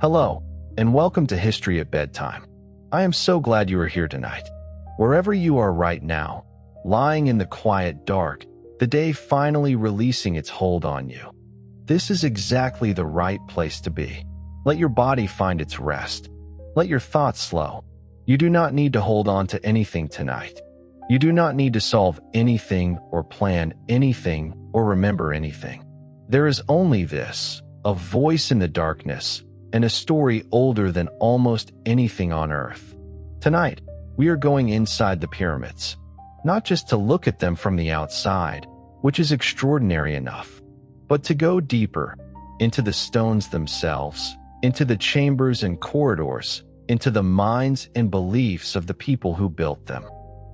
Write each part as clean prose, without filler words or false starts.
Hello, and welcome to History at Bedtime. I am so glad you are here tonight. Wherever you are right now, lying in the quiet dark, the day finally releasing its hold on you. This is exactly the right place to be. Let your body find its rest. Let your thoughts slow. You do not need to hold on to anything tonight. You do not need to solve anything or plan anything or remember anything. There is only this, a voice in the darkness, and a story older than almost anything on Earth. Tonight, we are going inside the pyramids, not just to look at them from the outside, which is extraordinary enough, but to go deeper, into the stones themselves, into the chambers and corridors, into the minds and beliefs of the people who built them.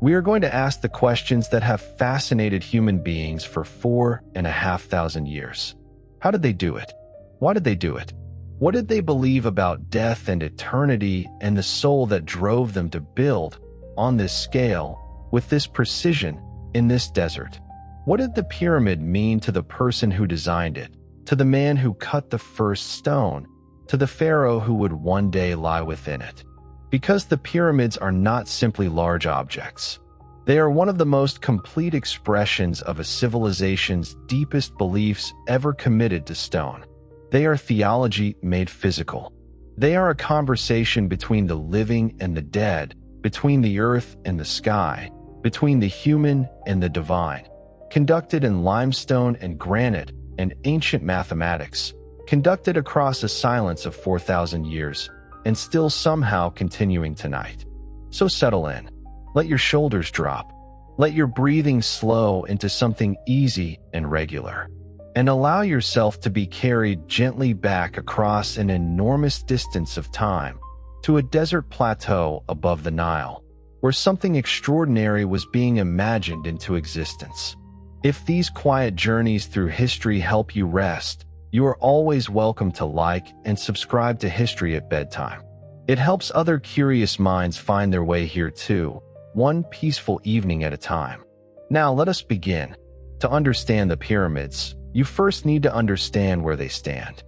We are going to ask the questions that have fascinated human beings for 4,500 years. How did they do it? Why did they do it? What did they believe about death and eternity and the soul that drove them to build, on this scale, with this precision, in this desert? What did the pyramid mean to the person who designed it, to the man who cut the first stone, to the pharaoh who would one day lie within it? Because the pyramids are not simply large objects. They are one of the most complete expressions of a civilization's deepest beliefs ever committed to stone. They are theology made physical. They are a conversation between the living and the dead, between the earth and the sky, between the human and the divine. Conducted in limestone and granite and ancient mathematics, conducted across a silence of 4,000 years, and still somehow continuing tonight. So settle in. Let your shoulders drop. Let your breathing slow into something easy and regular. And allow yourself to be carried gently back across an enormous distance of time to a desert plateau above the Nile, where something extraordinary was being imagined into existence. If these quiet journeys through history help you rest, you are always welcome to like and subscribe to History at Bedtime. It helps other curious minds find their way here too, one peaceful evening at a time. Now let us begin. To understand the pyramids, you first need to understand where they stand.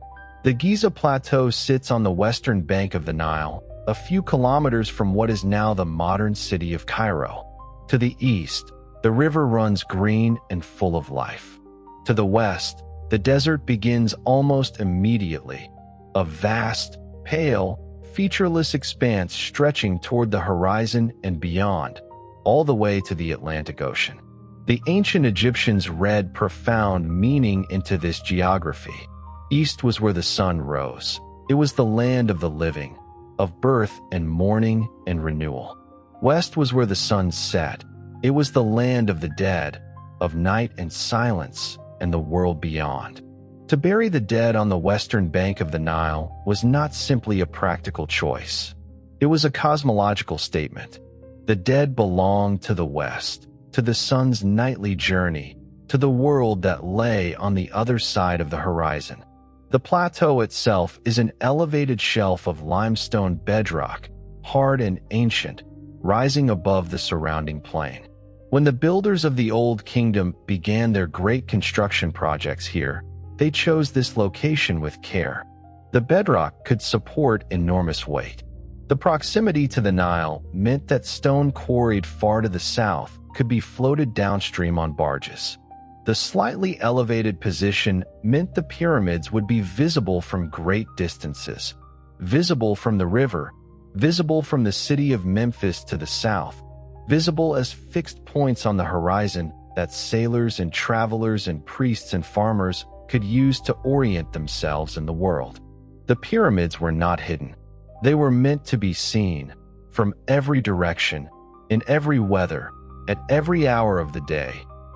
The Giza Plateau sits on the western bank of the Nile, a few kilometers from what is now the modern city of Cairo. To the east, the river runs green and full of life. To the west, the desert begins almost immediately, a vast, pale, featureless expanse stretching toward the horizon and beyond, all the way to the Atlantic Ocean. The ancient Egyptians read profound meaning into this geography. East was where the sun rose. It was the land of the living, of birth and morning and renewal. West was where the sun set. It was the land of the dead, of night and silence, and the world beyond. To bury the dead on the western bank of the Nile was not simply a practical choice. It was a cosmological statement. The dead belonged to the west, to the sun's nightly journey, to the world that lay on the other side of the horizon. The plateau itself is an elevated shelf of limestone bedrock, hard and ancient, rising above the surrounding plain. When the builders of the Old Kingdom began their great construction projects here, they chose this location with care. The bedrock could support enormous weight. The proximity to the Nile meant that stone quarried far to the south could be floated downstream on barges. The slightly elevated position meant the pyramids would be visible from great distances, visible from the river, visible from the city of Memphis to the south, visible as fixed points on the horizon that sailors and travelers and priests and farmers could use to orient themselves in the world. The pyramids were not hidden. They were meant to be seen, from every direction, in every weather, at every hour of the day,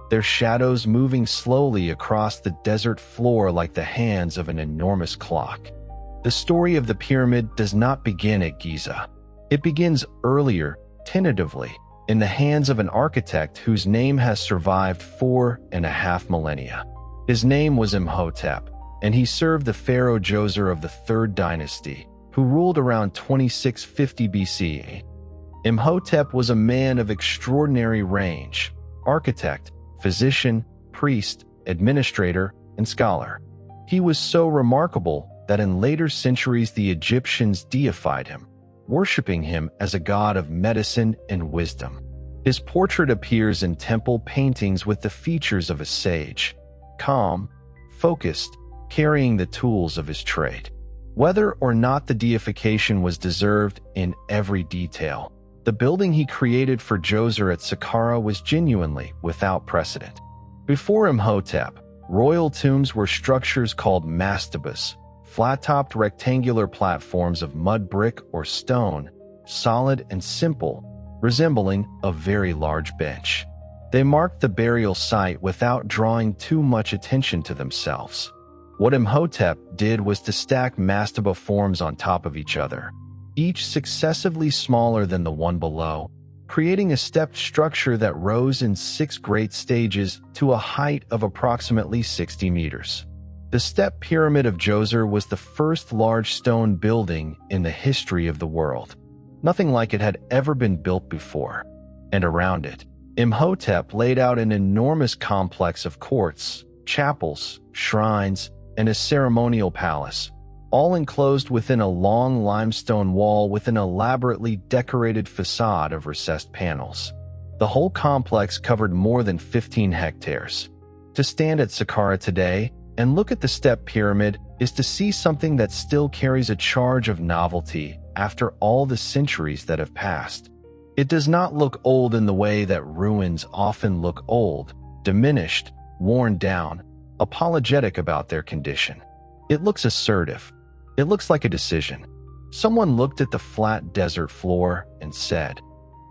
their shadows moving slowly across the desert floor like the hands of an enormous clock. The story of the pyramid does not begin at Giza. It begins earlier, tentatively, in the hands of an architect whose name has survived 4.5 millennia. His name was Imhotep, and he served the pharaoh Djoser of the 3rd dynasty, who ruled around 2650 BCE. Imhotep was a man of extraordinary range, architect, physician, priest, administrator, and scholar. He was so remarkable that in later centuries the Egyptians deified him, worshipping him as a god of medicine and wisdom. His portrait appears in temple paintings with the features of a sage, calm, focused, carrying the tools of his trade. Whether or not the deification was deserved in every detail, the building he created for Djoser at Saqqara was genuinely without precedent. Before Imhotep, royal tombs were structures called mastabas, flat-topped rectangular platforms of mud brick or stone, solid and simple, resembling a very large bench. They marked the burial site without drawing too much attention to themselves. What Imhotep did was to stack mastaba forms on top of each other, each successively smaller than the one below, creating a stepped structure that rose in 6 great stages to a height of approximately 60 meters. The Step Pyramid of Djoser was the first large stone building in the history of the world. Nothing like it had ever been built before. And around it, Imhotep laid out an enormous complex of courts, chapels, shrines, and a ceremonial palace, all enclosed within a long limestone wall with an elaborately decorated facade of recessed panels. The whole complex covered more than 15 hectares. To stand at Saqqara today and look at the Step Pyramid is to see something that still carries a charge of novelty after all the centuries that have passed. It does not look old in the way that ruins often look old, diminished, worn down, apologetic about their condition. It looks assertive. It looks like a decision. Someone looked at the flat desert floor and said,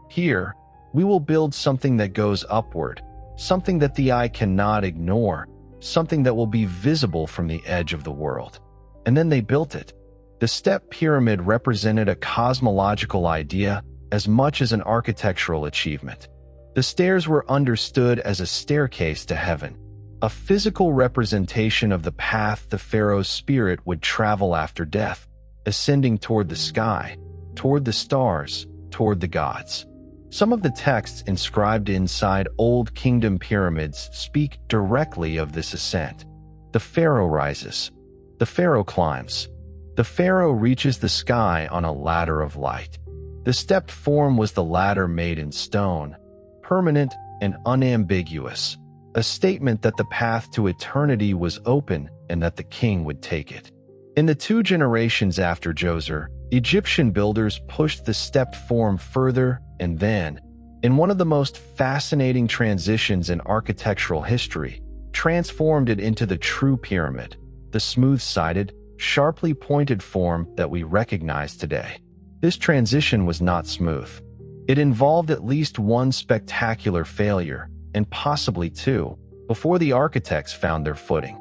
"Here, we will build something that goes upward, something that the eye cannot ignore, something that will be visible from the edge of the world." And then they built it. The Step Pyramid represented a cosmological idea as much as an architectural achievement. The stairs were understood as a staircase to heaven, a physical representation of the path the pharaoh's spirit would travel after death, ascending toward the sky, toward the stars, toward the gods. Some of the texts inscribed inside Old Kingdom pyramids speak directly of this ascent. The pharaoh rises. The pharaoh climbs. The pharaoh reaches the sky on a ladder of light. The stepped form was the ladder made in stone, permanent and unambiguous, a statement that the path to eternity was open and that the king would take it. In the 2 generations after Djoser, Egyptian builders pushed the stepped form further and then, in one of the most fascinating transitions in architectural history, transformed it into the true pyramid, the smooth-sided, sharply pointed form that we recognize today. This transition was not smooth. It involved at least one spectacular failure, and possibly 2, before the architects found their footing.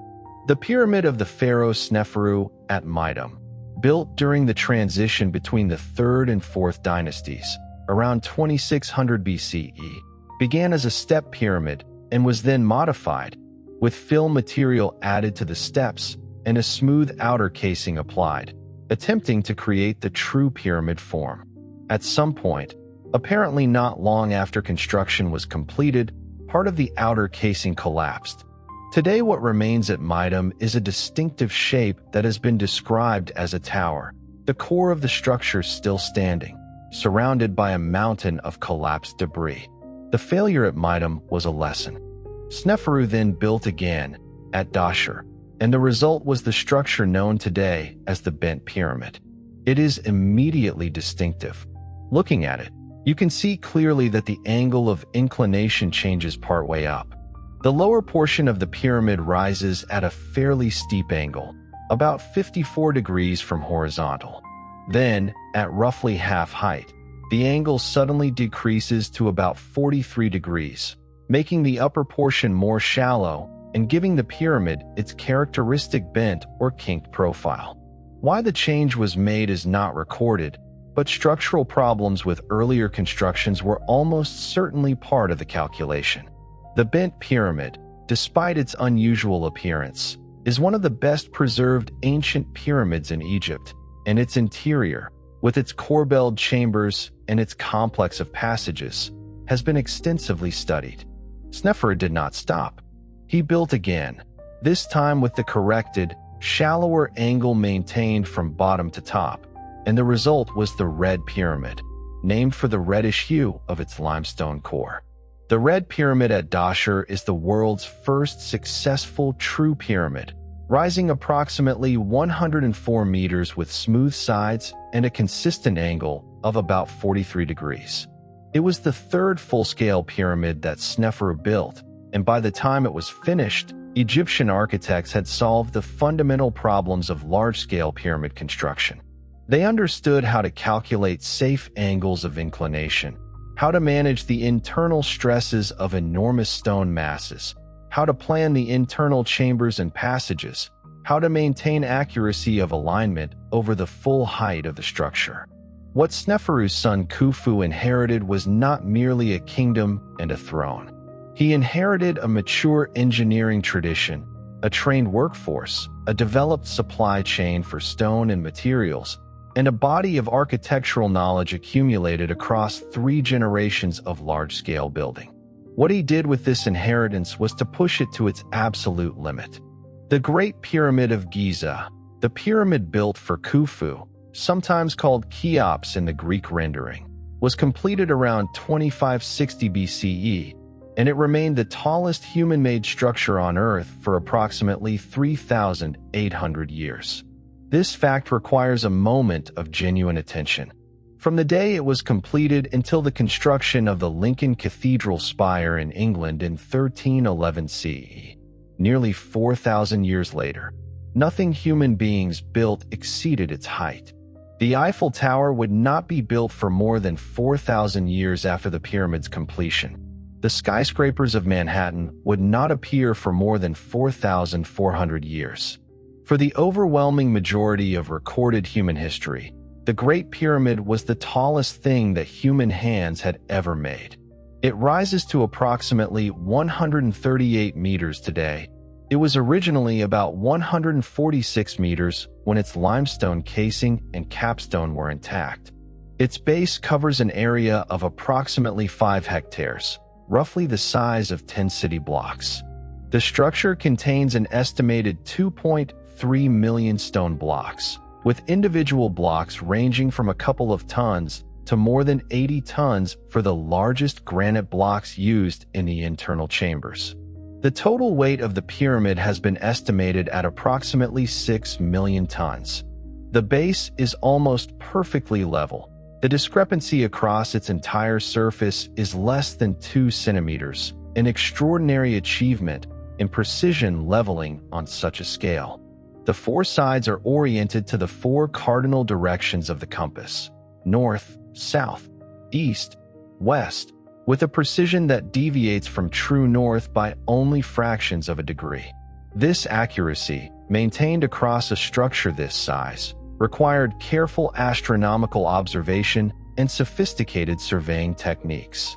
The pyramid of the pharaoh Sneferu at Meidum, built during the transition between the 3rd and 4th dynasties, around 2600 BCE, began as a step pyramid and was then modified, with fill material added to the steps and a smooth outer casing applied, attempting to create the true pyramid form. At some point, apparently not long after construction was completed, part of the outer casing collapsed. Today, what remains at Meidum is a distinctive shape that has been described as a tower, the core of the structure still standing, surrounded by a mountain of collapsed debris. The failure at Meidum was a lesson. Sneferu then built again at Dahshur, and the result was the structure known today as the Bent Pyramid. It is immediately distinctive. Looking at it, you can see clearly that the angle of inclination changes partway up. The lower portion of the pyramid rises at a fairly steep angle, about 54 degrees from horizontal. Then, at roughly half height, the angle suddenly decreases to about 43 degrees, making the upper portion more shallow and giving the pyramid its characteristic bent or kinked profile. Why the change was made is not recorded, but structural problems with earlier constructions were almost certainly part of the calculation. The Bent Pyramid, despite its unusual appearance, is one of the best preserved ancient pyramids in Egypt, and its interior, with its corbelled chambers and its complex of passages, has been extensively studied. Sneferu did not stop. He built again, this time with the corrected, shallower angle maintained from bottom to top, and the result was the Red Pyramid, named for the reddish hue of its limestone core. The Red Pyramid at Dahshur is the world's first successful true pyramid, rising approximately 104 meters with smooth sides and a consistent angle of about 43 degrees. It was the third full-scale pyramid that Sneferu built, and by the time it was finished, Egyptian architects had solved the fundamental problems of large-scale pyramid construction. They understood how to calculate safe angles of inclination, how to manage the internal stresses of enormous stone masses, how to plan the internal chambers and passages, how to maintain accuracy of alignment over the full height of the structure. What Sneferu's son Khufu inherited was not merely a kingdom and a throne. He inherited a mature engineering tradition, a trained workforce, a developed supply chain for stone and materials, and a body of architectural knowledge accumulated across 3 generations of large-scale building. What he did with this inheritance was to push it to its absolute limit. The Great Pyramid of Giza, the pyramid built for Khufu, sometimes called Cheops in the Greek rendering, was completed around 2560 BCE, and it remained the tallest human-made structure on Earth for approximately 3,800 years. This fact requires a moment of genuine attention. From the day it was completed until the construction of the Lincoln Cathedral spire in England in 1311 CE, nearly 4,000 years later, nothing human beings built exceeded its height. The Eiffel Tower would not be built for more than 4,000 years after the pyramid's completion. The skyscrapers of Manhattan would not appear for more than 4,400 years. For the overwhelming majority of recorded human history, the Great Pyramid was the tallest thing that human hands had ever made. It rises to approximately 138 meters today. It was originally about 146 meters when its limestone casing and capstone were intact. Its base covers an area of approximately 5 hectares, roughly the size of 10 city blocks. The structure contains an estimated 2.3 million stone blocks, with individual blocks ranging from a couple of tons to more than 80 tons for the largest granite blocks used in the internal chambers. The total weight of the pyramid has been estimated at approximately 6 million tons. The base is almost perfectly level. The discrepancy across its entire surface is less than 2 centimeters, an extraordinary achievement in precision leveling on such a scale. The 4 sides are oriented to the 4 cardinal directions of the compass: north, south, east, west, with a precision that deviates from true north by only fractions of a degree. This accuracy, maintained across a structure this size, required careful astronomical observation and sophisticated surveying techniques.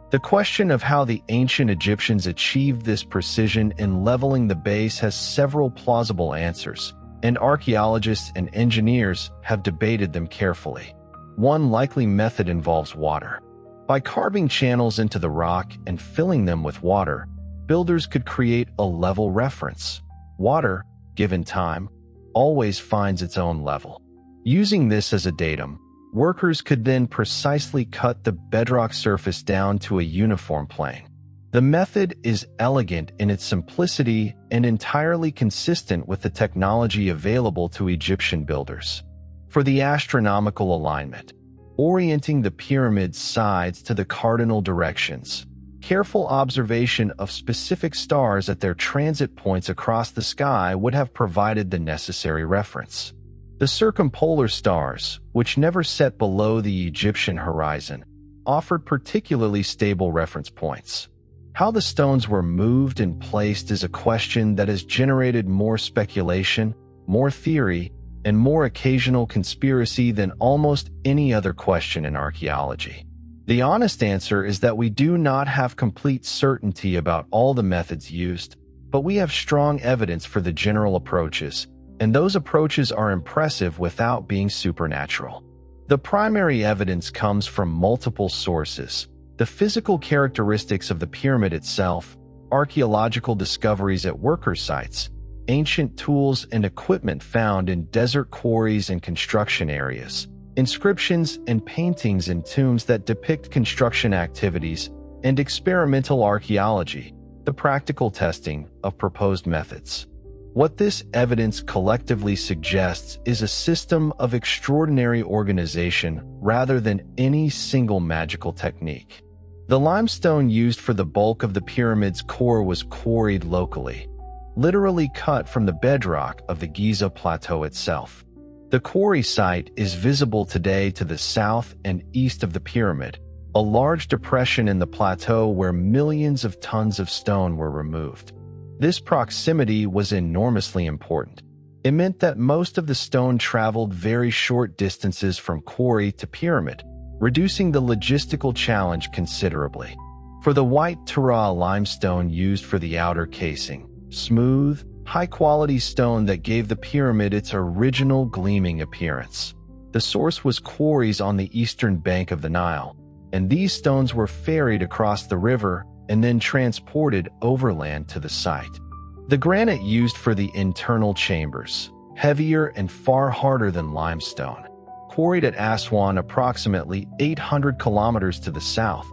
The question of how the ancient Egyptians achieved this precision in leveling the base has several plausible answers, and archaeologists and engineers have debated them carefully. One likely method involves water. By carving channels into the rock and filling them with water, builders could create a level reference. Water, given time, always finds its own level. Using this as a datum, workers could then precisely cut the bedrock surface down to a uniform plane. The method is elegant in its simplicity and entirely consistent with the technology available to Egyptian builders. For the astronomical alignment, orienting the pyramid's sides to the cardinal directions, careful observation of specific stars at their transit points across the sky would have provided the necessary reference. The circumpolar stars, which never set below the Egyptian horizon, offered particularly stable reference points. How the stones were moved and placed is a question that has generated more speculation, more theory, and more occasional conspiracy than almost any other question in archaeology. The honest answer is that we do not have complete certainty about all the methods used, but we have strong evidence for the general approaches, and those approaches are impressive without being supernatural. The primary evidence comes from multiple sources: the physical characteristics of the pyramid itself, archaeological discoveries at worker sites, ancient tools and equipment found in desert quarries and construction areas, inscriptions and paintings in tombs that depict construction activities, and experimental archaeology, the practical testing of proposed methods. What this evidence collectively suggests is a system of extraordinary organization rather than any single magical technique. The limestone used for the bulk of the pyramid's core was quarried locally, literally cut from the bedrock of the Giza plateau itself. The quarry site is visible today to the south and east of the pyramid, a large depression in the plateau where millions of tons of stone were removed. This proximity was enormously important. It meant that most of the stone traveled very short distances from quarry to pyramid, reducing the logistical challenge considerably. For the white Tura limestone used for the outer casing, smooth, high-quality stone that gave the pyramid its original gleaming appearance. The source was quarries on the eastern bank of the Nile, and these stones were ferried across the river and then transported overland to the site. The granite used for the internal chambers, heavier and far harder than limestone, quarried at Aswan approximately 800 kilometers to the south,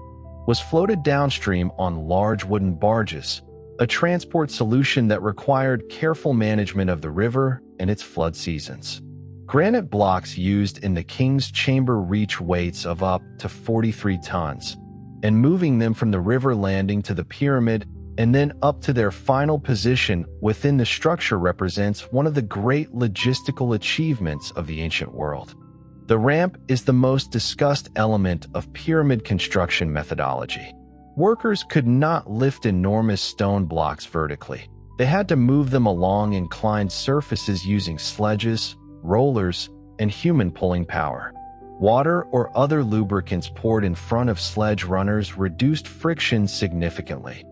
was floated downstream on large wooden barges, a transport solution that required careful management of the river and its flood seasons. Granite blocks used in the king's chamber reach weights of up to 43 tons, and moving them from the river landing to the pyramid and then up to their final position within the structure represents one of the great logistical achievements of the ancient world. The ramp is the most discussed element of pyramid construction methodology. Workers could not lift enormous stone blocks vertically. They had to move them along inclined surfaces using sledges, rollers, and human pulling power. Water or other lubricants poured in front of sledge runners reduced friction significantly.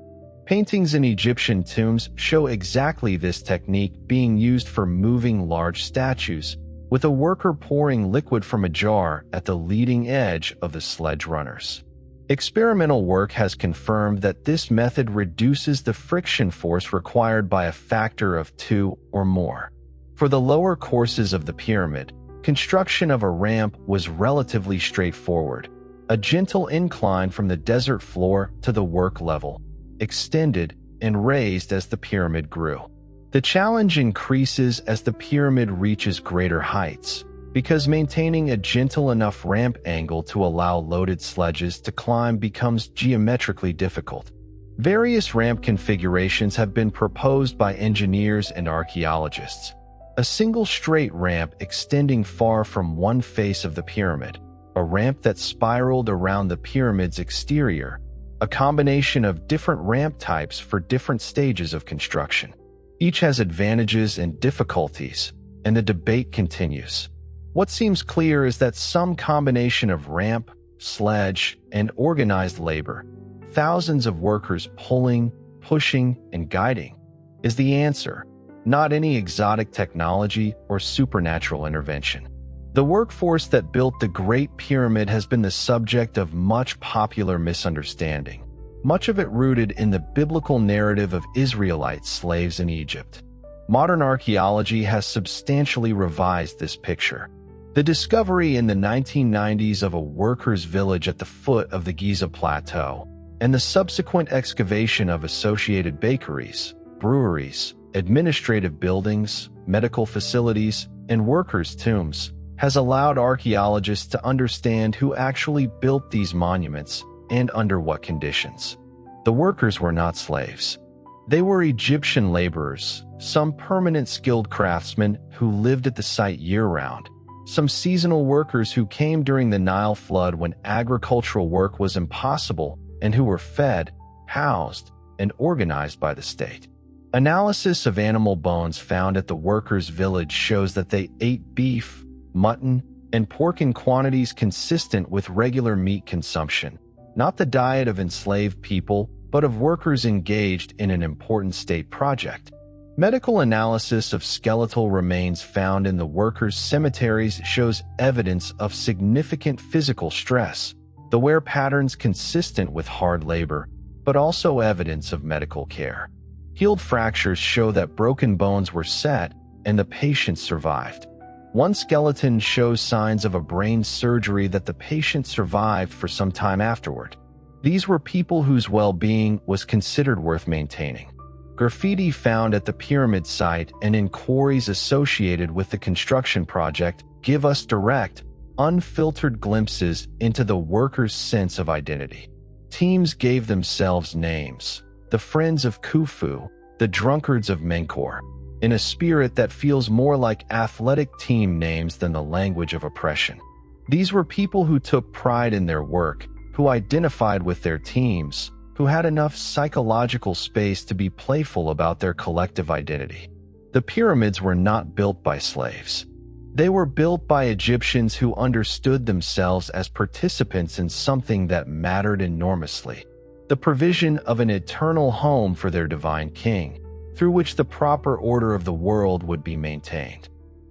Paintings in Egyptian tombs show exactly this technique being used for moving large statues, with a worker pouring liquid from a jar at the leading edge of the sledge runners. Experimental work has confirmed that this method reduces the friction force required by a factor of 2 or more. For the lower courses of the pyramid, construction of a ramp was relatively straightforward. A gentle incline from the desert floor to the work level, extended and raised as the pyramid grew. The challenge increases as the pyramid reaches greater heights, because maintaining a gentle enough ramp angle to allow loaded sledges to climb becomes geometrically difficult. Various ramp configurations have been proposed by engineers and archaeologists. A single straight ramp extending far from one face of the pyramid, a ramp that spiraled around the pyramid's exterior, a combination of different ramp types for different stages of construction. Each has advantages and difficulties, and the debate continues. What seems clear is that some combination of ramp, sledge, and organized labor, thousands of workers pulling, pushing, and guiding, is the answer, not any exotic technology or supernatural intervention. The workforce that built the Great Pyramid has been the subject of much popular misunderstanding, much of it rooted in the biblical narrative of Israelite slaves in Egypt. Modern archaeology has substantially revised this picture. The discovery in the 1990s of a workers' village at the foot of the Giza Plateau, and the subsequent excavation of associated bakeries, breweries, administrative buildings, medical facilities, and workers' tombs, has allowed archaeologists to understand who actually built these monuments and under what conditions. The workers were not slaves. They were Egyptian laborers, some permanent skilled craftsmen who lived at the site year-round, some seasonal workers who came during the Nile flood when agricultural work was impossible and who were fed, housed, and organized by the state. Analysis of animal bones found at the workers' village shows that they ate beef, mutton, and pork in quantities consistent with regular meat consumption, not the diet of enslaved people, but of workers engaged in an important state project. Medical analysis of skeletal remains found in the workers' cemeteries shows evidence of significant physical stress, the wear patterns consistent with hard labor, but also evidence of medical care. Healed fractures show that broken bones were set and the patient survived. One skeleton shows signs of a brain surgery that the patient survived for some time afterward. These were people whose well-being was considered worth maintaining. Graffiti found at the pyramid site and in quarries associated with the construction project give us direct, unfiltered glimpses into the workers' sense of identity. Teams gave themselves names: the Friends of Khufu, the Drunkards of Menkaure, in a spirit that feels more like athletic team names than the language of oppression. These were people who took pride in their work, who identified with their teams, who had enough psychological space to be playful about their collective identity. The pyramids were not built by slaves. They were built by Egyptians who understood themselves as participants in something that mattered enormously: the provision of an eternal home for their divine king, through which the proper order of the world would be maintained.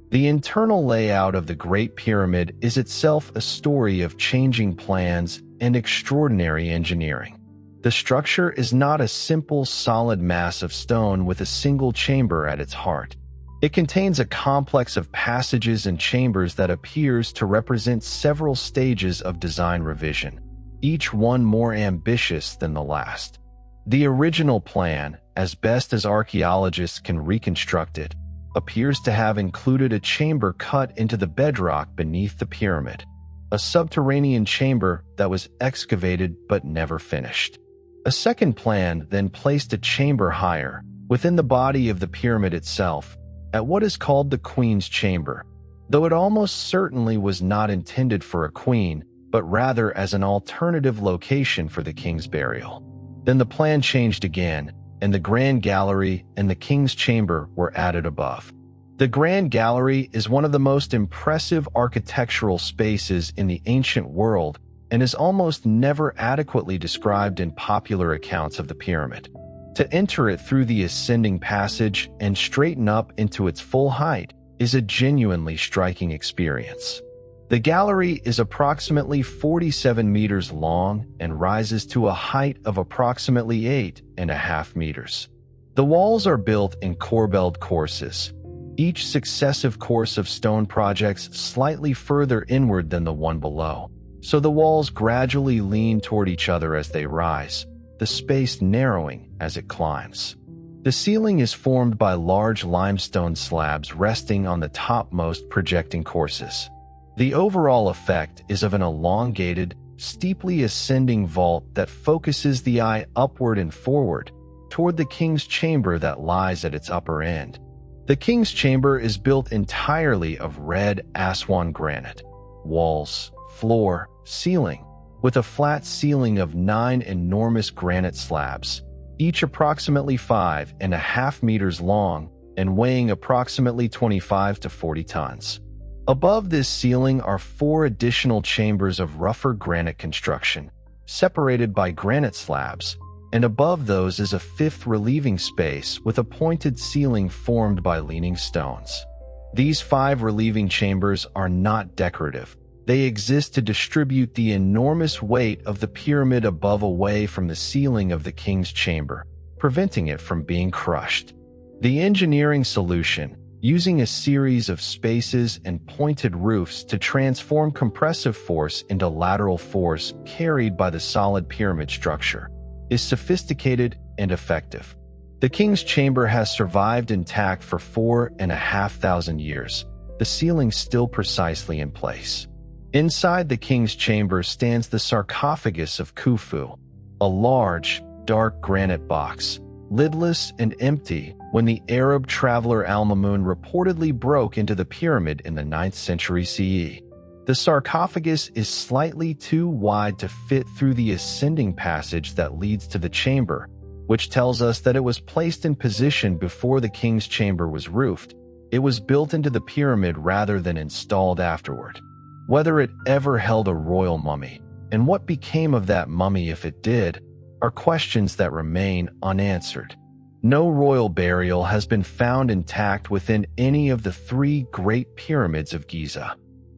The internal layout of the Great Pyramid is itself a story of changing plans and extraordinary engineering. The structure is not a simple, solid mass of stone with a single chamber at its heart. It contains a complex of passages and chambers that appears to represent several stages of design revision, each one more ambitious than the last. The original plan, as best as archaeologists can reconstruct it, appears to have included a chamber cut into the bedrock beneath the pyramid, a subterranean chamber that was excavated but never finished. A second plan then placed a chamber higher, within the body of the pyramid itself, at what is called the Queen's Chamber, though it almost certainly was not intended for a queen, but rather as an alternative location for the king's burial. Then the plan changed again, and the Grand Gallery and the King's Chamber were added above. The Grand Gallery is one of the most impressive architectural spaces in the ancient world and is almost never adequately described in popular accounts of the pyramid. To enter it through the ascending passage and straighten up into its full height is a genuinely striking experience. The gallery is approximately 47 meters long and rises to a height of approximately 8.5 meters. The walls are built in corbelled courses, each successive course of stone projects slightly further inward than the one below, so the walls gradually lean toward each other as they rise, the space narrowing as it climbs. The ceiling is formed by large limestone slabs resting on the topmost projecting courses. The overall effect is of an elongated, steeply ascending vault that focuses the eye upward and forward toward the king's chamber that lies at its upper end. The king's chamber is built entirely of red Aswan granite. Walls, floor, ceiling, with a flat ceiling of 9 enormous granite slabs, each approximately 5.5 meters long and weighing approximately 25 to 40 tons. Above this ceiling are 4 additional chambers of rougher granite construction, separated by granite slabs, and above those is a 5th relieving space with a pointed ceiling formed by leaning stones. These 5 relieving chambers are not decorative. They exist to distribute the enormous weight of the pyramid above away from the ceiling of the king's chamber, preventing it from being crushed. The engineering solution, using a series of spaces and pointed roofs to transform compressive force into lateral force carried by the solid pyramid structure, is sophisticated and effective. The king's chamber has survived intact for 4,500 years, the ceiling still precisely in place. Inside the king's chamber stands the sarcophagus of Khufu, a large, dark granite box, lidless and empty when the Arab traveler Al-Mamun reportedly broke into the pyramid in the 9th century CE. The sarcophagus is slightly too wide to fit through the ascending passage that leads to the chamber, which tells us that it was placed in position before the king's chamber was roofed. It was built into the pyramid rather than installed afterward. Whether it ever held a royal mummy, and what became of that mummy if it did, are questions that remain unanswered. No royal burial has been found intact within any of the 3 Great Pyramids of Giza.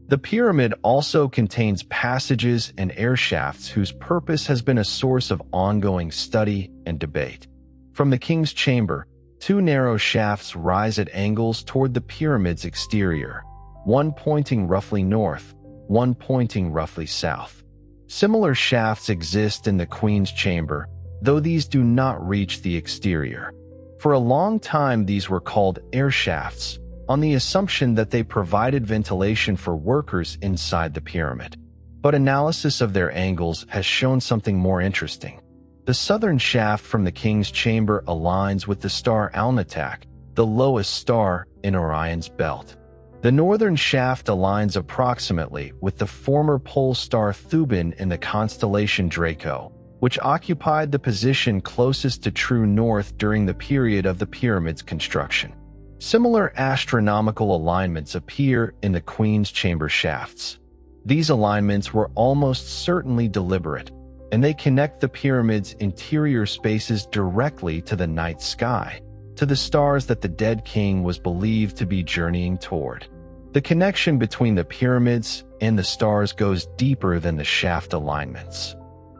The pyramid also contains passages and air shafts whose purpose has been a source of ongoing study and debate. From the king's chamber, two narrow shafts rise at angles toward the pyramid's exterior, one pointing roughly north, one pointing roughly south. Similar shafts exist in the queen's chamber, though these do not reach the exterior. For a long time, these were called air shafts, on the assumption that they provided ventilation for workers inside the pyramid. But analysis of their angles has shown something more interesting. The southern shaft from the king's chamber aligns with the star Alnitak, the lowest star in Orion's belt. The northern shaft aligns approximately with the former pole star Thuban in the constellation Draco, which occupied the position closest to true north during the period of the pyramid's construction. Similar astronomical alignments appear in the queen's chamber shafts. These alignments were almost certainly deliberate, and they connect the pyramid's interior spaces directly to the night sky, to the stars that the dead king was believed to be journeying toward. The connection between the pyramids and the stars goes deeper than the shaft alignments.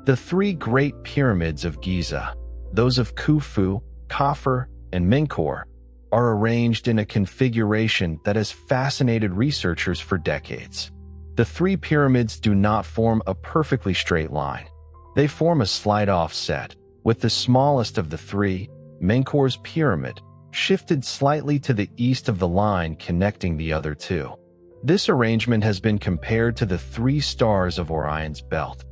The three Great Pyramids of Giza, those of Khufu, Kafur, and Menkaure, are arranged in a configuration that has fascinated researchers for decades. The three pyramids do not form a perfectly straight line. They form a slight offset, with the smallest of the three, Menkaure's pyramid, shifted slightly to the east of the line connecting the other two. This arrangement has been compared to the three stars of Orion's belt,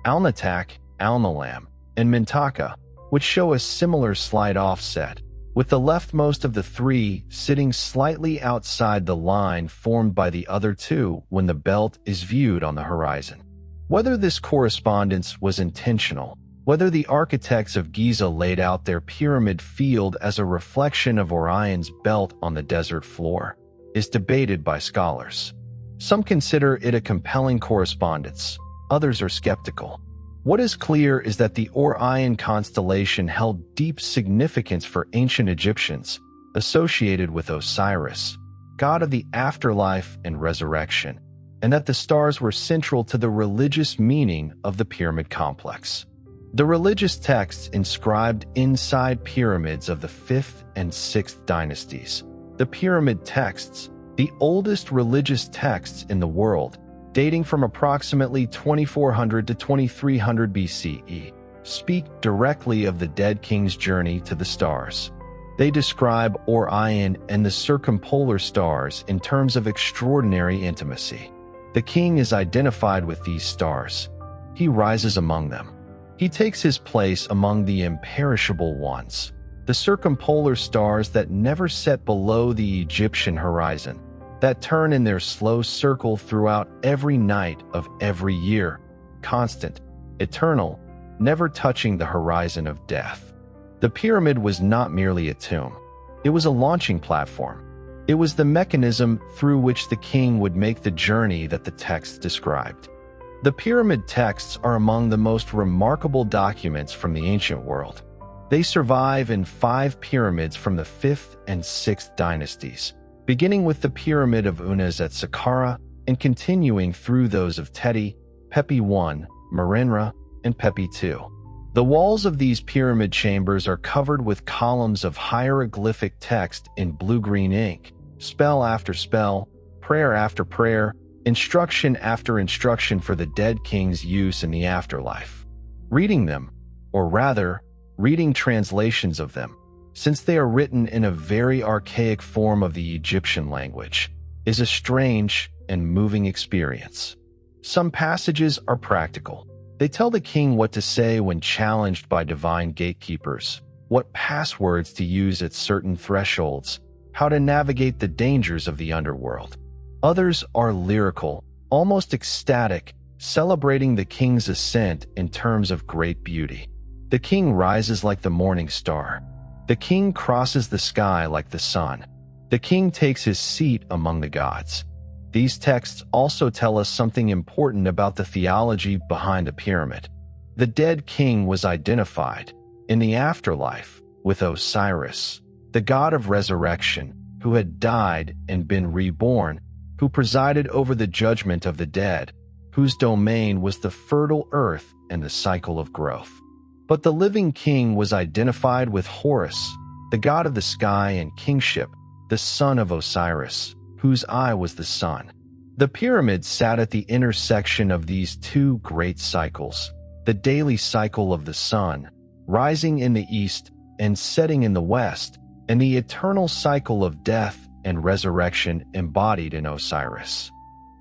Alnitak, Alnilam, and Mintaka, which show a similar slight offset, with the leftmost of the three sitting slightly outside the line formed by the other two when the belt is viewed on the horizon. Whether this correspondence was intentional, whether the architects of Giza laid out their pyramid field as a reflection of Orion's belt on the desert floor, is debated by scholars. Some consider it a compelling correspondence, others are skeptical. What is clear is that the Orion constellation held deep significance for ancient Egyptians, associated with Osiris, god of the afterlife and resurrection, and that the stars were central to the religious meaning of the pyramid complex. The religious texts inscribed inside pyramids of the 5th and 6th dynasties, the pyramid texts, the oldest religious texts in the world, dating from approximately 2400 to 2300 BCE, speak directly of the dead king's journey to the stars. They describe Orion and the circumpolar stars in terms of extraordinary intimacy. The king is identified with these stars. He rises among them. He takes his place among the imperishable ones, the circumpolar stars that never set below the Egyptian horizon, that turn in their slow circle throughout every night of every year, constant, eternal, never touching the horizon of death. The pyramid was not merely a tomb. It was a launching platform. It was the mechanism through which the king would make the journey that the text described. The pyramid texts are among the most remarkable documents from the ancient world. They survive in 5 pyramids from the 5th and 6th dynasties, beginning with the Pyramid of Unas at Saqqara and continuing through those of Teti, Pepi I, Merenra, and Pepi II. The walls of these pyramid chambers are covered with columns of hieroglyphic text in blue-green ink, spell after spell, prayer after prayer, instruction after instruction for the dead king's use in the afterlife. Reading them, or rather, reading translations of them, since they are written in a very archaic form of the Egyptian language, is a strange and moving experience. Some passages are practical. They tell the king what to say when challenged by divine gatekeepers, what passwords to use at certain thresholds, how to navigate the dangers of the underworld. Others are lyrical, almost ecstatic, celebrating the king's ascent in terms of great beauty. The king rises like the morning star. The king crosses the sky like the sun. The king takes his seat among the gods. These texts also tell us something important about the theology behind the pyramid. The dead king was identified, in the afterlife, with Osiris, the god of resurrection, who had died and been reborn, who presided over the judgment of the dead, whose domain was the fertile earth and the cycle of growth. But the living king was identified with Horus, the god of the sky and kingship, the son of Osiris, whose eye was the sun. The pyramid sat at the intersection of these two great cycles, the daily cycle of the sun, rising in the east and setting in the west, and the eternal cycle of death and resurrection embodied in Osiris.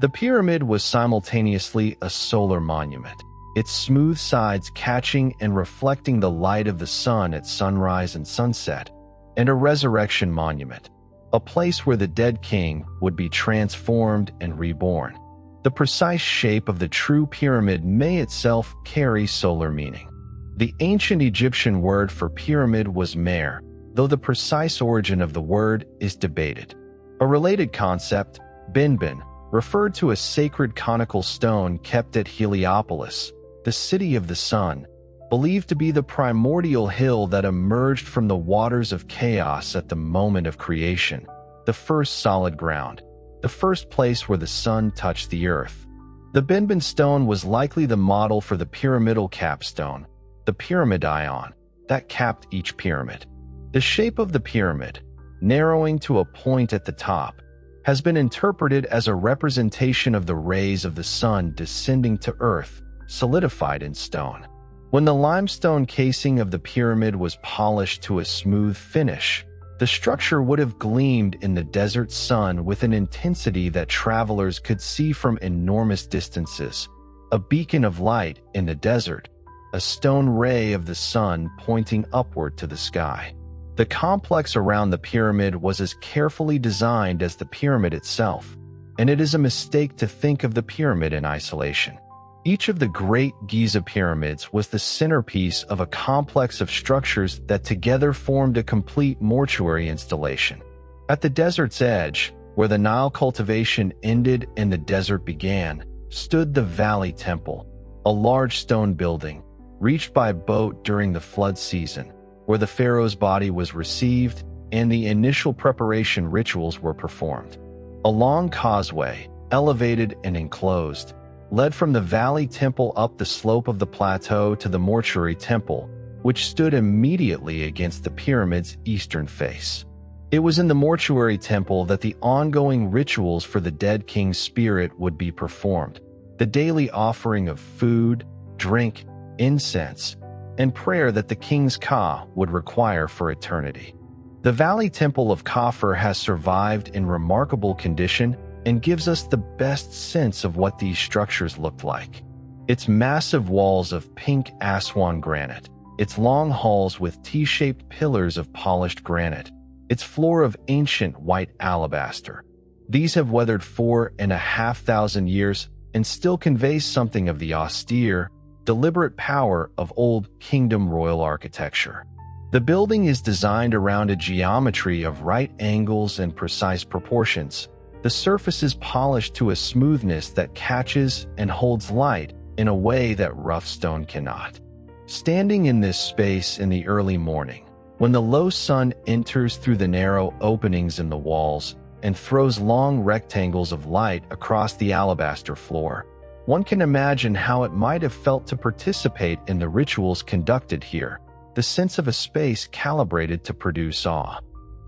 The pyramid was simultaneously a solar monument, its smooth sides catching and reflecting the light of the sun at sunrise and sunset, and a resurrection monument, a place where the dead king would be transformed and reborn. The precise shape of the true pyramid may itself carry solar meaning. The ancient Egyptian word for pyramid was mer, though the precise origin of the word is debated. A related concept, binbin, referred to a sacred conical stone kept at Heliopolis, the city of the sun, believed to be the primordial hill that emerged from the waters of chaos at the moment of creation, the first solid ground, the first place where the sun touched the earth. The binbin stone was likely the model for the pyramidal capstone, the pyramidion, that capped each pyramid. The shape of the pyramid, narrowing to a point at the top, has been interpreted as a representation of the rays of the sun descending to earth, solidified in stone. When the limestone casing of the pyramid was polished to a smooth finish, the structure would have gleamed in the desert sun with an intensity that travelers could see from enormous distances, a beacon of light in the desert, a stone ray of the sun pointing upward to the sky. The complex around the pyramid was as carefully designed as the pyramid itself, and it is a mistake to think of the pyramid in isolation. Each of the great Giza pyramids was the centerpiece of a complex of structures that together formed a complete mortuary installation. At the desert's edge, where the Nile cultivation ended and the desert began, stood the Valley Temple, a large stone building, reached by boat during the flood season, where the pharaoh's body was received and the initial preparation rituals were performed. A long causeway, elevated and enclosed, led from the Valley Temple up the slope of the plateau to the mortuary temple, which stood immediately against the pyramid's eastern face. It was in the mortuary temple that the ongoing rituals for the dead king's spirit would be performed, the daily offering of food, drink, incense, and prayer that the king's Ka would require for eternity. The Valley Temple of Khufu has survived in remarkable condition and gives us the best sense of what these structures looked like. Its massive walls of pink Aswan granite, its long halls with T-shaped pillars of polished granite, its floor of ancient white alabaster. These have weathered 4,500 years and still conveys something of the austere, deliberate power of old kingdom royal architecture. The building is designed around a geometry of right angles and precise proportions. The surface is polished to a smoothness that catches and holds light in a way that rough stone cannot. Standing in this space in the early morning, when the low sun enters through the narrow openings in the walls and throws long rectangles of light across the alabaster floor, one can imagine how it might have felt to participate in the rituals conducted here, the sense of a space calibrated to produce awe.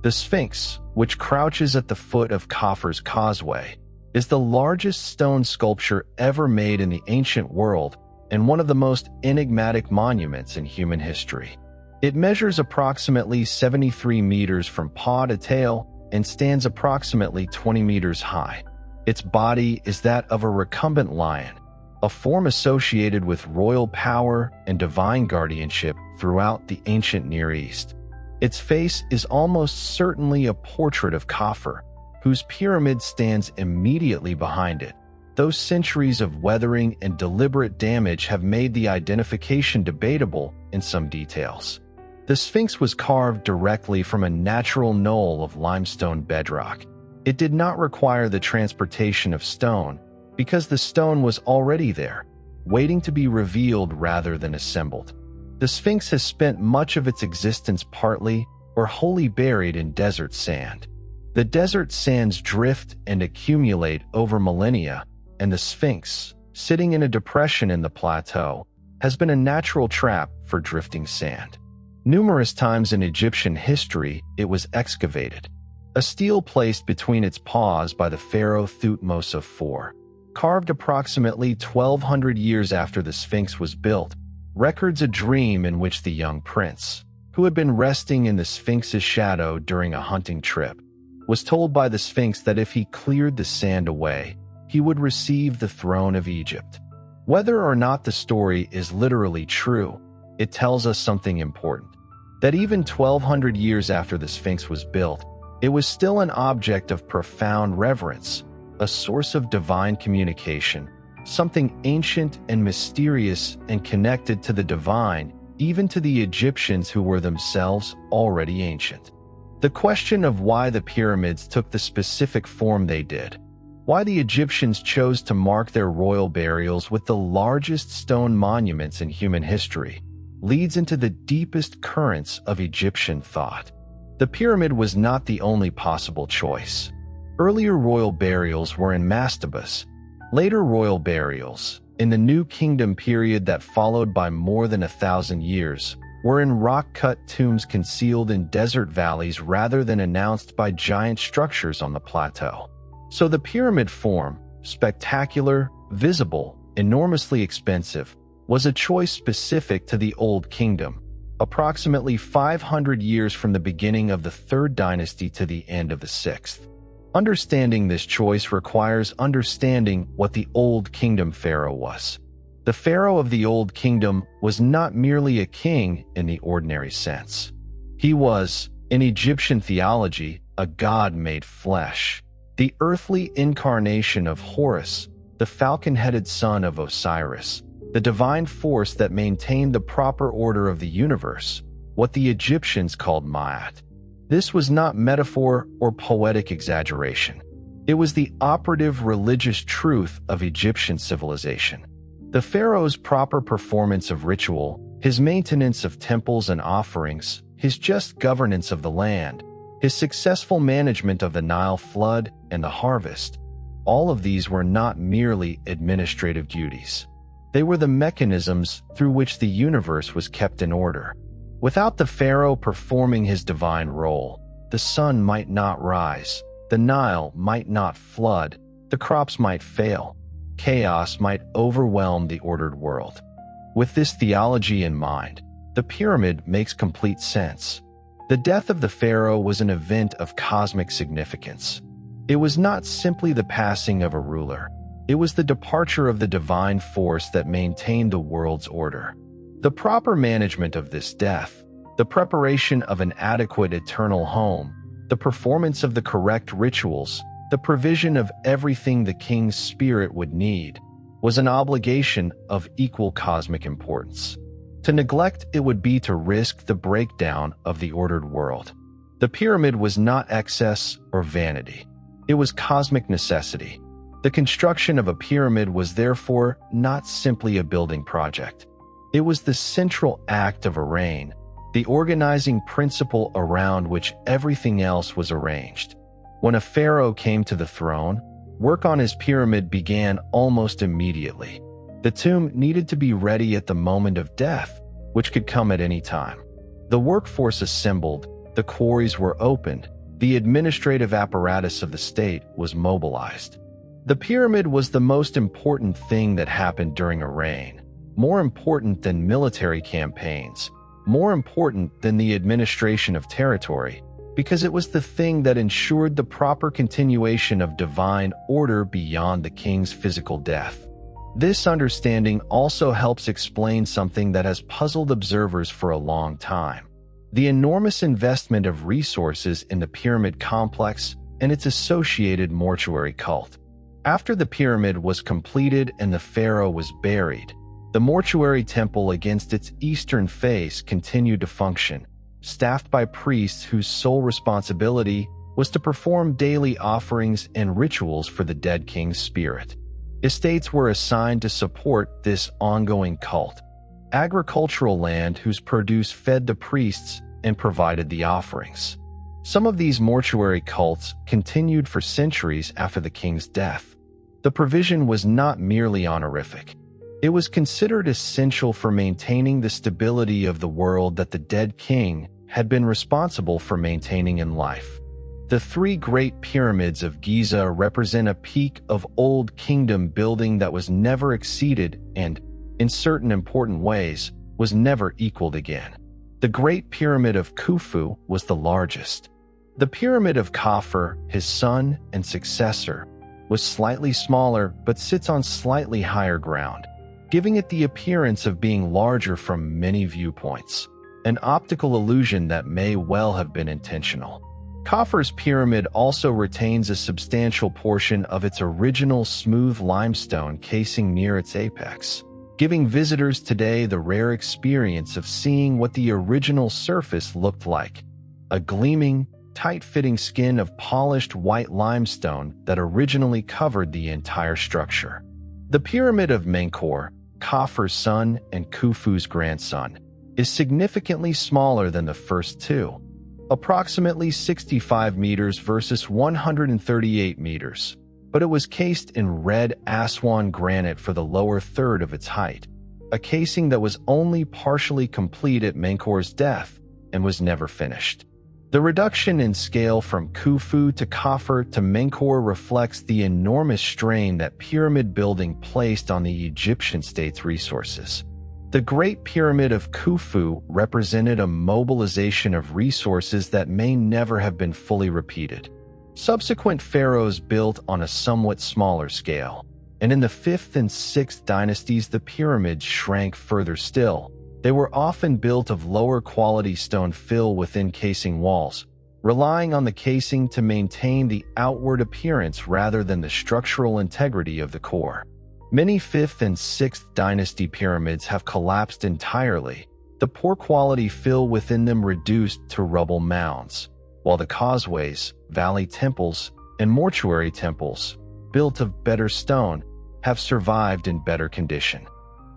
The Sphinx, which crouches at the foot of Khufu's causeway, is the largest stone sculpture ever made in the ancient world and one of the most enigmatic monuments in human history. It measures approximately 73 meters from paw to tail and stands approximately 20 meters high. Its body is that of a recumbent lion, a form associated with royal power and divine guardianship throughout the ancient Near East. Its face is almost certainly a portrait of Khufu, whose pyramid stands immediately behind it, though centuries of weathering and deliberate damage have made the identification debatable in some details. The Sphinx was carved directly from a natural knoll of limestone bedrock. It did not require the transportation of stone, because the stone was already there, waiting to be revealed rather than assembled. The Sphinx has spent much of its existence partly or wholly buried in desert sand. The desert sands drift and accumulate over millennia, and the Sphinx, sitting in a depression in the plateau, has been a natural trap for drifting sand. Numerous times in Egyptian history, it was excavated. A stele placed between its paws by the pharaoh Thutmose IV, carved approximately 1,200 years after the Sphinx was built, records a dream in which the young prince, who had been resting in the Sphinx's shadow during a hunting trip, was told by the Sphinx that if he cleared the sand away, he would receive the throne of Egypt. Whether or not the story is literally true, it tells us something important. That even 1,200 years after the Sphinx was built, it was still an object of profound reverence, a source of divine communication, something ancient and mysterious and connected to the divine, even to the Egyptians who were themselves already ancient. The question of why the pyramids took the specific form they did, why the Egyptians chose to mark their royal burials with the largest stone monuments in human history, leads into the deepest currents of Egyptian thought. The pyramid was not the only possible choice. Earlier royal burials were in mastebas. Later royal burials, in the New Kingdom period that followed by more than 1,000 years, were in rock-cut tombs concealed in desert valleys rather than announced by giant structures on the plateau. So the pyramid form, spectacular, visible, enormously expensive, was a choice specific to the Old Kingdom, approximately 500 years from the beginning of the Third Dynasty to the end of the Sixth. Understanding this choice requires understanding what the Old Kingdom pharaoh was. The pharaoh of the Old Kingdom was not merely a king in the ordinary sense. He was, in Egyptian theology, a god made flesh, the earthly incarnation of Horus, the falcon-headed son of Osiris, the divine force that maintained the proper order of the universe, what the Egyptians called Ma'at. This was not metaphor or poetic exaggeration. It was the operative religious truth of Egyptian civilization. The pharaoh's proper performance of ritual, his maintenance of temples and offerings, his just governance of the land, his successful management of the Nile flood and the harvest, all of these were not merely administrative duties. They were the mechanisms through which the universe was kept in order. Without the pharaoh performing his divine role, the sun might not rise, the Nile might not flood, the crops might fail, chaos might overwhelm the ordered world. With this theology in mind, the pyramid makes complete sense. The death of the pharaoh was an event of cosmic significance. It was not simply the passing of a ruler. It was the departure of the divine force that maintained the world's order. The proper management of this death, the preparation of an adequate eternal home, the performance of the correct rituals, the provision of everything the king's spirit would need, was an obligation of equal cosmic importance. To neglect it would be to risk the breakdown of the ordered world. The pyramid was not excess or vanity. It was cosmic necessity. The construction of a pyramid was therefore not simply a building project. It was the central act of a reign, the organizing principle around which everything else was arranged. When a pharaoh came to the throne, work on his pyramid began almost immediately. The tomb needed to be ready at the moment of death, which could come at any time. The workforce assembled, the quarries were opened, the administrative apparatus of the state was mobilized. The pyramid was the most important thing that happened during a reign. More important than military campaigns, more important than the administration of territory, because it was the thing that ensured the proper continuation of divine order beyond the king's physical death. This understanding also helps explain something that has puzzled observers for a long time: the enormous investment of resources in the pyramid complex and its associated mortuary cult. After the pyramid was completed and the pharaoh was buried, the mortuary temple against its eastern face continued to function, staffed by priests whose sole responsibility was to perform daily offerings and rituals for the dead king's spirit. Estates were assigned to support this ongoing cult, agricultural land whose produce fed the priests and provided the offerings. Some of these mortuary cults continued for centuries after the king's death. The provision was not merely honorific. It was considered essential for maintaining the stability of the world that the dead king had been responsible for maintaining in life. The three Great Pyramids of Giza represent a peak of Old Kingdom building that was never exceeded and, in certain important ways, was never equaled again. The Great Pyramid of Khufu was the largest. The Pyramid of Khufu, his son and successor, was slightly smaller but sits on slightly higher ground, giving it the appearance of being larger from many viewpoints, an optical illusion that may well have been intentional. Khufu's pyramid also retains a substantial portion of its original smooth limestone casing near its apex, giving visitors today the rare experience of seeing what the original surface looked like, a gleaming, tight-fitting skin of polished white limestone that originally covered the entire structure. The Pyramid of Menkaure, Khufu's son and Khufu's grandson, is significantly smaller than the first two, approximately 65 meters versus 138 meters, but it was cased in red Aswan granite for the lower third of its height, a casing that was only partially complete at Menkaure's death and was never finished. The reduction in scale from Khufu to Khufu to Menkaure reflects the enormous strain that pyramid building placed on the Egyptian state's resources. The Great Pyramid of Khufu represented a mobilization of resources that may never have been fully repeated. Subsequent pharaohs built on a somewhat smaller scale, and in the 5th and 6th dynasties the pyramids shrank further still. They were often built of lower-quality stone fill within casing walls, relying on the casing to maintain the outward appearance rather than the structural integrity of the core. Many 5th and 6th dynasty pyramids have collapsed entirely, the poor-quality fill within them reduced to rubble mounds, while the causeways, valley temples, and mortuary temples, built of better stone, have survived in better condition.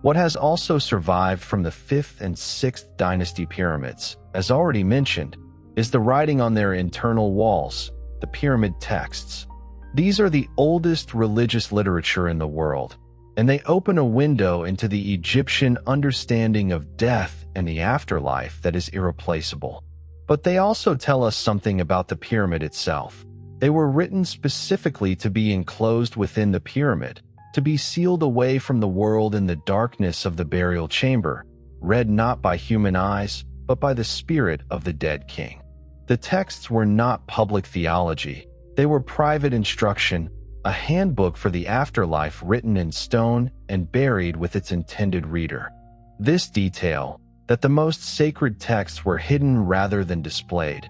What has also survived from the 5th and 6th dynasty pyramids, as already mentioned, is the writing on their internal walls, the pyramid texts. These are the oldest religious literature in the world, and they open a window into the Egyptian understanding of death and the afterlife that is irreplaceable. But they also tell us something about the pyramid itself. They were written specifically to be enclosed within the pyramid, to be sealed away from the world in the darkness of the burial chamber, read not by human eyes, but by the spirit of the dead king. The texts were not public theology. They were private instruction, a handbook for the afterlife written in stone and buried with its intended reader. This detail, that the most sacred texts were hidden rather than displayed,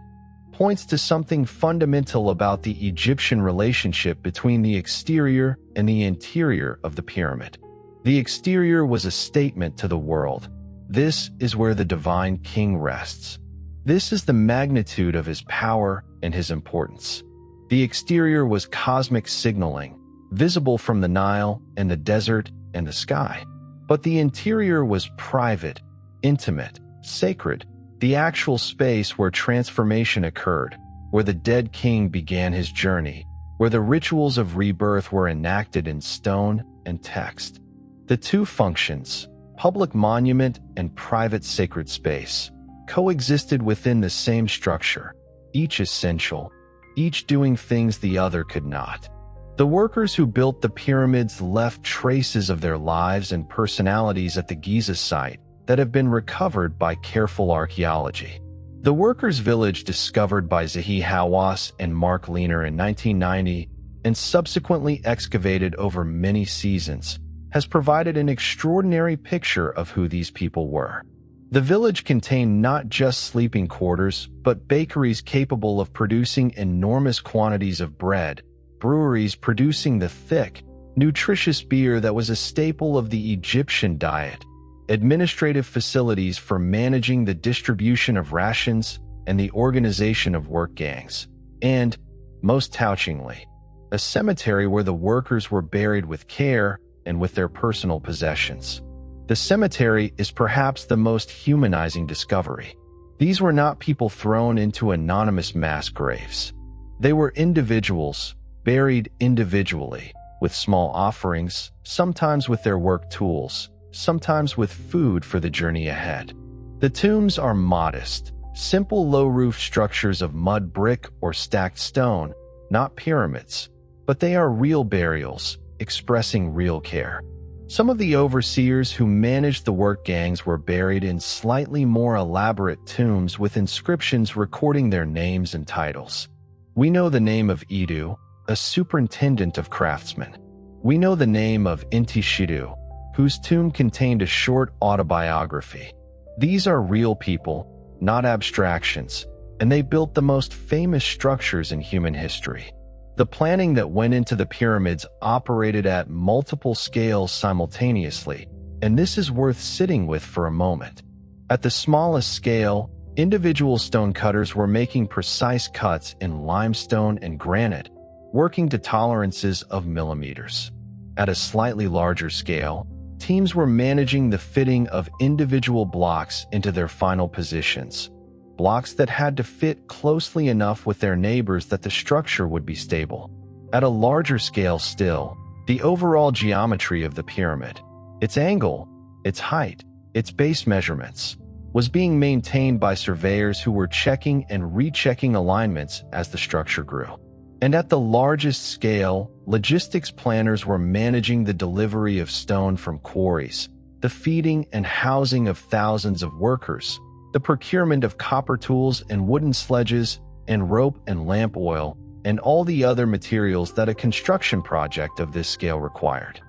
points to something fundamental about the Egyptian relationship between the exterior and the interior of the pyramid. The exterior was a statement to the world. This is where the divine king rests. This is the magnitude of his power and his importance. The exterior was cosmic signaling, visible from the Nile and the desert and the sky. But the interior was private, intimate, sacred, the actual space where transformation occurred, where the dead king began his journey, where the rituals of rebirth were enacted in stone and text. The two functions, public monument and private sacred space, coexisted within the same structure, each essential, each doing things the other could not. The workers who built the pyramids left traces of their lives and personalities at the Giza site that have been recovered by careful archaeology. The workers' village discovered by Zahi Hawass and Mark Leiner in 1990 and subsequently excavated over many seasons has provided an extraordinary picture of who these people were. The village contained not just sleeping quarters, but bakeries capable of producing enormous quantities of bread, breweries producing the thick, nutritious beer that was a staple of the Egyptian diet, administrative facilities for managing the distribution of rations and the organization of work gangs, and, most touchingly, a cemetery where the workers were buried with care and with their personal possessions. The cemetery is perhaps the most humanizing discovery. These were not people thrown into anonymous mass graves. They were individuals, buried individually, with small offerings, sometimes with their work tools, sometimes with food for the journey ahead. The tombs are modest, simple low-roof structures of mud brick or stacked stone, not pyramids, but they are real burials, expressing real care. Some of the overseers who managed the work gangs were buried in slightly more elaborate tombs with inscriptions recording their names and titles. We know the name of Idu, a superintendent of craftsmen. We know the name of Intishidu, whose tomb contained a short autobiography. These are real people, not abstractions, and they built the most famous structures in human history. The planning that went into the pyramids operated at multiple scales simultaneously, and this is worth sitting with for a moment. At the smallest scale, individual stonecutters were making precise cuts in limestone and granite, working to tolerances of millimeters. At a slightly larger scale, teams were managing the fitting of individual blocks into their final positions, blocks that had to fit closely enough with their neighbors that the structure would be stable. At a larger scale still, the overall geometry of the pyramid, its angle, its height, its base measurements, was being maintained by surveyors who were checking and rechecking alignments as the structure grew. And at the largest scale, logistics planners were managing the delivery of stone from quarries, the feeding and housing of thousands of workers, the procurement of copper tools and wooden sledges, and rope and lamp oil, and all the other materials that a construction project of this scale required.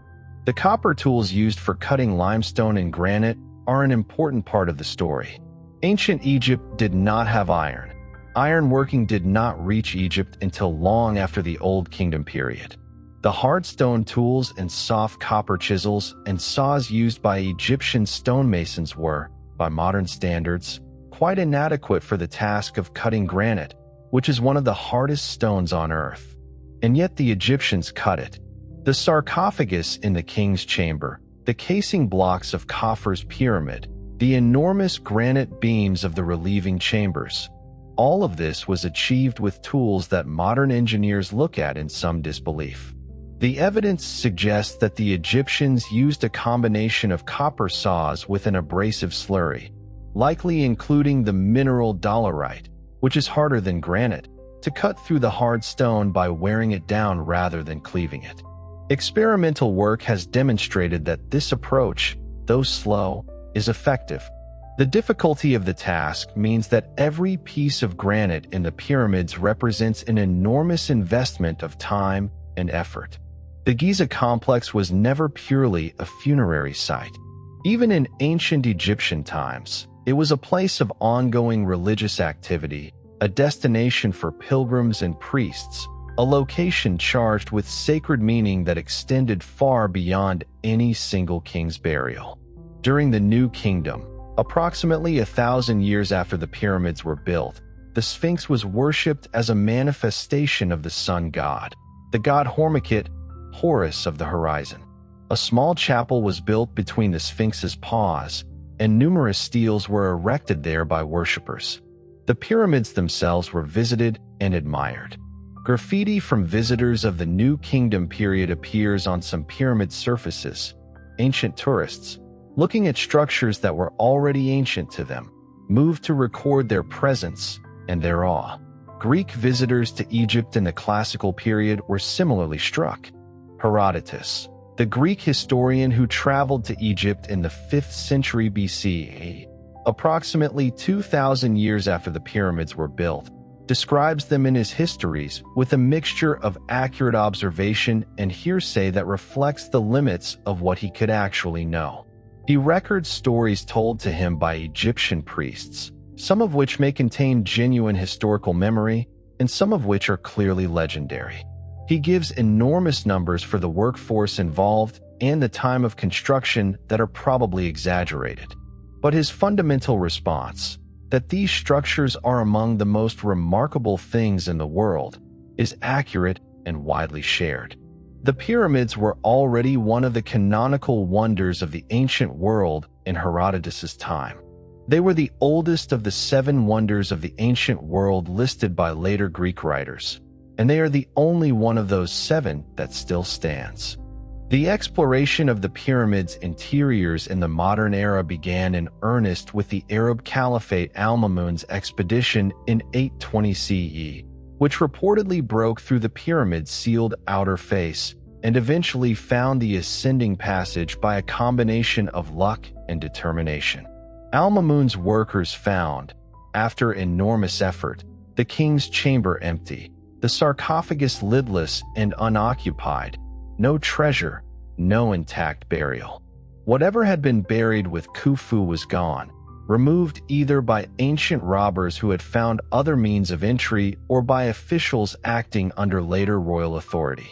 The copper tools used for cutting limestone and granite are an important part of the story. Ancient Egypt did not have iron. Ironworking did not reach Egypt until long after the Old Kingdom period. The hard stone tools and soft copper chisels and saws used by Egyptian stonemasons were, by modern standards, quite inadequate for the task of cutting granite, which is one of the hardest stones on earth. And yet the Egyptians cut it. The sarcophagus in the king's chamber, the casing blocks of Khufu's pyramid, the enormous granite beams of the relieving chambers, all of this was achieved with tools that modern engineers look at in some disbelief. The evidence suggests that the Egyptians used a combination of copper saws with an abrasive slurry, likely including the mineral dolerite, which is harder than granite, to cut through the hard stone by wearing it down rather than cleaving it. Experimental work has demonstrated that this approach, though slow, is effective. The difficulty of the task means that every piece of granite in the pyramids represents an enormous investment of time and effort. The Giza complex was never purely a funerary site. Even in ancient Egyptian times, it was a place of ongoing religious activity, a destination for pilgrims and priests, a location charged with sacred meaning that extended far beyond any single king's burial. During the New Kingdom, approximately 1,000 years after the pyramids were built, the Sphinx was worshipped as a manifestation of the sun god, the god Horus of the horizon. A small chapel was built between the Sphinx's paws, and numerous steles were erected there by worshippers. The pyramids themselves were visited and admired. Graffiti from visitors of the New Kingdom period appears on some pyramid surfaces. Ancient tourists, looking at structures that were already ancient to them, moved to record their presence and their awe. Greek visitors to Egypt in the classical period were similarly struck. Herodotus, the Greek historian who traveled to Egypt in the 5th century BCE, approximately 2,000 years after the pyramids were built, describes them in his histories with a mixture of accurate observation and hearsay that reflects the limits of what he could actually know. He records stories told to him by Egyptian priests, some of which may contain genuine historical memory, and some of which are clearly legendary. He gives enormous numbers for the workforce involved and the time of construction that are probably exaggerated. But his fundamental response, that these structures are among the most remarkable things in the world, is accurate and widely shared. The pyramids were already one of the canonical wonders of the ancient world in Herodotus's time. They were the oldest of the 7 wonders of the ancient world listed by later Greek writers, and they are the only one of those 7 that still stands. The exploration of the pyramid's interiors in the modern era began in earnest with the Arab Caliphate Al-Mamun's expedition in 820 CE, which reportedly broke through the pyramid's sealed outer face and eventually found the ascending passage by a combination of luck and determination. Al-Mamun's workers found, after enormous effort, the king's chamber empty, the sarcophagus lidless and unoccupied, no treasure, no intact burial. Whatever had been buried with Khufu was gone, removed either by ancient robbers who had found other means of entry or by officials acting under later royal authority.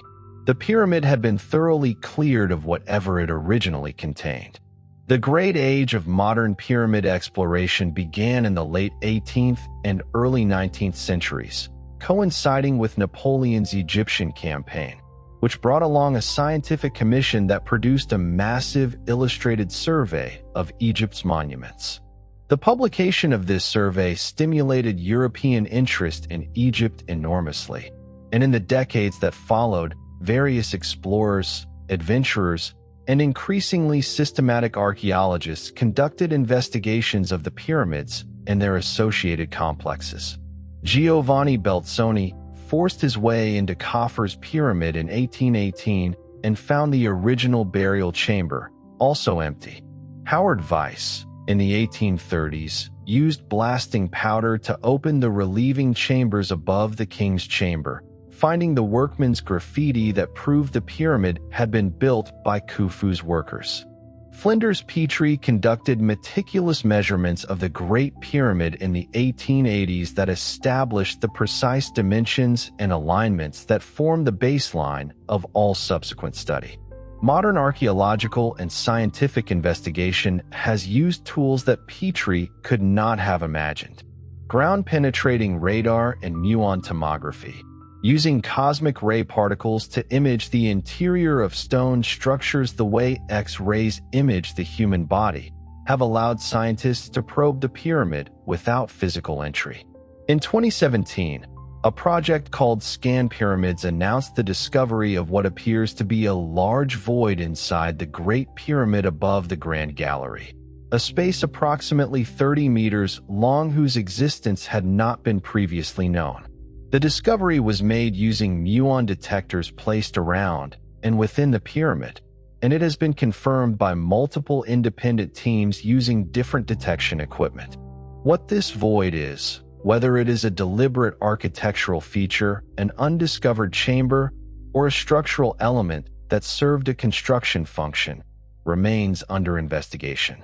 The pyramid had been thoroughly cleared of whatever it originally contained. The great age of modern pyramid exploration began in the late 18th and early 19th centuries, coinciding with Napoleon's Egyptian campaign, which brought along a scientific commission that produced a massive illustrated survey of Egypt's monuments. The publication of this survey stimulated European interest in Egypt enormously, and in the decades that followed, various explorers, adventurers, and increasingly systematic archaeologists conducted investigations of the pyramids and their associated complexes. Giovanni Belzoni forced his way into Khufu's pyramid in 1818 and found the original burial chamber, also empty. Howard Weiss, in the 1830s, used blasting powder to open the relieving chambers above the king's chamber, finding the workman's graffiti that proved the pyramid had been built by Khufu's workers. Flinders Petrie conducted meticulous measurements of the Great Pyramid in the 1880s that established the precise dimensions and alignments that form the baseline of all subsequent study. Modern archaeological and scientific investigation has used tools that Petrie could not have imagined. Ground-penetrating radar and muon tomography, using cosmic ray particles to image the interior of stone structures the way X-rays image the human body, have allowed scientists to probe the pyramid without physical entry. In 2017, a project called Scan Pyramids announced the discovery of what appears to be a large void inside the Great Pyramid above the Grand Gallery, a space approximately 30 meters long whose existence had not been previously known. The discovery was made using muon detectors placed around and within the pyramid, and it has been confirmed by multiple independent teams using different detection equipment. What this void is, whether it is a deliberate architectural feature, an undiscovered chamber, or a structural element that served a construction function, remains under investigation.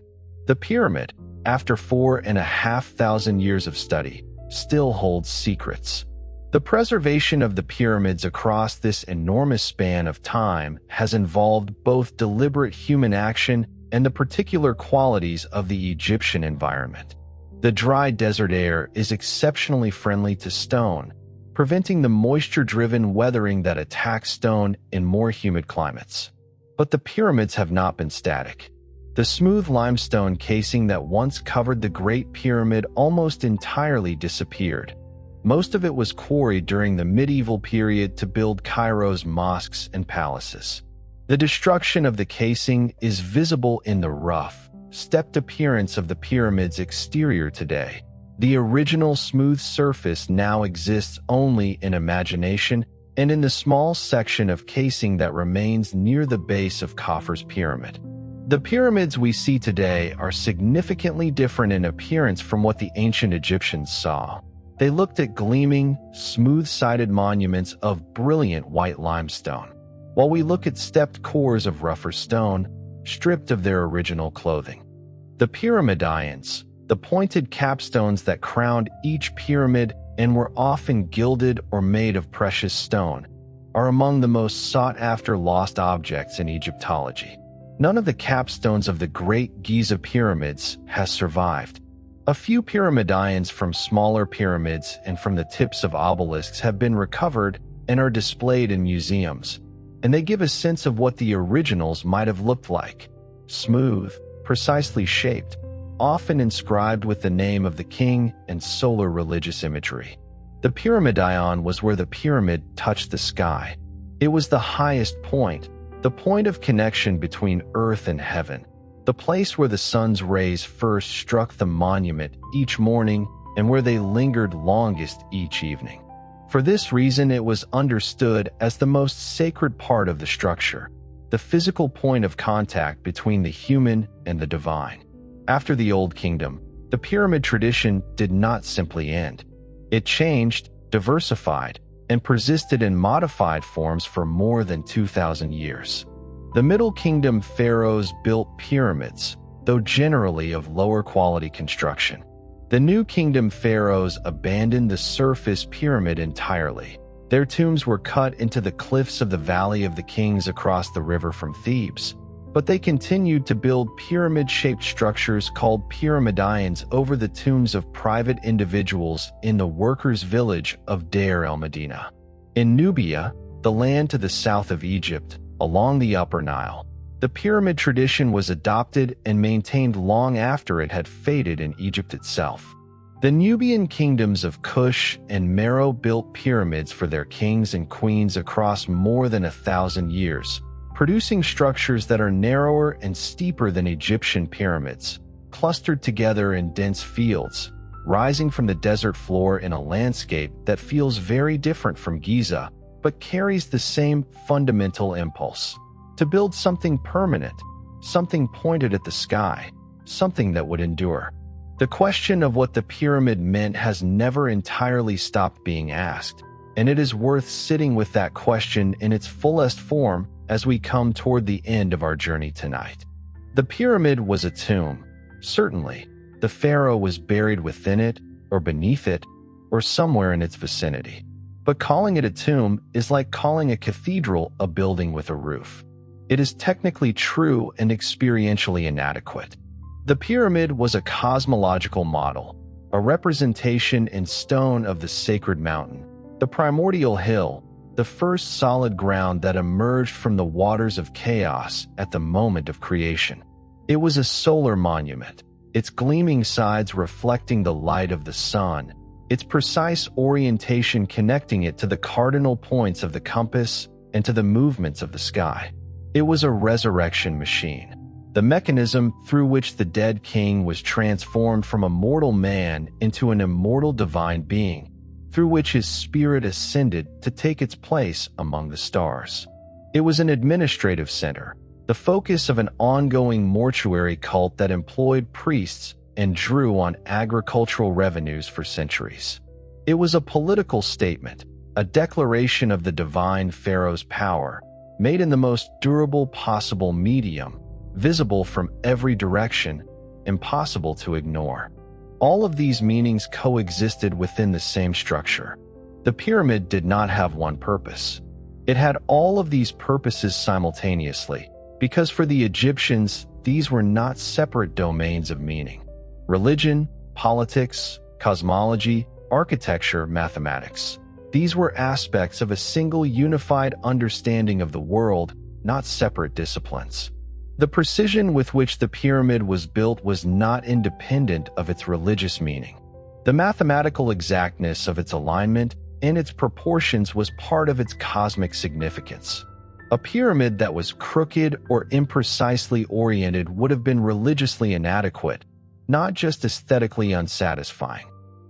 The pyramid, after 4,500 years of study, still holds secrets. The preservation of the pyramids across this enormous span of time has involved both deliberate human action and the particular qualities of the Egyptian environment. The dry desert air is exceptionally friendly to stone, preventing the moisture-driven weathering that attacks stone in more humid climates. But the pyramids have not been static. The smooth limestone casing that once covered the Great Pyramid almost entirely disappeared. Most of it was quarried during the medieval period to build Cairo's mosques and palaces. The destruction of the casing is visible in the rough, stepped appearance of the pyramid's exterior today. The original smooth surface now exists only in imagination and in the small section of casing that remains near the base of Khufu's pyramid. The pyramids we see today are significantly different in appearance from what the ancient Egyptians saw. They looked at gleaming, smooth-sided monuments of brilliant white limestone, while we look at stepped cores of rougher stone, stripped of their original clothing. The pyramidions, the pointed capstones that crowned each pyramid and were often gilded or made of precious stone, are among the most sought-after lost objects in Egyptology. None of the capstones of the Great Giza pyramids has survived. A few pyramidions from smaller pyramids and from the tips of obelisks have been recovered and are displayed in museums, and they give a sense of what the originals might have looked like: smooth, precisely shaped, often inscribed with the name of the king and solar religious imagery. The pyramidion was where the pyramid touched the sky. It was the highest point, the point of connection between earth and heaven, the place where the sun's rays first struck the monument each morning and where they lingered longest each evening. For this reason, it was understood as the most sacred part of the structure, the physical point of contact between the human and the divine. After the Old Kingdom, the pyramid tradition did not simply end. It changed, diversified, and persisted in modified forms for more than 2,000 years. The Middle Kingdom pharaohs built pyramids, though generally of lower quality construction. The New Kingdom pharaohs abandoned the surface pyramid entirely. Their tombs were cut into the cliffs of the Valley of the Kings across the river from Thebes, but they continued to build pyramid-shaped structures called pyramidions over the tombs of private individuals in the workers' village of Deir el-Medina. In Nubia, the land to the south of Egypt, along the Upper Nile, the pyramid tradition was adopted and maintained long after it had faded in Egypt itself. The Nubian kingdoms of Kush and Meroe built pyramids for their kings and queens across more than 1,000 years, producing structures that are narrower and steeper than Egyptian pyramids, clustered together in dense fields, rising from the desert floor in a landscape that feels very different from Giza, but carries the same fundamental impulse: to build something permanent, something pointed at the sky, something that would endure. The question of what the pyramid meant has never entirely stopped being asked, and it is worth sitting with that question in its fullest form as we come toward the end of our journey tonight. The pyramid was a tomb. Certainly, the pharaoh was buried within it, or beneath it, or somewhere in its vicinity. But calling it a tomb is like calling a cathedral a building with a roof. It is technically true and experientially inadequate. The pyramid was a cosmological model, a representation in stone of the sacred mountain, the primordial hill, the first solid ground that emerged from the waters of chaos at the moment of creation. It was a solar monument, its gleaming sides reflecting the light of the sun, its precise orientation connecting it to the cardinal points of the compass and to the movements of the sky. It was a resurrection machine, the mechanism through which the dead king was transformed from a mortal man into an immortal divine being, through which his spirit ascended to take its place among the stars. It was an administrative center, the focus of an ongoing mortuary cult that employed priests and drew on agricultural revenues for centuries. It was a political statement, a declaration of the divine pharaoh's power, made in the most durable possible medium, visible from every direction, impossible to ignore. All of these meanings coexisted within the same structure. The pyramid did not have one purpose. It had all of these purposes simultaneously, because for the Egyptians, these were not separate domains of meaning. Religion, politics, cosmology, architecture, mathematics. These were aspects of a single unified understanding of the world, not separate disciplines. The precision with which the pyramid was built was not independent of its religious meaning. The mathematical exactness of its alignment and its proportions was part of its cosmic significance. A pyramid that was crooked or imprecisely oriented would have been religiously inadequate, not just aesthetically unsatisfying.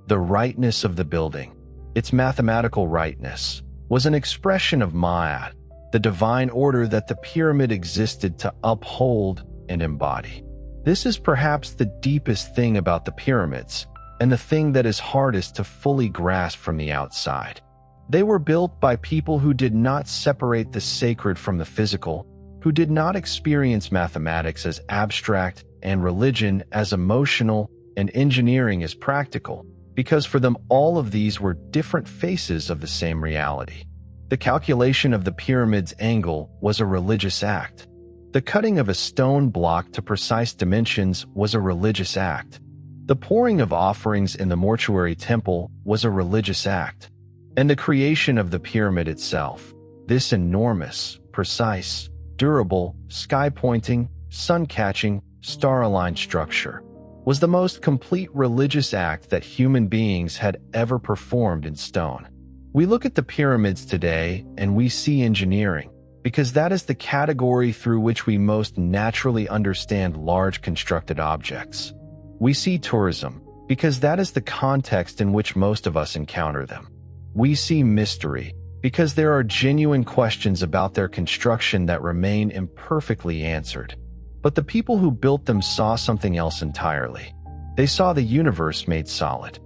The rightness of the building, its mathematical rightness, was an expression of Ma'at, the divine order that the pyramid existed to uphold and embody. This is perhaps the deepest thing about the pyramids, and the thing that is hardest to fully grasp from the outside. They were built by people who did not separate the sacred from the physical, who did not experience mathematics as abstract and religion as emotional and engineering as practical, because for them all of these were different faces of the same reality. The calculation of the pyramid's angle was a religious act. The cutting of a stone block to precise dimensions was a religious act. The pouring of offerings in the mortuary temple was a religious act. And the creation of the pyramid itself, this enormous, precise, durable, sky-pointing, sun-catching, star-aligned structure, was the most complete religious act that human beings had ever performed in stone. We look at the pyramids today and we see engineering, because that is the category through which we most naturally understand large constructed objects. We see tourism, because that is the context in which most of us encounter them. We see mystery, because there are genuine questions about their construction that remain imperfectly answered. But the people who built them saw something else entirely. They saw the universe made solid.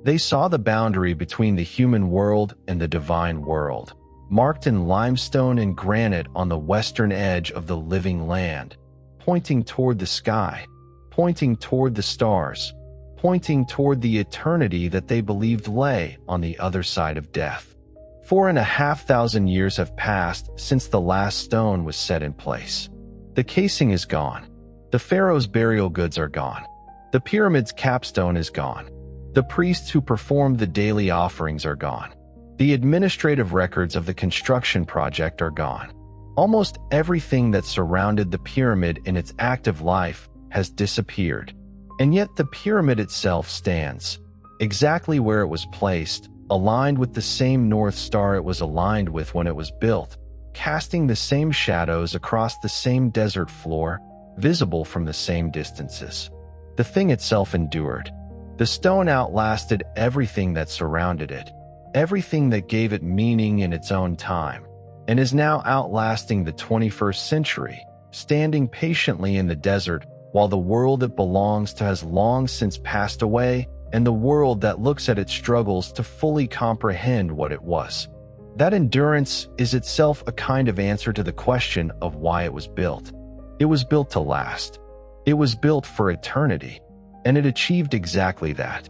They saw the boundary between the human world and the divine world, marked in limestone and granite on the western edge of the living land, pointing toward the sky, pointing toward the stars, pointing toward the eternity that they believed lay on the other side of death. 4,500 years have passed since the last stone was set in place. The casing is gone. The pharaoh's burial goods are gone. The pyramid's capstone is gone. The priests who performed the daily offerings are gone. The administrative records of the construction project are gone. Almost everything that surrounded the pyramid in its active life has disappeared. And yet the pyramid itself stands, exactly where it was placed, aligned with the same North Star it was aligned with when it was built, casting the same shadows across the same desert floor, visible from the same distances. The thing itself endured. The stone outlasted everything that surrounded it, everything that gave it meaning in its own time, and is now outlasting the 21st century, standing patiently in the desert while the world it belongs to has long since passed away, and the world that looks at its struggles to fully comprehend what it was. That endurance is itself a kind of answer to the question of why it was built. It was built to last. It was built for eternity, and it achieved exactly that.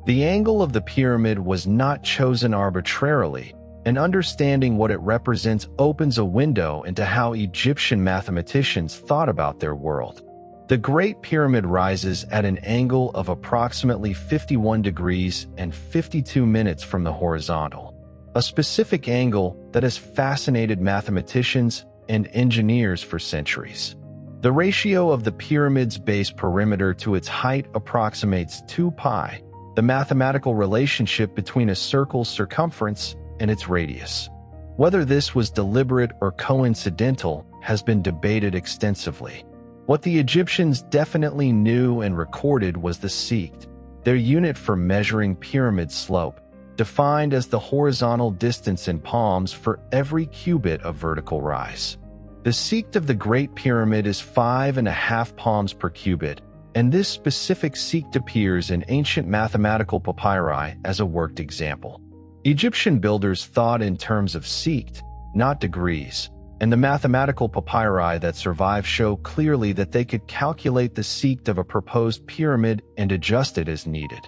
The angle of the pyramid was not chosen arbitrarily, and understanding what it represents opens a window into how Egyptian mathematicians thought about their world. The Great Pyramid rises at an angle of approximately 51 degrees and 52 minutes from the horizontal, a specific angle that has fascinated mathematicians and engineers for centuries. The ratio of the pyramid's base perimeter to its height approximates 2 pi, the mathematical relationship between a circle's circumference and its radius. Whether this was deliberate or coincidental has been debated extensively. What the Egyptians definitely knew and recorded was the sect, their unit for measuring pyramid slope, defined as the horizontal distance in palms for every cubit of vertical rise. The sect of the Great Pyramid is 5.5 palms per cubit, and this specific sect appears in ancient mathematical papyri as a worked example. Egyptian builders thought in terms of sect, not degrees, and the mathematical papyri that survive show clearly that they could calculate the sect of a proposed pyramid and adjust it as needed.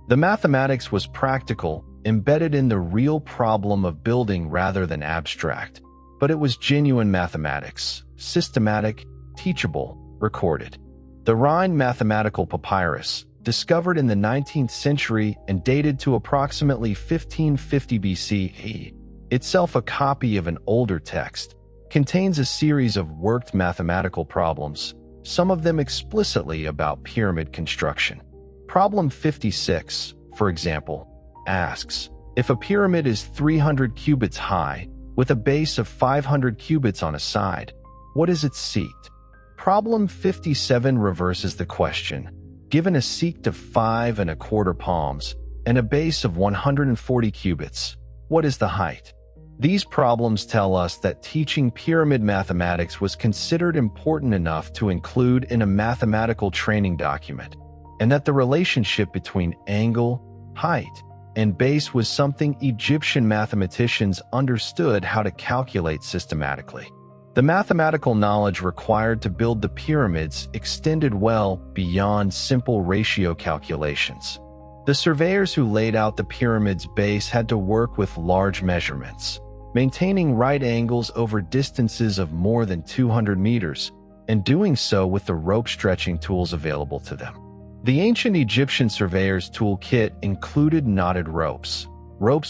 The mathematics was practical, embedded in the real problem of building rather than abstract, but it was genuine mathematics, systematic, teachable, recorded. The Rhine mathematical papyrus, discovered in the 19th century and dated to approximately 1550 BCE, itself a copy of an older text, contains a series of worked mathematical problems, some of them explicitly about pyramid construction. Problem 56, for example, asks, if a pyramid is 300 cubits high, with a base of 500 cubits on a side, what is its sect? Problem 57 reverses the question. Given a sect of 5.25 palms and a base of 140 cubits, what is the height? These problems tell us that teaching pyramid mathematics was considered important enough to include in a mathematical training document, and that the relationship between angle, height, and base was something Egyptian mathematicians understood how to calculate systematically. The mathematical knowledge required to build the pyramids extended well beyond simple ratio calculations. The surveyors who laid out the pyramid's base had to work with large measurements, maintaining right angles over distances of more than 200 meters, and doing so with the rope stretching tools available to them. The ancient Egyptian surveyor's toolkit included knotted ropes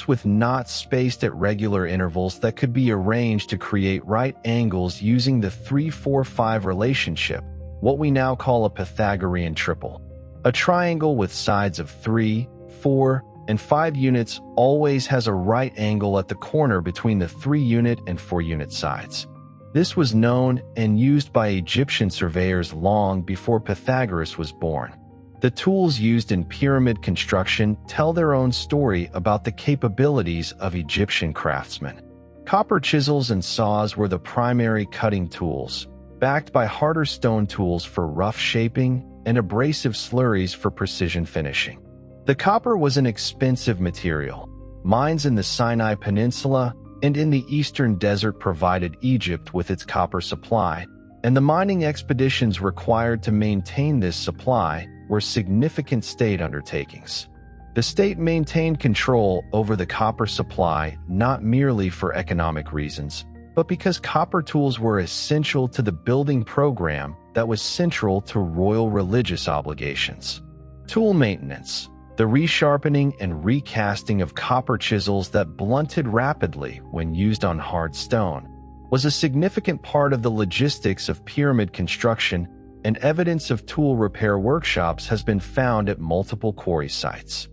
with knots spaced at regular intervals that could be arranged to create right angles using the 3-4-5 relationship, what we now call a Pythagorean triple. A triangle with sides of 3, 4, and 5 units always has a right angle at the corner between the 3-unit and 4-unit sides. This was known and used by Egyptian surveyors long before Pythagoras was born. The tools used in pyramid construction tell their own story about the capabilities of Egyptian craftsmen. Copper chisels and saws were the primary cutting tools, backed by harder stone tools for rough shaping and abrasive slurries for precision finishing. The copper was an expensive material. Mines in the Sinai Peninsula and in the eastern desert provided Egypt with its copper supply, and the mining expeditions required to maintain this supply were significant state undertakings. The state maintained control over the copper supply not merely for economic reasons, but because copper tools were essential to the building program that was central to royal religious obligations. Tool maintenance. The resharpening and recasting of copper chisels that blunted rapidly when used on hard stone was a significant part of the logistics of pyramid construction, and evidence of tool repair workshops has been found at multiple quarry sites.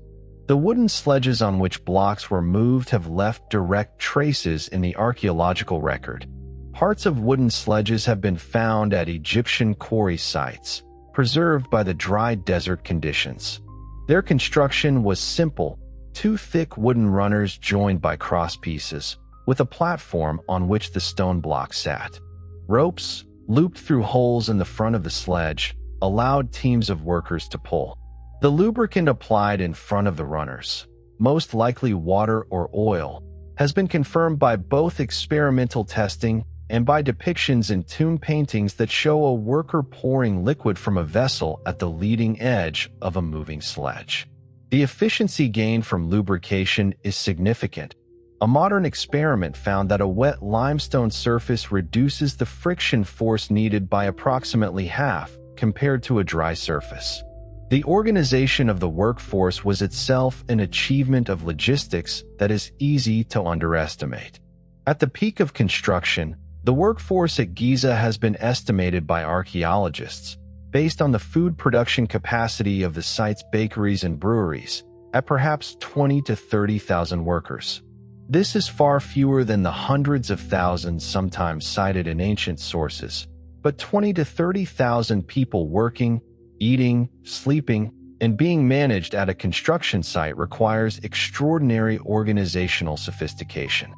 The wooden sledges on which blocks were moved have left direct traces in the archaeological record. Parts of wooden sledges have been found at Egyptian quarry sites, preserved by the dry desert conditions. Their construction was simple, 2 thick wooden runners joined by cross pieces, with a platform on which the stone block sat. Ropes, looped through holes in the front of the sledge, allowed teams of workers to pull. The lubricant applied in front of the runners, most likely water or oil, has been confirmed by both experimental testing and by depictions in tomb paintings that show a worker pouring liquid from a vessel at the leading edge of a moving sledge. The efficiency gained from lubrication is significant. A modern experiment found that a wet limestone surface reduces the friction force needed by approximately half compared to a dry surface. The organization of the workforce was itself an achievement of logistics that is easy to underestimate. At the peak of construction, the workforce at Giza has been estimated by archaeologists, based on the food production capacity of the site's bakeries and breweries, at perhaps 20 to 30,000 workers. This is far fewer than the hundreds of thousands sometimes cited in ancient sources, but 20 to 30,000 people working, eating, sleeping, and being managed at a construction site requires extraordinary organizational sophistication.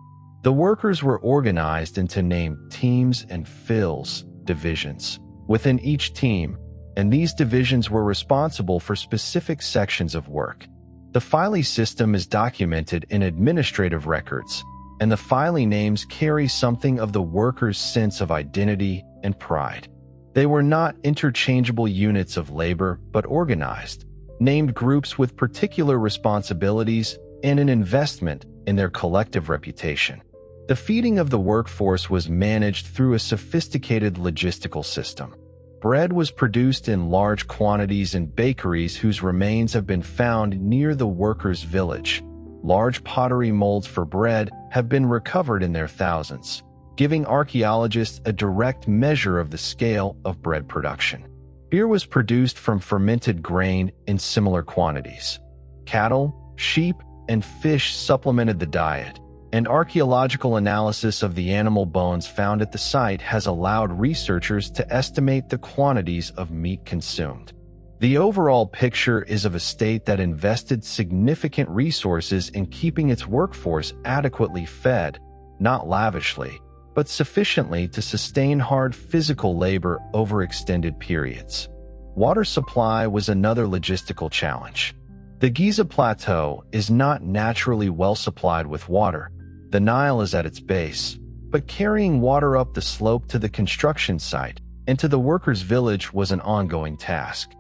The workers were organized into named teams and fills, divisions, within each team, and these divisions were responsible for specific sections of work. The filing system is documented in administrative records, and the filing names carry something of the workers' sense of identity and pride. They were not interchangeable units of labor, but organized, named groups with particular responsibilities and an investment in their collective reputation. The feeding of the workforce was managed through a sophisticated logistical system. Bread was produced in large quantities in bakeries whose remains have been found near the workers' village. Large pottery molds for bread have been recovered in their thousands, giving archaeologists a direct measure of the scale of bread production. Beer was produced from fermented grain in similar quantities. Cattle, sheep, and fish supplemented the diet, and archaeological analysis of the animal bones found at the site has allowed researchers to estimate the quantities of meat consumed. The overall picture is of a state that invested significant resources in keeping its workforce adequately fed, not lavishly, but sufficiently to sustain hard physical labor over extended periods. Water supply was another logistical challenge. The Giza Plateau is not naturally well supplied with water. The Nile is at its base, but carrying water up the slope to the construction site and to the workers' village was an ongoing task.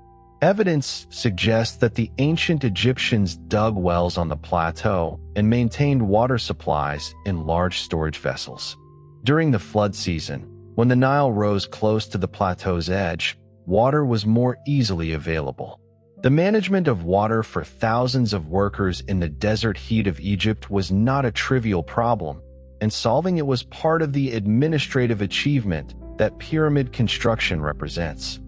Evidence suggests that the ancient Egyptians dug wells on the plateau and maintained water supplies in large storage vessels. During the flood season, when the Nile rose close to the plateau's edge, water was more easily available. The management of water for thousands of workers in the desert heat of Egypt was not a trivial problem, and solving it was part of the administrative achievement that pyramid construction represents.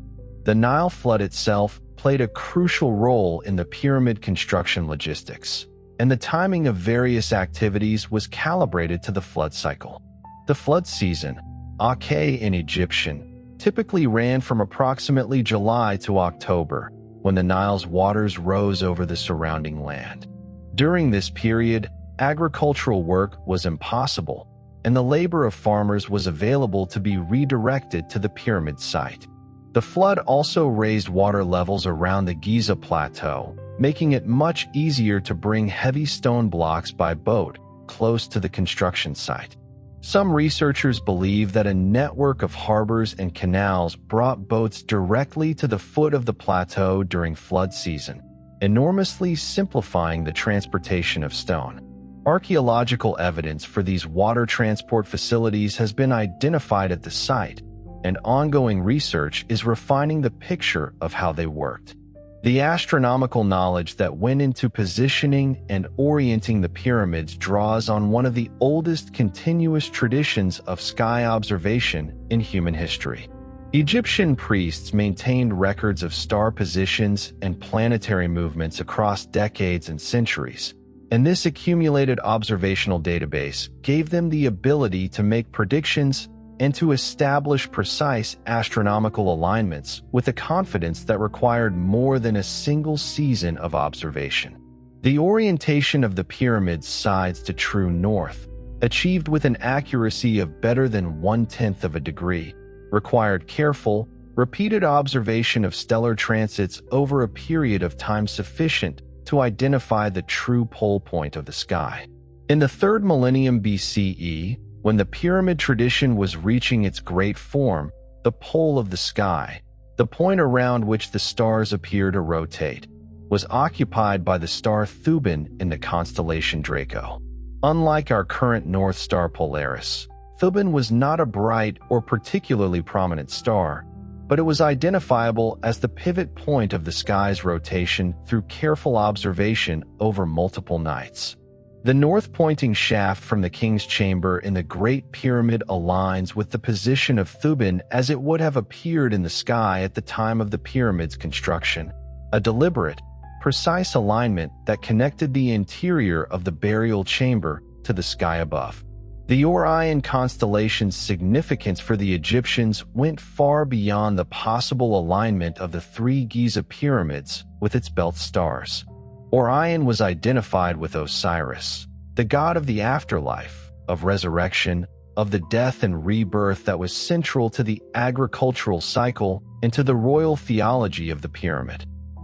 The Nile flood itself played a crucial role in the pyramid construction logistics, and the timing of various activities was calibrated to the flood cycle. The flood season, Ake in Egyptian, typically ran from approximately July to October, when the Nile's waters rose over the surrounding land. During this period, agricultural work was impossible, and the labor of farmers was available to be redirected to the pyramid site. The flood also raised water levels around the Giza Plateau, making it much easier to bring heavy stone blocks by boat close to the construction site. Some researchers believe that a network of harbors and canals brought boats directly to the foot of the plateau during flood season, enormously simplifying the transportation of stone. Archaeological evidence for these water transport facilities has been identified at the site, and ongoing research is refining the picture of how they worked. The astronomical knowledge that went into positioning and orienting the pyramids draws on one of the oldest continuous traditions of sky observation in human history. Egyptian priests maintained records of star positions and planetary movements across decades and centuries, and this accumulated observational database gave them the ability to make predictions and to establish precise astronomical alignments with a confidence that required more than a single season of observation. The orientation of the pyramid's sides to true north, achieved with an accuracy of better than 1/10 of a degree, required careful, repeated observation of stellar transits over a period of time sufficient to identify the true pole point of the sky. In the 3rd millennium BCE, when the pyramid tradition was reaching its great form, the pole of the sky, the point around which the stars appear to rotate, was occupied by the star Thuban in the constellation Draco. Unlike our current North Star Polaris, Thuban was not a bright or particularly prominent star, but it was identifiable as the pivot point of the sky's rotation through careful observation over multiple nights. The north-pointing shaft from the king's chamber in the Great Pyramid aligns with the position of Thuban as it would have appeared in the sky at the time of the pyramid's construction, a deliberate, precise alignment that connected the interior of the burial chamber to the sky above. The Orion constellation's significance for the Egyptians went far beyond the possible alignment of the 3 Giza pyramids with its belt stars. Orion was identified with Osiris, the god of the afterlife, of resurrection, of the death and rebirth that was central to the agricultural cycle and to the royal theology of the pyramid.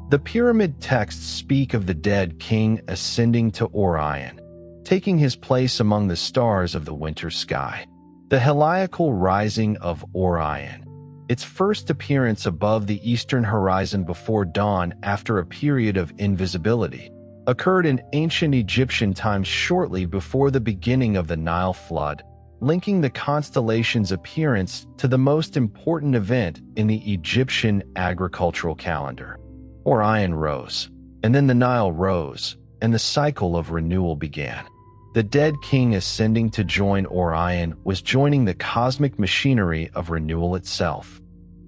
The pyramid texts speak of the dead king ascending to Orion, taking his place among the stars of the winter sky. The heliacal rising of Orion, its first appearance above the eastern horizon before dawn after a period of invisibility, occurred in ancient Egyptian times shortly before the beginning of the Nile flood, linking the constellation's appearance to the most important event in the Egyptian agricultural calendar. Orion rose, and then the Nile rose, and the cycle of renewal began. The dead king ascending to join Orion was joining the cosmic machinery of renewal itself.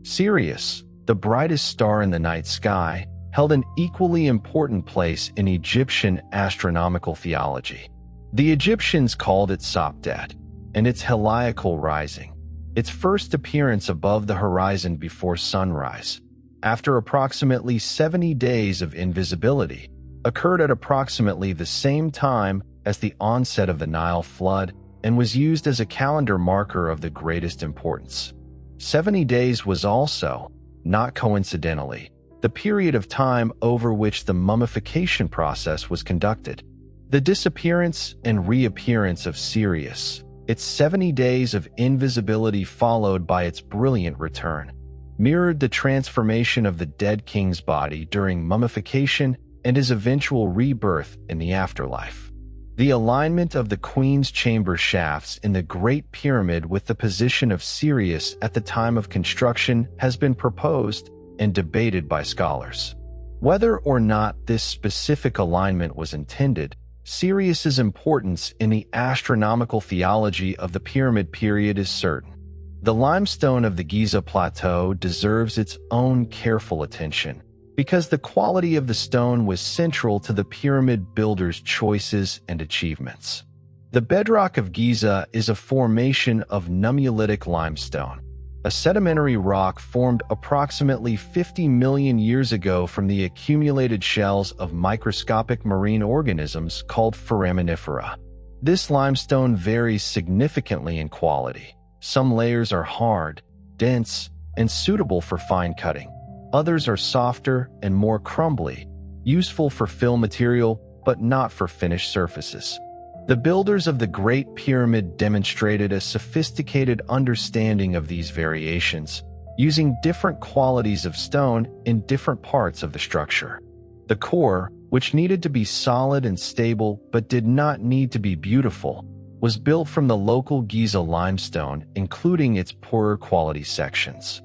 Sirius, the brightest star in the night sky, held an equally important place in Egyptian astronomical theology. The Egyptians called it Sopdet, and its heliacal rising, its first appearance above the horizon before sunrise, after approximately 70 days of invisibility, occurred at approximately the same time as the onset of the Nile flood and was used as a calendar marker of the greatest importance. 70 days was also, not coincidentally, the period of time over which the mummification process was conducted. The disappearance and reappearance of Sirius, its 70 days of invisibility followed by its brilliant return, mirrored the transformation of the dead king's body during mummification and his eventual rebirth in the afterlife. The alignment of the Queen's chamber shafts in the Great Pyramid with the position of Sirius at the time of construction has been proposed and debated by scholars. Whether or not this specific alignment was intended, Sirius's importance in the astronomical theology of the Pyramid period is certain. The limestone of the Giza Plateau deserves its own careful attention. because the quality of the stone was central to the pyramid builders' choices and achievements. The bedrock of Giza is a formation of nummulitic limestone, a sedimentary rock formed approximately 50 million years ago from the accumulated shells of microscopic marine organisms called foraminifera. This limestone varies significantly in quality. Some layers are hard, dense, and suitable for fine cutting. Others are softer and more crumbly, useful for fill material but not for finished surfaces. The builders of the Great Pyramid demonstrated a sophisticated understanding of these variations, using different qualities of stone in different parts of the structure. The core, which needed to be solid and stable but did not need to be beautiful, was built from the local Giza limestone, including its poorer quality sections.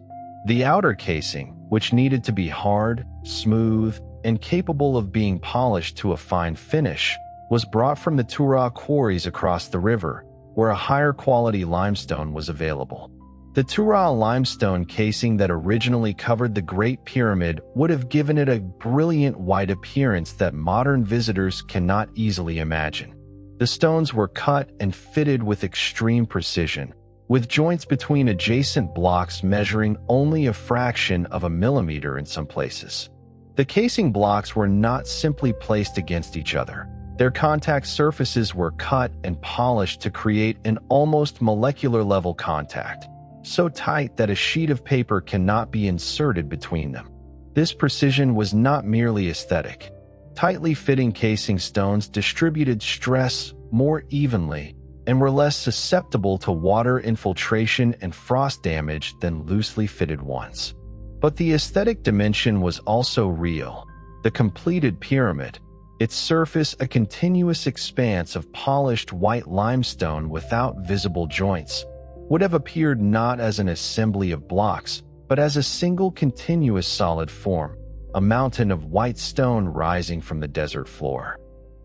The outer casing, which needed to be hard, smooth, and capable of being polished to a fine finish, was brought from the Tura quarries across the river, where a higher quality limestone was available. The Tura limestone casing that originally covered the Great Pyramid would have given it a brilliant white appearance that modern visitors cannot easily imagine. The stones were cut and fitted with extreme precision, with joints between adjacent blocks measuring only a fraction of a millimeter in some places. The casing blocks were not simply placed against each other. Their contact surfaces were cut and polished to create an almost molecular level contact, so tight that a sheet of paper cannot be inserted between them. This precision was not merely aesthetic. Tightly fitting casing stones distributed stress more evenly and were less susceptible to water infiltration and frost damage than loosely fitted ones. But the aesthetic dimension was also real. The completed pyramid, its surface a continuous expanse of polished white limestone without visible joints, would have appeared not as an assembly of blocks, but as a single continuous solid form, a mountain of white stone rising from the desert floor.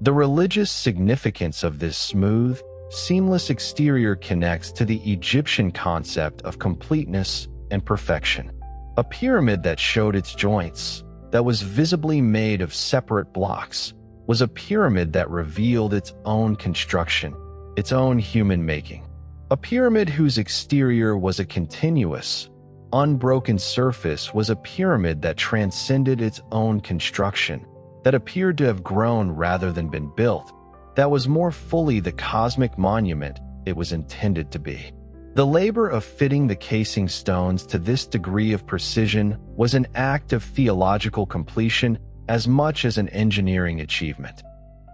The religious significance of this smooth, seamless exterior connects to the Egyptian concept of completeness and perfection. A pyramid that showed its joints, that was visibly made of separate blocks, was a pyramid that revealed its own construction, its own human making. A pyramid whose exterior was a continuous, unbroken surface was a pyramid that transcended its own construction, that appeared to have grown rather than been built, that was more fully the cosmic monument it was intended to be. The labor of fitting the casing stones to this degree of precision was an act of theological completion as much as an engineering achievement.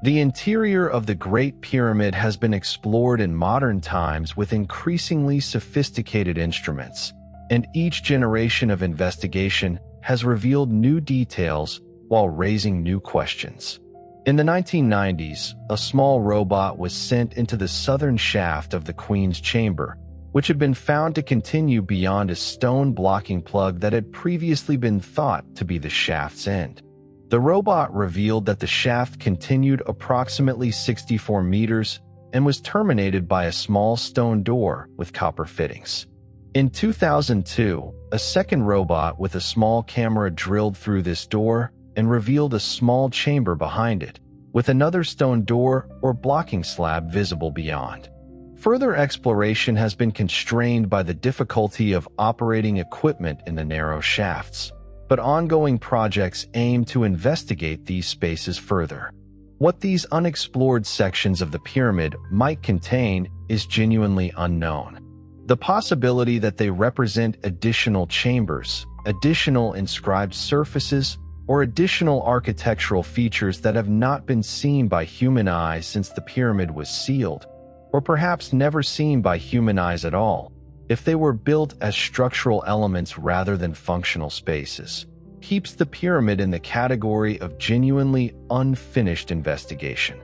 The interior of the Great Pyramid has been explored in modern times with increasingly sophisticated instruments, and each generation of investigation has revealed new details while raising new questions. In the 1990s, a small robot was sent into the southern shaft of the Queen's Chamber, which had been found to continue beyond a stone blocking plug that had previously been thought to be the shaft's end. The robot revealed that the shaft continued approximately 64 meters and was terminated by a small stone door with copper fittings. In 2002, a second robot with a small camera drilled through this door and revealed a small chamber behind it, with another stone door or blocking slab visible beyond. Further exploration has been constrained by the difficulty of operating equipment in the narrow shafts, but ongoing projects aim to investigate these spaces further. What these unexplored sections of the pyramid might contain is genuinely unknown. The possibility that they represent additional chambers, additional inscribed surfaces, or additional architectural features that have not been seen by human eyes since the pyramid was sealed, or perhaps never seen by human eyes at all, if they were built as structural elements rather than functional spaces, keeps the pyramid in the category of genuinely unfinished investigation.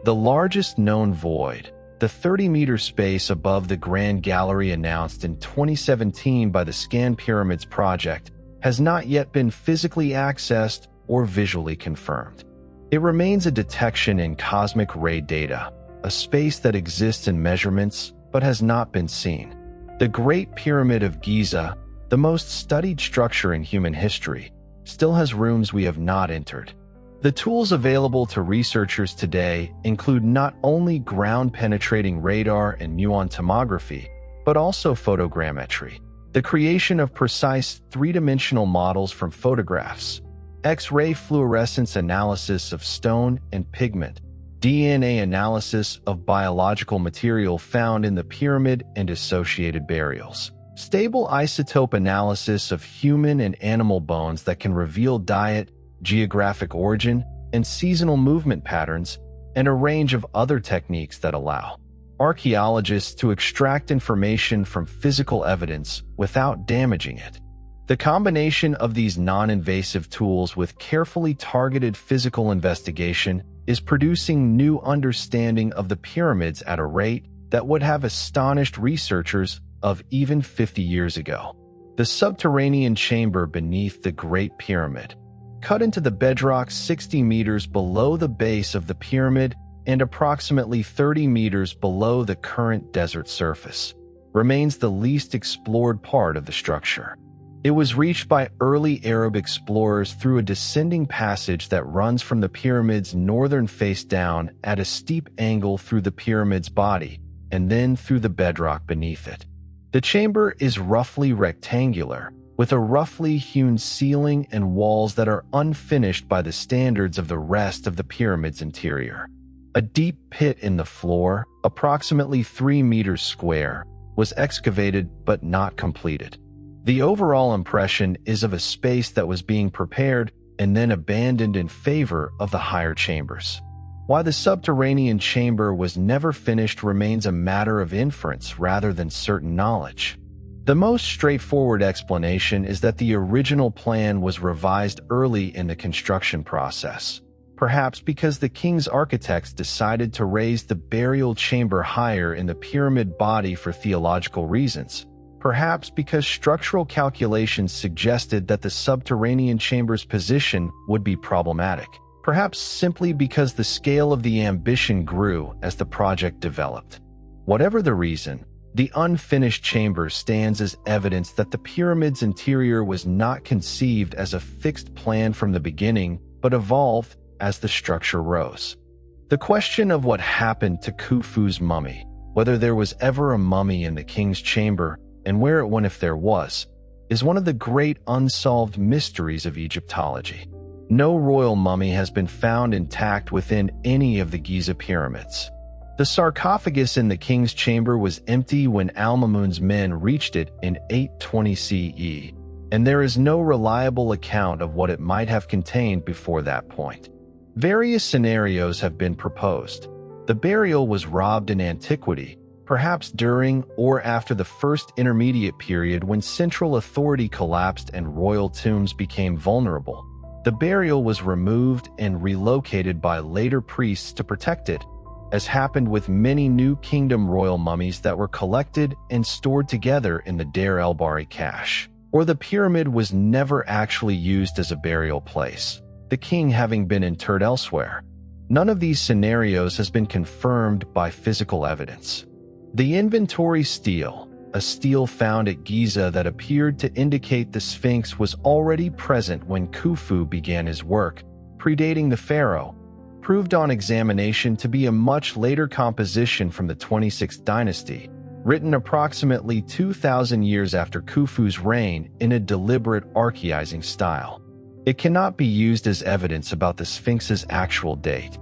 The largest known void, the 30-meter space above the Grand Gallery announced in 2017 by the Scan Pyramids project, has not yet been physically accessed or visually confirmed. It remains a detection in cosmic ray data, a space that exists in measurements but has not been seen. The Great Pyramid of Giza, the most studied structure in human history, still has rooms we have not entered. The tools available to researchers today include not only ground-penetrating radar and muon tomography, but also photogrammetry, the creation of precise three-dimensional models from photographs, X-ray fluorescence analysis of stone and pigment, DNA analysis of biological material found in the pyramid and associated burials, stable isotope analysis of human and animal bones that can reveal diet, geographic origin, and seasonal movement patterns, and a range of other techniques that allow archaeologists to extract information from physical evidence without damaging it. The combination of these non-invasive tools with carefully targeted physical investigation is producing new understanding of the pyramids at a rate that would have astonished researchers of even 50 years ago. The subterranean chamber beneath the Great Pyramid, cut into the bedrock 60 meters below the base of the pyramid and approximately 30 meters below the current desert surface, remains the least explored part of the structure. It was reached by early Arab explorers through a descending passage that runs from the pyramid's northern face down at a steep angle through the pyramid's body and then through the bedrock beneath it. The chamber is roughly rectangular, with a roughly hewn ceiling and walls that are unfinished by the standards of the rest of the pyramid's interior. A deep pit in the floor, approximately 3 meters square, was excavated but not completed. The overall impression is of a space that was being prepared and then abandoned in favor of the higher chambers. Why the subterranean chamber was never finished remains a matter of inference rather than certain knowledge. The most straightforward explanation is that the original plan was revised early in the construction process, perhaps because the king's architects decided to raise the burial chamber higher in the pyramid body for theological reasons, perhaps because structural calculations suggested that the subterranean chamber's position would be problematic, perhaps simply because the scale of the ambition grew as the project developed. Whatever the reason, the unfinished chamber stands as evidence that the pyramid's interior was not conceived as a fixed plan from the beginning, but evolved as the structure rose. The question of what happened to Khufu's mummy, whether there was ever a mummy in the king's chamber, and where it went if there was, is one of the great unsolved mysteries of Egyptology. No royal mummy has been found intact within any of the Giza pyramids. The sarcophagus in the king's chamber was empty when Al-Mamun's men reached it in 820 CE, and there is no reliable account of what it might have contained before that point. Various scenarios have been proposed. The burial was robbed in antiquity, perhaps during or after the first intermediate period when central authority collapsed and royal tombs became vulnerable. The burial was removed and relocated by later priests to protect it, as happened with many New Kingdom royal mummies that were collected and stored together in the Deir el-Bahari cache. Or the pyramid was never actually used as a burial place, the king having been interred elsewhere. None of these scenarios has been confirmed by physical evidence. The inventory stele, a stele found at Giza that appeared to indicate the Sphinx was already present when Khufu began his work, predating the pharaoh, proved on examination to be a much later composition from the 26th dynasty, written approximately 2,000 years after Khufu's reign in a deliberate archaizing style. It cannot be used as evidence about the Sphinx's actual date.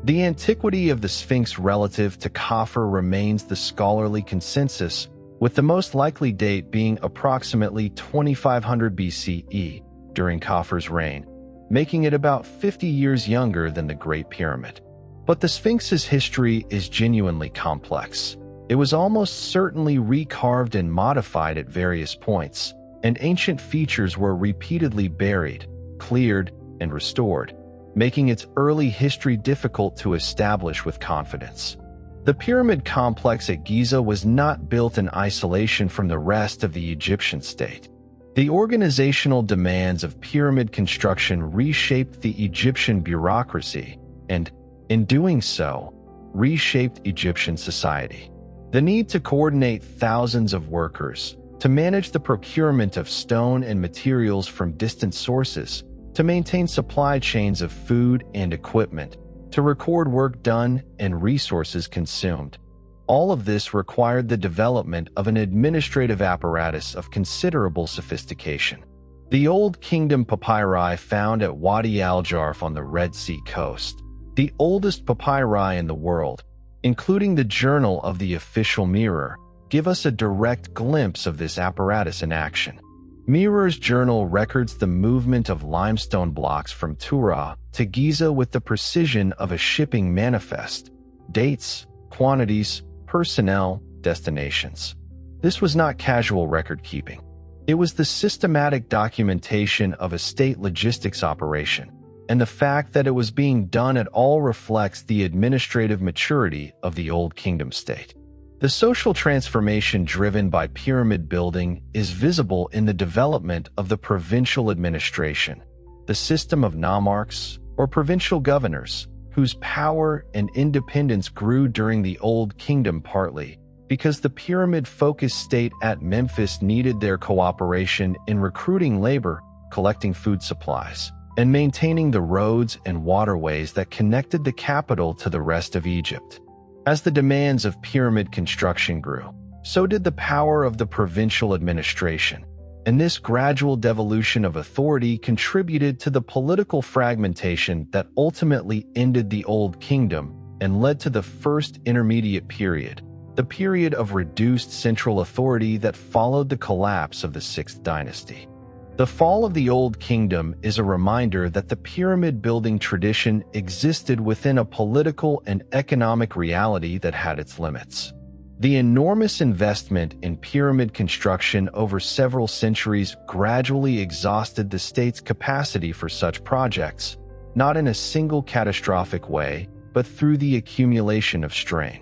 The antiquity of the Sphinx relative to Khufu remains the scholarly consensus, with the most likely date being approximately 2500 BCE, during Khufu's reign, making it about 50 years younger than the Great Pyramid. But the Sphinx's history is genuinely complex. It was almost certainly recarved and modified at various points, and ancient features were repeatedly buried, cleared, and restored, making its early history difficult to establish with confidence. The pyramid complex at Giza was not built in isolation from the rest of the Egyptian state. The organizational demands of pyramid construction reshaped the Egyptian bureaucracy and, in doing so, reshaped Egyptian society. The need to coordinate thousands of workers, to manage the procurement of stone and materials from distant sources, to maintain supply chains of food and equipment, to record work done and resources consumed. All of this required the development of an administrative apparatus of considerable sophistication. The Old Kingdom papyri found at Wadi al-Jarf on the Red Sea coast, the oldest papyri in the world, including the Journal of the Official Mirror, give us a direct glimpse of this apparatus in action. Mirror's journal records the movement of limestone blocks from Tura to Giza with the precision of a shipping manifest: dates, quantities, personnel, destinations. This was not casual record-keeping. It was the systematic documentation of a state logistics operation, and the fact that it was being done at all reflects the administrative maturity of the Old Kingdom state. The social transformation driven by pyramid building is visible in the development of the provincial administration, the system of nomarchs, or provincial governors, whose power and independence grew during the Old Kingdom partly because the pyramid-focused state at Memphis needed their cooperation in recruiting labor, collecting food supplies, and maintaining the roads and waterways that connected the capital to the rest of Egypt. As the demands of pyramid construction grew, so did the power of the provincial administration, and this gradual devolution of authority contributed to the political fragmentation that ultimately ended the Old Kingdom and led to the First Intermediate Period, the period of reduced central authority that followed the collapse of the Sixth Dynasty. The fall of the Old Kingdom is a reminder that the pyramid-building tradition existed within a political and economic reality that had its limits. The enormous investment in pyramid construction over several centuries gradually exhausted the state's capacity for such projects, not in a single catastrophic way, but through the accumulation of strain.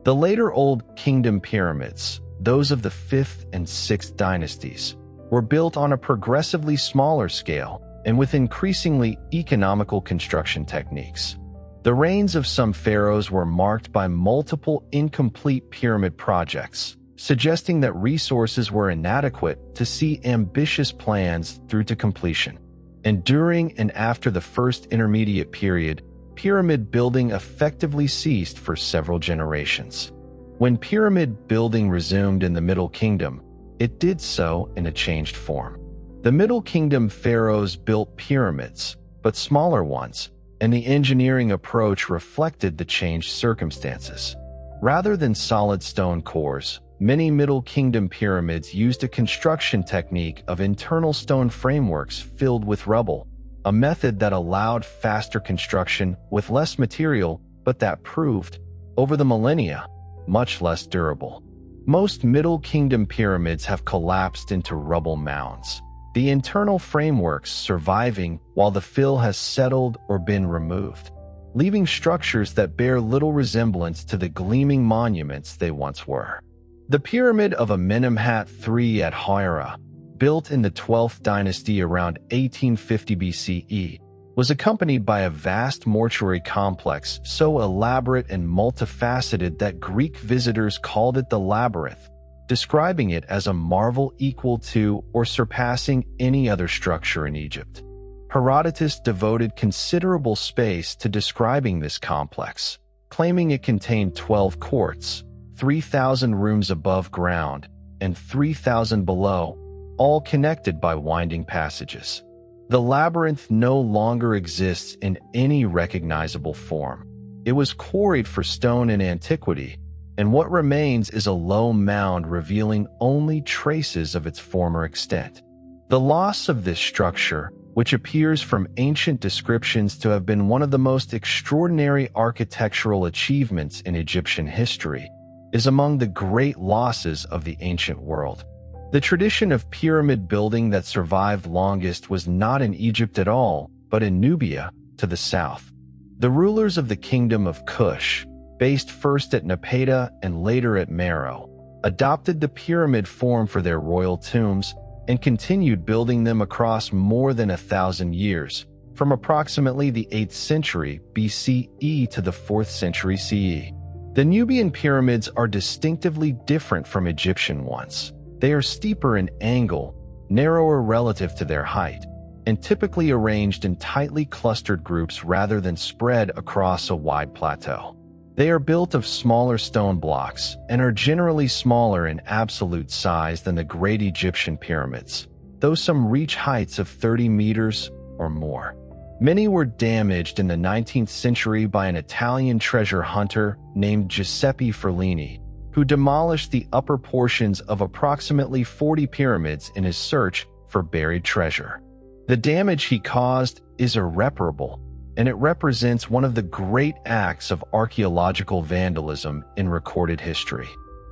The later Old Kingdom pyramids, those of the 5th and 6th dynasties, were built on a progressively smaller scale and with increasingly economical construction techniques. The reigns of some pharaohs were marked by multiple incomplete pyramid projects, suggesting that resources were inadequate to see ambitious plans through to completion. And during and after the First Intermediate Period, pyramid building effectively ceased for several generations. When pyramid building resumed in the Middle Kingdom, it did so in a changed form. The Middle Kingdom pharaohs built pyramids, but smaller ones, and the engineering approach reflected the changed circumstances. Rather than solid stone cores, many Middle Kingdom pyramids used a construction technique of internal stone frameworks filled with rubble, a method that allowed faster construction with less material, but that proved, over the millennia, much less durable. Most Middle Kingdom pyramids have collapsed into rubble mounds, the internal frameworks surviving while the fill has settled or been removed, leaving structures that bear little resemblance to the gleaming monuments they once were. The Pyramid of Amenemhat III at Hira, built in the 12th dynasty around 1850 BCE, was accompanied by a vast mortuary complex so elaborate and multifaceted that Greek visitors called it the labyrinth, describing it as a marvel equal to or surpassing any other structure in Egypt. Herodotus devoted considerable space to describing this complex, claiming it contained 12 courts, 3,000 rooms above ground, and 3,000 below, all connected by winding passages. The labyrinth no longer exists in any recognizable form. It was quarried for stone in antiquity, and what remains is a low mound revealing only traces of its former extent. The loss of this structure, which appears from ancient descriptions to have been one of the most extraordinary architectural achievements in Egyptian history, is among the great losses of the ancient world. The tradition of pyramid building that survived longest was not in Egypt at all, but in Nubia, to the south. The rulers of the Kingdom of Kush, based first at Napata and later at Meroe, adopted the pyramid form for their royal tombs and continued building them across more than 1,000 years, from approximately the 8th century BCE to the 4th century CE. The Nubian pyramids are distinctively different from Egyptian ones. They are steeper in angle, narrower relative to their height, and typically arranged in tightly clustered groups rather than spread across a wide plateau. They are built of smaller stone blocks and are generally smaller in absolute size than the great Egyptian pyramids, though some reach heights of 30 meters or more. Many were damaged in the 19th century by an Italian treasure hunter named Giuseppe Ferlini, who demolished the upper portions of approximately 40 pyramids in his search for buried treasure. The damage he caused is irreparable, and it represents one of the great acts of archaeological vandalism in recorded history.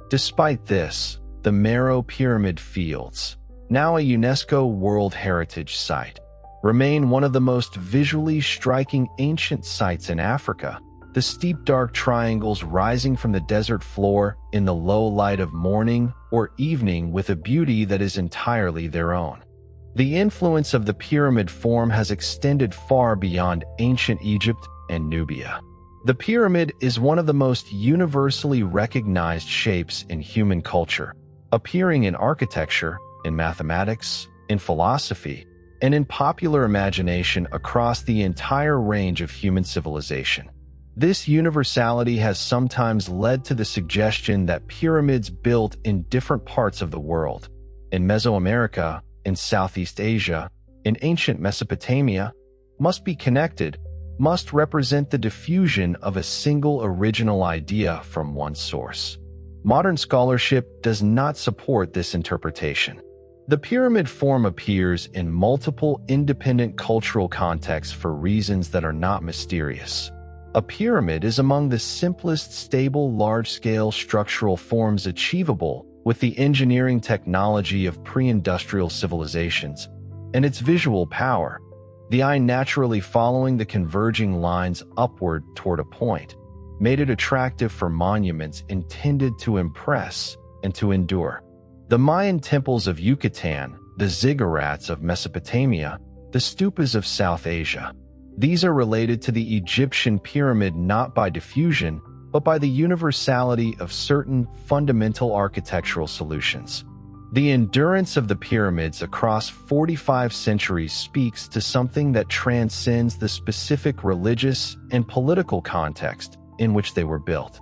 Despite this, the Meru Pyramid Fields, now a UNESCO World Heritage Site, remain one of the most visually striking ancient sites in Africa. The steep dark triangles rising from the desert floor in the low light of morning or evening with a beauty that is entirely their own. The influence of the pyramid form has extended far beyond ancient Egypt and Nubia. The pyramid is one of the most universally recognized shapes in human culture, appearing in architecture, in mathematics, in philosophy, and in popular imagination across the entire range of human civilization. This universality has sometimes led to the suggestion that pyramids built in different parts of the world, in Mesoamerica, in Southeast Asia, in ancient Mesopotamia, must be connected, must represent the diffusion of a single original idea from one source. Modern scholarship does not support this interpretation. The pyramid form appears in multiple independent cultural contexts for reasons that are not mysterious. A pyramid is among the simplest, stable, large-scale structural forms achievable with the engineering technology of pre-industrial civilizations, and its visual power, the eye naturally following the converging lines upward toward a point, made it attractive for monuments intended to impress and to endure. The Mayan temples of Yucatan, the ziggurats of Mesopotamia, the stupas of South Asia. These are related to the Egyptian pyramid not by diffusion, but by the universality of certain fundamental architectural solutions. The endurance of the pyramids across 45 centuries speaks to something that transcends the specific religious and political context in which they were built.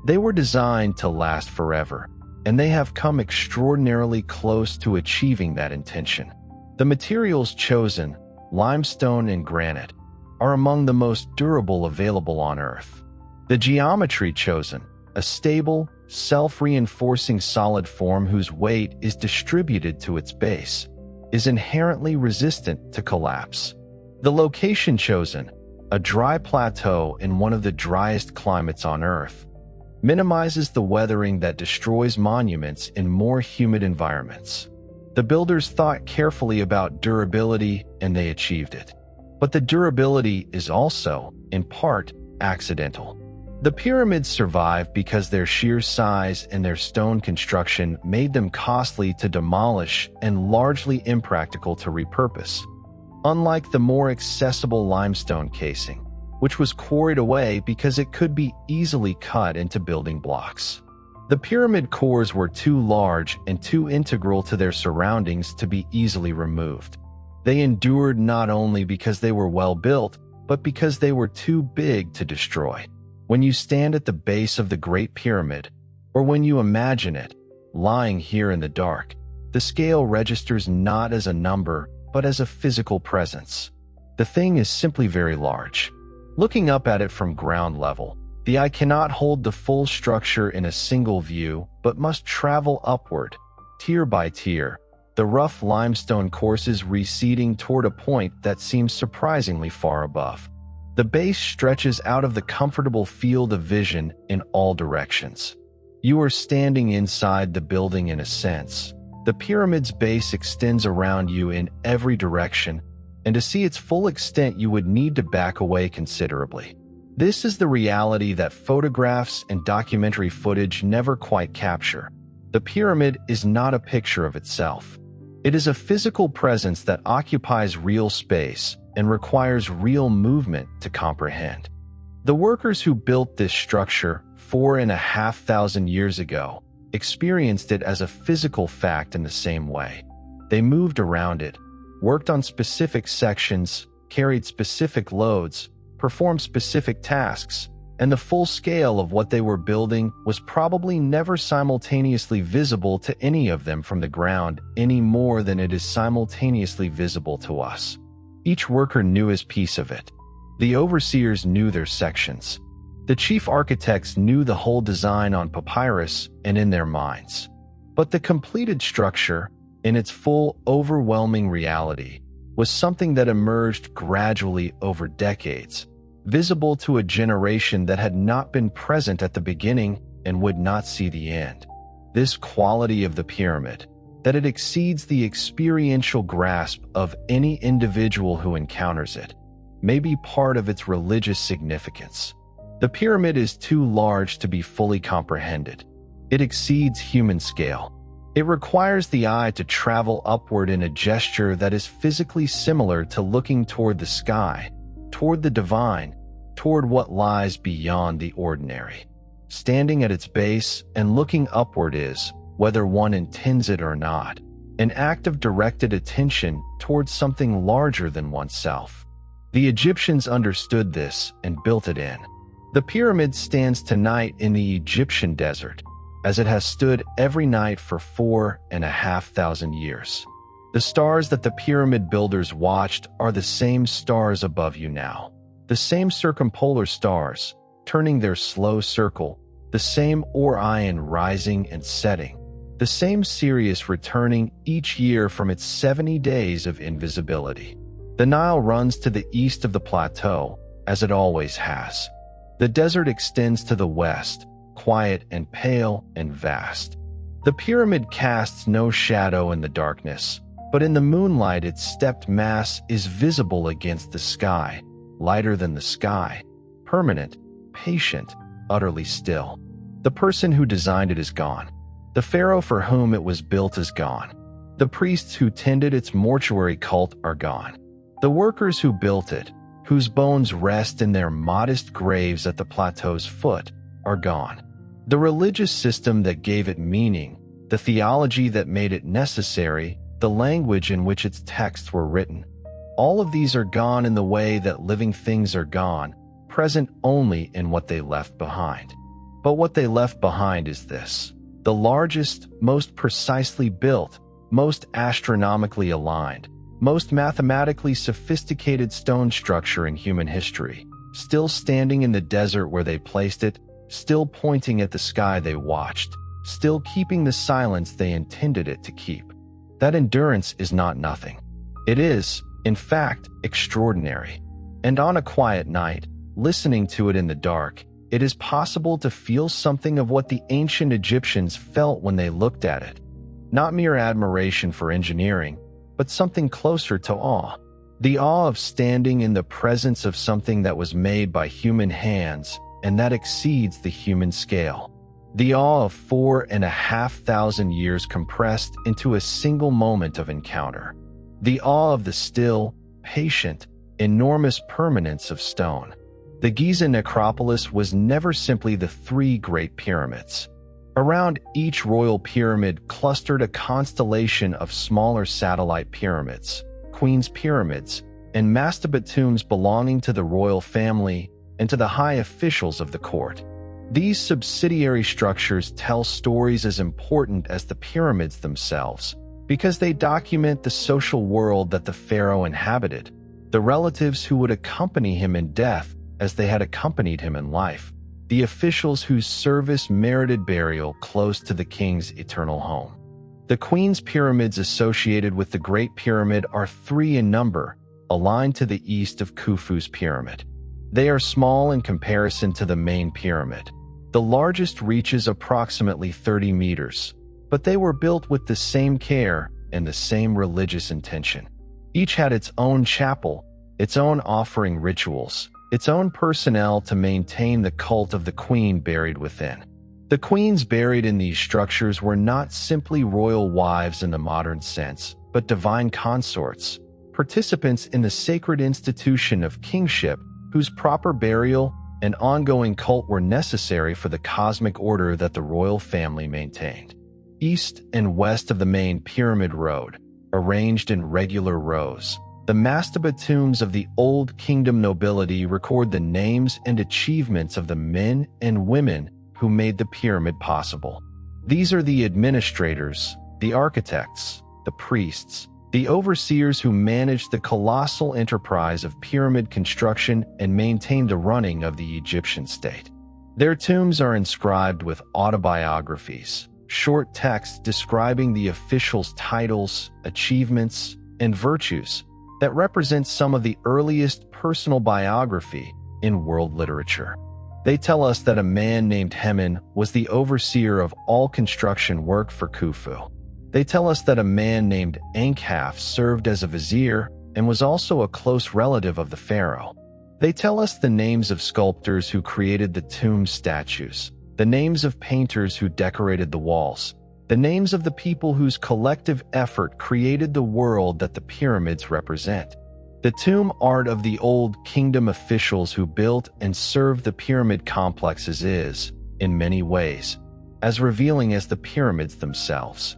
They were designed to last forever, and they have come extraordinarily close to achieving that intention. The materials chosen, limestone and granite, are among the most durable available on Earth. The geometry chosen, a stable, self-reinforcing solid form whose weight is distributed to its base, is inherently resistant to collapse. The location chosen, a dry plateau in one of the driest climates on Earth, minimizes the weathering that destroys monuments in more humid environments. The builders thought carefully about durability and they achieved it. But the durability is also, in part, accidental. The pyramids survive because their sheer size and their stone construction made them costly to demolish and largely impractical to repurpose. Unlike the more accessible limestone casing, which was quarried away because it could be easily cut into building blocks. The pyramid cores were too large and too integral to their surroundings to be easily removed. They endured not only because they were well built, but because they were too big to destroy. When you stand at the base of the Great Pyramid, or when you imagine it, lying here in the dark, the scale registers not as a number, but as a physical presence. The thing is simply very large. Looking up at it from ground level, the eye cannot hold the full structure in a single view, but must travel upward, tier by tier, the rough limestone courses receding toward a point that seems surprisingly far above. The base stretches out of the comfortable field of vision in all directions. You are standing inside the building in a sense. The pyramid's base extends around you in every direction, and to see its full extent you would need to back away considerably. This is the reality that photographs and documentary footage never quite capture. The pyramid is not a picture of itself. It is a physical presence that occupies real space and requires real movement to comprehend. The workers who built this structure 4,500 years ago experienced it as a physical fact in the same way. They moved around it, worked on specific sections, carried specific loads, performed specific tasks, and the full scale of what they were building was probably never simultaneously visible to any of them from the ground any more than it is simultaneously visible to us. Each worker knew his piece of it. The overseers knew their sections. The chief architects knew the whole design on papyrus and in their minds. But the completed structure, in its full, overwhelming reality, was something that emerged gradually over decades, visible to a generation that had not been present at the beginning and would not see the end. This quality of the pyramid, that it exceeds the experiential grasp of any individual who encounters it, may be part of its religious significance. The pyramid is too large to be fully comprehended. It exceeds human scale. It requires the eye to travel upward in a gesture that is physically similar to looking toward the sky, toward the divine, toward what lies beyond the ordinary. Standing at its base and looking upward is, whether one intends it or not, an act of directed attention towards something larger than oneself. The Egyptians understood this and built it in. The pyramid stands tonight in the Egyptian desert, as it has stood every night for 4,500 years. The stars that the pyramid builders watched are the same stars above you now. The same circumpolar stars, turning their slow circle, the same Orion rising and setting, the same Sirius returning each year from its 70 days of invisibility. The Nile runs to the east of the plateau, as it always has. The desert extends to the west, quiet and pale and vast. The pyramid casts no shadow in the darkness, but in the moonlight its stepped mass is visible against the sky, lighter than the sky, permanent, patient, utterly still. The person who designed it is gone. The pharaoh for whom it was built is gone. The priests who tended its mortuary cult are gone. The workers who built it, whose bones rest in their modest graves at the plateau's foot, are gone. The religious system that gave it meaning, the theology that made it necessary, the language in which its texts were written, all of these are gone in the way that living things are gone, present only in what they left behind. But what they left behind is this: the largest, most precisely built, most astronomically aligned, most mathematically sophisticated stone structure in human history, still standing in the desert where they placed it, still pointing at the sky they watched, still keeping the silence they intended it to keep. That endurance is not nothing. It is, in fact, extraordinary. And on a quiet night, listening to it in the dark, it is possible to feel something of what the ancient Egyptians felt when they looked at it. Not mere admiration for engineering, but something closer to awe. The awe of standing in the presence of something that was made by human hands and that exceeds the human scale. The awe of 4,500 years compressed into a single moment of encounter. The awe of the still, patient, enormous permanence of stone. The Giza necropolis was never simply the 3 Great Pyramids. Around each royal pyramid clustered a constellation of smaller satellite pyramids, Queen's pyramids, and mastaba tombs belonging to the royal family and to the high officials of the court. These subsidiary structures tell stories as important as the pyramids themselves, because they document the social world that the pharaoh inhabited, the relatives who would accompany him in death as they had accompanied him in life, the officials whose service merited burial close to the king's eternal home. The Queen's pyramids associated with the Great Pyramid are 3 in number, aligned to the east of Khufu's pyramid. They are small in comparison to the main pyramid. The largest reaches approximately 30 meters, but they were built with the same care and the same religious intention. Each had its own chapel, its own offering rituals, its own personnel to maintain the cult of the queen buried within. The queens buried in these structures were not simply royal wives in the modern sense, but divine consorts, participants in the sacred institution of kingship whose proper burial and ongoing cult were necessary for the cosmic order that the royal family maintained. East and west of the main pyramid road, arranged in regular rows. The mastaba tombs of the Old Kingdom nobility record the names and achievements of the men and women who made the pyramid possible. These are the administrators, the architects, the priests, the overseers who managed the colossal enterprise of pyramid construction and maintained the running of the Egyptian state. Their tombs are inscribed with autobiographies, short texts describing the officials' titles, achievements, and virtues that represent some of the earliest personal biography in world literature. They tell us that a man named Hemen was the overseer of all construction work for Khufu. They tell us that a man named Ankhaf served as a vizier and was also a close relative of the pharaoh. They tell us the names of sculptors who created the tomb statues, the names of painters who decorated the walls, the names of the people whose collective effort created the world that the pyramids represent. The tomb art of the Old Kingdom officials who built and served the pyramid complexes is, in many ways, as revealing as the pyramids themselves.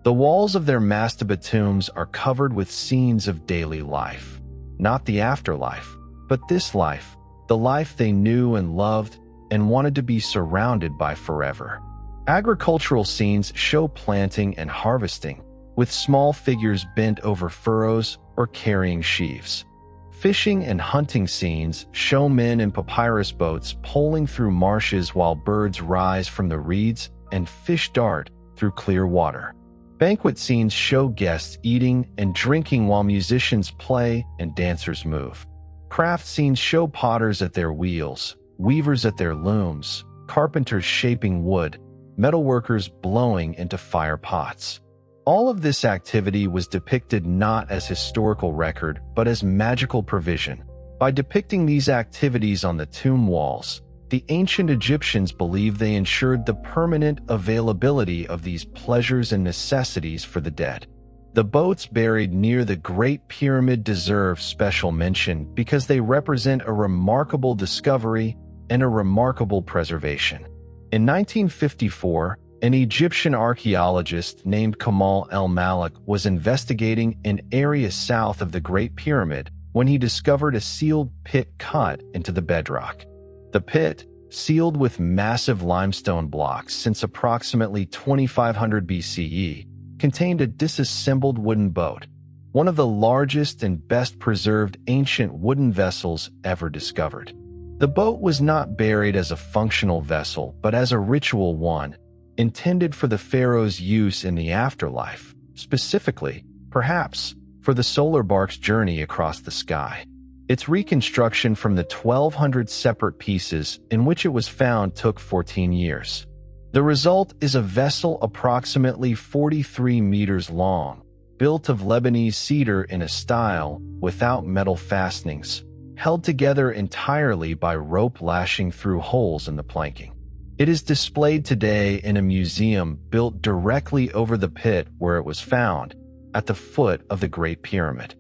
The walls of their mastaba tombs are covered with scenes of daily life, not the afterlife, but this life, the life they knew and loved and wanted to be surrounded by forever. Agricultural scenes show planting and harvesting, with small figures bent over furrows or carrying sheaves. Fishing and hunting scenes show men in papyrus boats poling through marshes while birds rise from the reeds and fish dart through clear water. Banquet scenes show guests eating and drinking while musicians play and dancers move. Craft scenes show potters at their wheels, weavers at their looms, carpenters shaping wood, metalworkers blowing into fire pots. All of this activity was depicted not as historical record, but as magical provision. By depicting these activities on the tomb walls, the ancient Egyptians believed they ensured the permanent availability of these pleasures and necessities for the dead. The boats buried near the Great Pyramid deserve special mention because they represent a remarkable discovery and a remarkable preservation. In 1954, an Egyptian archaeologist named Kamal el-Malik was investigating an area south of the Great Pyramid when he discovered a sealed pit cut into the bedrock. The pit, sealed with massive limestone blocks since approximately 2500 BCE, contained a disassembled wooden boat, one of the largest and best preserved ancient wooden vessels ever discovered. The boat was not buried as a functional vessel, but as a ritual one, intended for the pharaoh's use in the afterlife, specifically, perhaps, for the solar bark's journey across the sky. Its reconstruction from the 1,200 separate pieces in which it was found took 14 years. The result is a vessel approximately 43 meters long, built of Lebanese cedar in a style without metal fastenings, held together entirely by rope lashing through holes in the planking. It is displayed today in a museum built directly over the pit where it was found, at the foot of the Great Pyramid.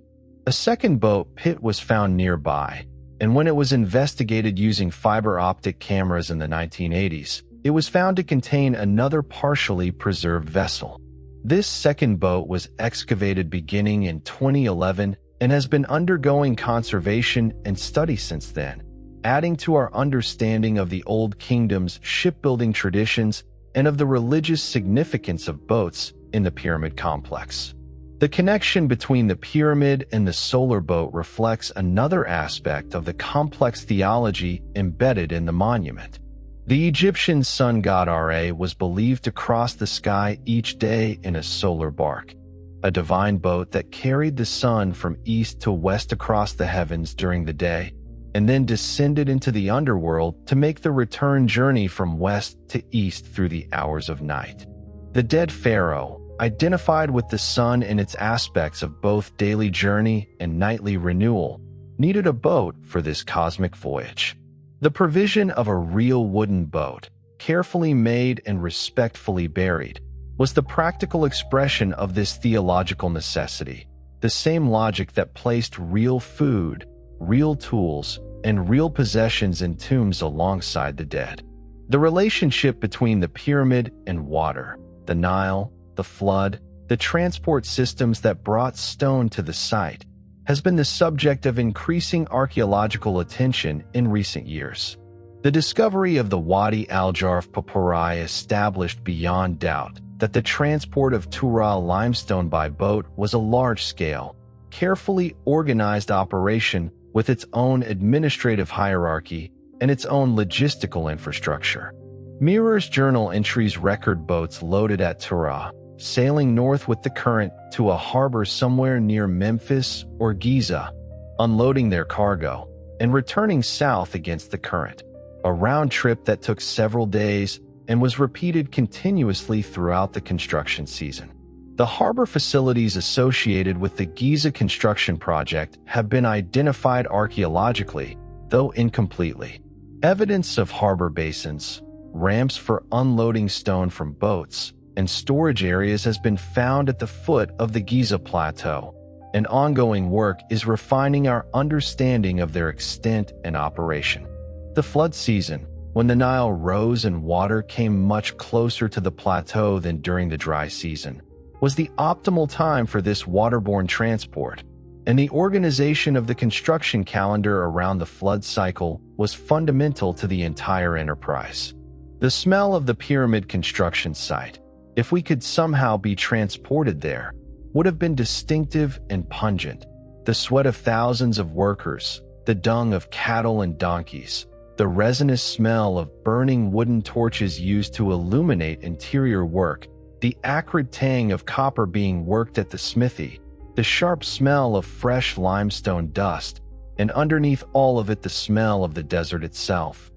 A second boat pit was found nearby, and when it was investigated using fiber optic cameras in the 1980s, it was found to contain another partially preserved vessel. This second boat was excavated beginning in 2011 and has been undergoing conservation and study since then, adding to our understanding of the Old Kingdom's shipbuilding traditions and of the religious significance of boats in the pyramid complex. The connection between the pyramid and the solar boat reflects another aspect of the complex theology embedded in the monument. The Egyptian sun god Ra was believed to cross the sky each day in a solar bark, a divine boat that carried the sun from east to west across the heavens during the day, and then descended into the underworld to make the return journey from west to east through the hours of night. The dead pharaoh, identified with the sun in its aspects of both daily journey and nightly renewal, needed a boat for this cosmic voyage. The provision of a real wooden boat, carefully made and respectfully buried, was the practical expression of this theological necessity, the same logic that placed real food, real tools, and real possessions in tombs alongside the dead. The relationship between the pyramid and water, the Nile, the flood, the transport systems that brought stone to the site, has been the subject of increasing archaeological attention in recent years. The discovery of the Wadi al-Jarf papyri established beyond doubt that the transport of Tura limestone by boat was a large-scale, carefully organized operation with its own administrative hierarchy and its own logistical infrastructure. Mirror's journal entries record boats loaded at Tura, sailing north with the current to a harbor somewhere near Memphis or Giza, unloading their cargo, and returning south against the current, a round trip that took several days and was repeated continuously throughout the construction season. The harbor facilities associated with the Giza construction project have been identified archaeologically, though incompletely. Evidence of harbor basins, ramps for unloading stone from boats, and storage areas has been found at the foot of the Giza Plateau, and ongoing work is refining our understanding of their extent and operation. The flood season, when the Nile rose and water came much closer to the plateau than during the dry season, was the optimal time for this waterborne transport, and the organization of the construction calendar around the flood cycle was fundamental to the entire enterprise. The smell of the pyramid construction site, if we could somehow be transported there, would have been distinctive and pungent. The sweat of thousands of workers, the dung of cattle and donkeys, the resinous smell of burning wooden torches used to illuminate interior work, the acrid tang of copper being worked at the smithy, the sharp smell of fresh limestone dust, and underneath all of it the smell of the desert itself.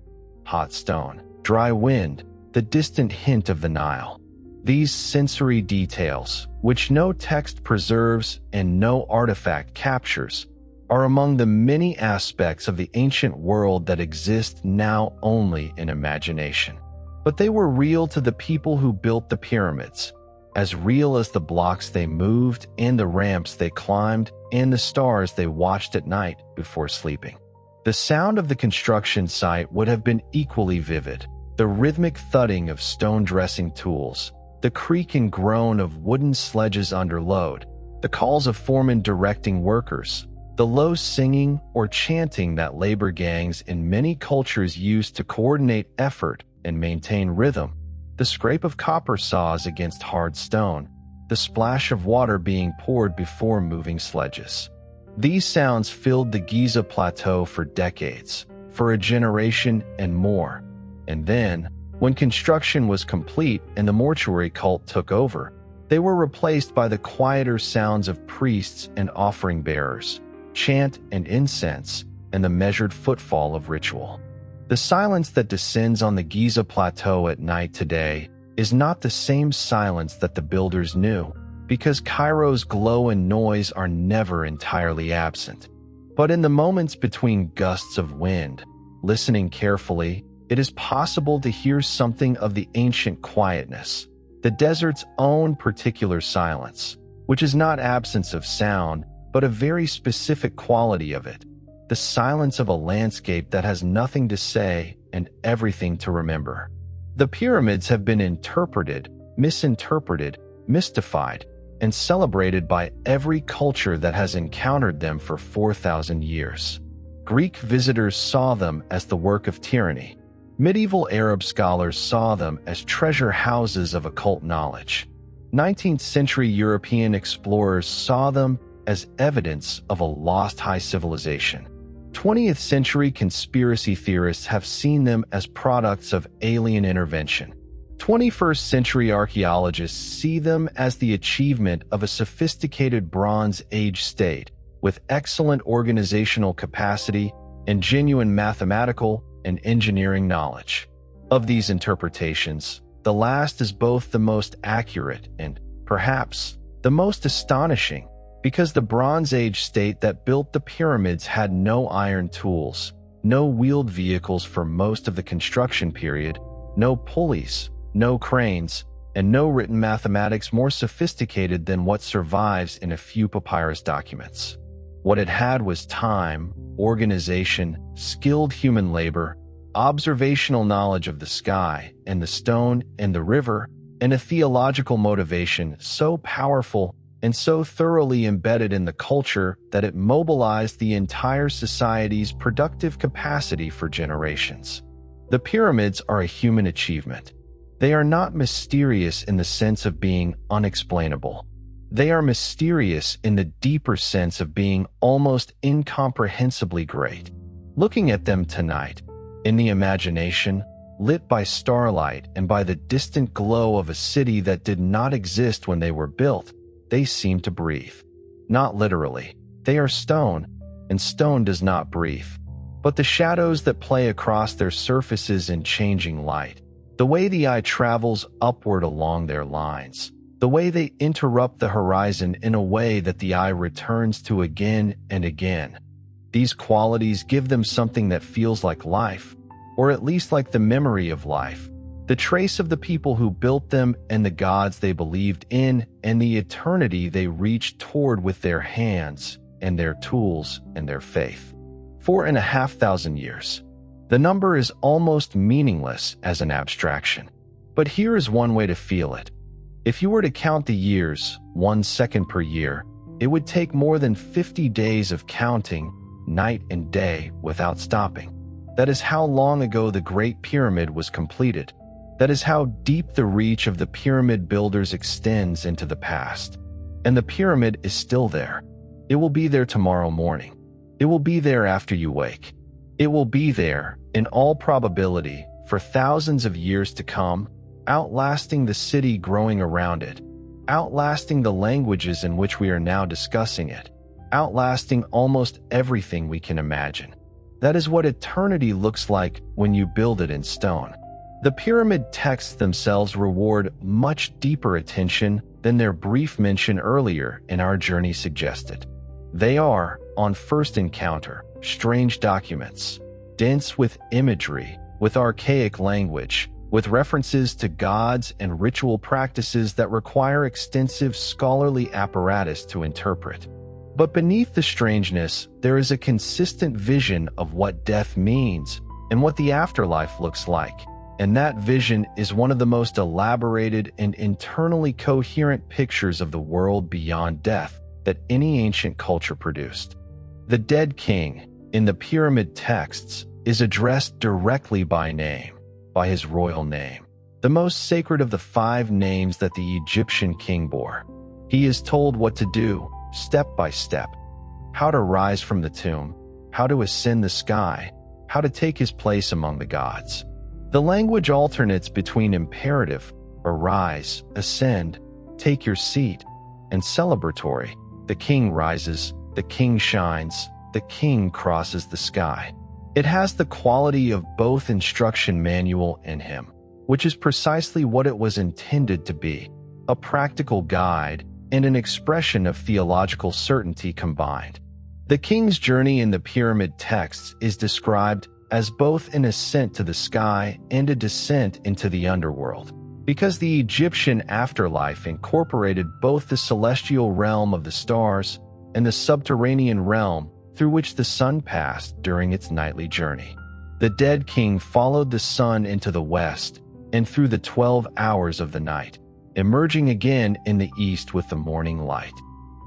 Hot stone, dry wind, the distant hint of the Nile. These sensory details, which no text preserves and no artifact captures, are among the many aspects of the ancient world that exist now only in imagination. But they were real to the people who built the pyramids, as real as the blocks they moved and the ramps they climbed and the stars they watched at night before sleeping. The sound of the construction site would have been equally vivid. The rhythmic thudding of stone dressing tools, the creak and groan of wooden sledges under load, the calls of foremen directing workers, the low singing or chanting that labor gangs in many cultures use to coordinate effort and maintain rhythm, the scrape of copper saws against hard stone, the splash of water being poured before moving sledges. These sounds filled the Giza Plateau for decades, for a generation and more. And then, when construction was complete and the mortuary cult took over, they were replaced by the quieter sounds of priests and offering bearers, chant and incense, and the measured footfall of ritual. The silence that descends on the Giza Plateau at night today is not the same silence that the builders knew, because Cairo's glow and noise are never entirely absent. But in the moments between gusts of wind, listening carefully, it is possible to hear something of the ancient quietness, the desert's own particular silence, which is not absence of sound, but a very specific quality of it, the silence of a landscape that has nothing to say and everything to remember. The pyramids have been interpreted, misinterpreted, mystified, and celebrated by every culture that has encountered them for 4,000 years. Greek visitors saw them as the work of tyranny. Medieval Arab scholars saw them as treasure houses of occult knowledge. 19th century European explorers saw them as evidence of a lost high civilization. 20th century conspiracy theorists have seen them as products of alien intervention. 21st century archaeologists see them as the achievement of a sophisticated Bronze Age state with excellent organizational capacity and genuine mathematical and engineering knowledge. Of these interpretations, the last is both the most accurate and, perhaps, the most astonishing, because the Bronze Age state that built the pyramids had no iron tools, no wheeled vehicles for most of the construction period, no pulleys, no cranes, and no written mathematics more sophisticated than what survives in a few papyrus documents. What it had was time, organization, skilled human labor, observational knowledge of the sky and the stone and the river, and a theological motivation so powerful and so thoroughly embedded in the culture that it mobilized the entire society's productive capacity for generations. The pyramids are a human achievement. They are not mysterious in the sense of being unexplainable. They are mysterious in the deeper sense of being almost incomprehensibly great. Looking at them tonight, in the imagination, lit by starlight and by the distant glow of a city that did not exist when they were built, they seem to breathe. Not literally. They are stone, and stone does not breathe. But the shadows that play across their surfaces in changing light, the way the eye travels upward along their lines, the way they interrupt the horizon in a way that the eye returns to again and again. These qualities give them something that feels like life, or at least like the memory of life, the trace of the people who built them and the gods they believed in and the eternity they reached toward with their hands and their tools and their faith. 4,500 years. The number is almost meaningless as an abstraction. But here is one way to feel it. If you were to count the years, 1 second per year, it would take more than 50 days of counting, night and day, without stopping. That is how long ago the Great Pyramid was completed. That is how deep the reach of the pyramid builders extends into the past. And the pyramid is still there. It will be there tomorrow morning. It will be there after you wake. It will be there, in all probability, for thousands of years to come, outlasting the city growing around it, outlasting the languages in which we are now discussing it, outlasting almost everything we can imagine. That is what eternity looks like when you build it in stone. The pyramid texts themselves reward much deeper attention than their brief mention earlier in our journey suggested. They are, on first encounter, strange documents, dense with imagery, with archaic language, with references to gods and ritual practices that require extensive scholarly apparatus to interpret. But beneath the strangeness, there is a consistent vision of what death means and what the afterlife looks like. And that vision is one of the most elaborated and internally coherent pictures of the world beyond death that any ancient culture produced. The dead king, in the pyramid texts, is addressed directly by name, by his royal name, the most sacred of the 5 names that the Egyptian king bore. He is told what to do, step by step, how to rise from the tomb, how to ascend the sky, how to take his place among the gods. The language alternates between imperative, arise, ascend, take your seat, and celebratory, the king rises, the king shines, the king crosses the sky. It has the quality of both instruction manual and hymn, which is precisely what it was intended to be, a practical guide and an expression of theological certainty combined. The king's journey in the pyramid texts is described as both an ascent to the sky and a descent into the underworld, because the Egyptian afterlife incorporated both the celestial realm of the stars and the subterranean realm through which the sun passed during its nightly journey. The dead king followed the sun into the west and through the 12 hours of the night, emerging again in the east with the morning light.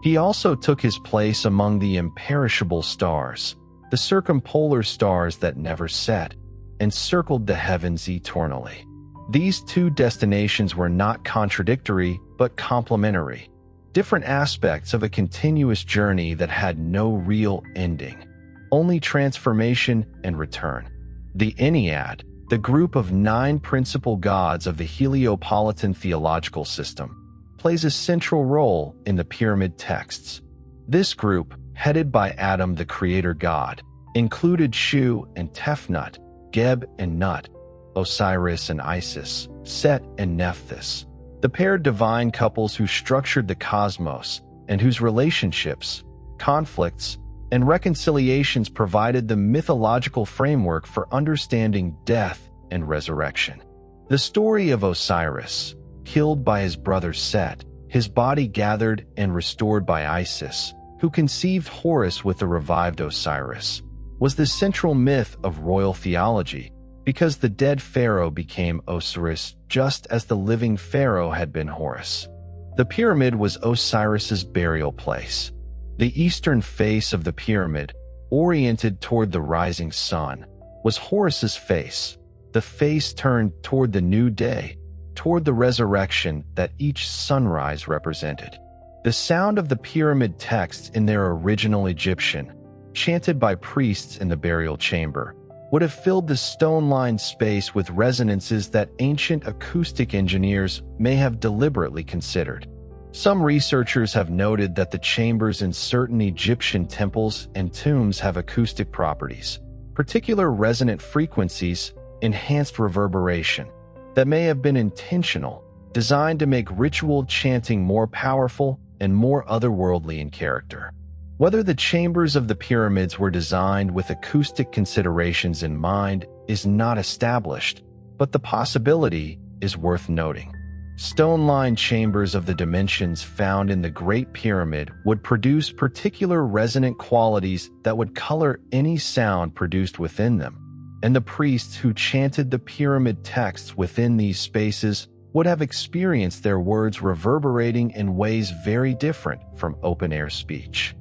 He also took his place among the imperishable stars, the circumpolar stars that never set, and circled the heavens eternally. These 2 destinations were not contradictory, but complementary, different aspects of a continuous journey that had no real ending, only transformation and return. The Ennead, the group of 9 principal gods of the Heliopolitan theological system, plays a central role in the pyramid texts. This group, headed by Adam the creator god, included Shu and Tefnut, Geb and Nut, Osiris and Isis, Set and Nephthys, the paired divine couples who structured the cosmos and whose relationships, conflicts, and reconciliations provided the mythological framework for understanding death and resurrection. The story of Osiris, killed by his brother Set, his body gathered and restored by Isis, who conceived Horus with the revived Osiris, was the central myth of royal theology, because the dead pharaoh became Osiris just as the living pharaoh had been Horus. The pyramid was Osiris's burial place. The eastern face of the pyramid, oriented toward the rising sun, was Horus's face, the face turned toward the new day, toward the resurrection that each sunrise represented. The sound of the pyramid texts in their original Egyptian, chanted by priests in the burial chamber, would have filled the stone-lined space with resonances that ancient acoustic engineers may have deliberately considered. Some researchers have noted that the chambers in certain Egyptian temples and tombs have acoustic properties, particular resonant frequencies, enhanced reverberation, that may have been intentional, designed to make ritual chanting more powerful and more otherworldly in character. Whether the chambers of the pyramids were designed with acoustic considerations in mind is not established, but the possibility is worth noting. Stone-lined chambers of the dimensions found in the Great Pyramid would produce particular resonant qualities that would color any sound produced within them, and the priests who chanted the pyramid texts within these spaces would have experienced their words reverberating in ways very different from open-air speech.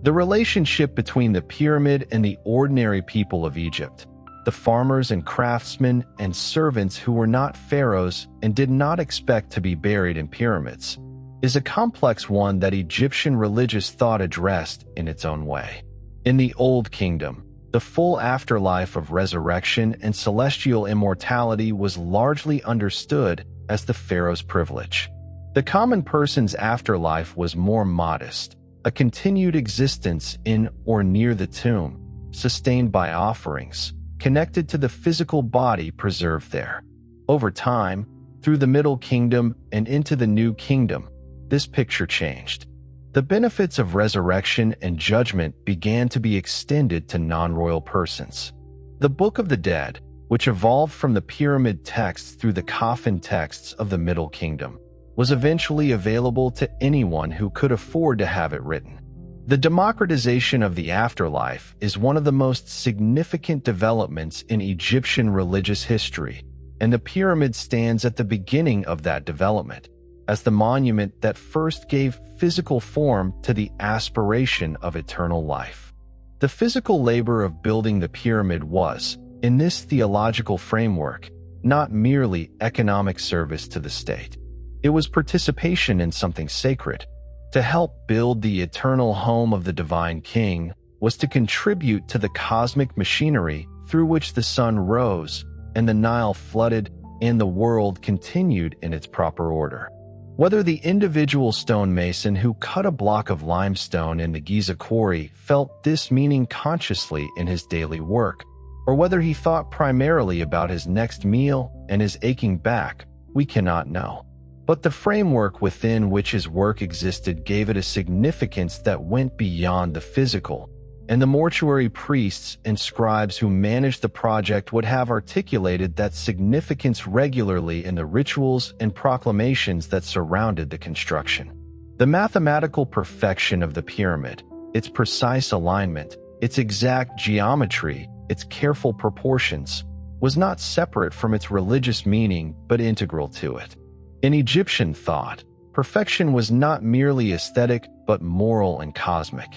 The relationship between the pyramid and the ordinary people of Egypt, the farmers and craftsmen and servants who were not pharaohs and did not expect to be buried in pyramids, is a complex one that Egyptian religious thought addressed in its own way. In the Old Kingdom, the full afterlife of resurrection and celestial immortality was largely understood as the pharaoh's privilege. The common person's afterlife was more modest, a continued existence in or near the tomb, sustained by offerings, connected to the physical body preserved there. Over time, through the Middle Kingdom and into the New Kingdom, this picture changed. The benefits of resurrection and judgment began to be extended to non-royal persons. The Book of the Dead, which evolved from the pyramid texts through the coffin texts of the Middle Kingdom, was eventually available to anyone who could afford to have it written. The democratization of the afterlife is one of the most significant developments in Egyptian religious history, and the pyramid stands at the beginning of that development, as the monument that first gave physical form to the aspiration of eternal life. The physical labor of building the pyramid was, in this theological framework, not merely economic service to the state. It was participation in something sacred. To help build the eternal home of the divine king was to contribute to the cosmic machinery through which the sun rose and the Nile flooded and the world continued in its proper order. Whether the individual stonemason who cut a block of limestone in the Giza quarry felt this meaning consciously in his daily work, or whether he thought primarily about his next meal and his aching back, we cannot know. But the framework within which his work existed gave it a significance that went beyond the physical, and the mortuary priests and scribes who managed the project would have articulated that significance regularly in the rituals and proclamations that surrounded the construction. The mathematical perfection of the pyramid, its precise alignment, its exact geometry, its careful proportions, was not separate from its religious meaning but integral to it. In Egyptian thought, perfection was not merely aesthetic but moral and cosmic.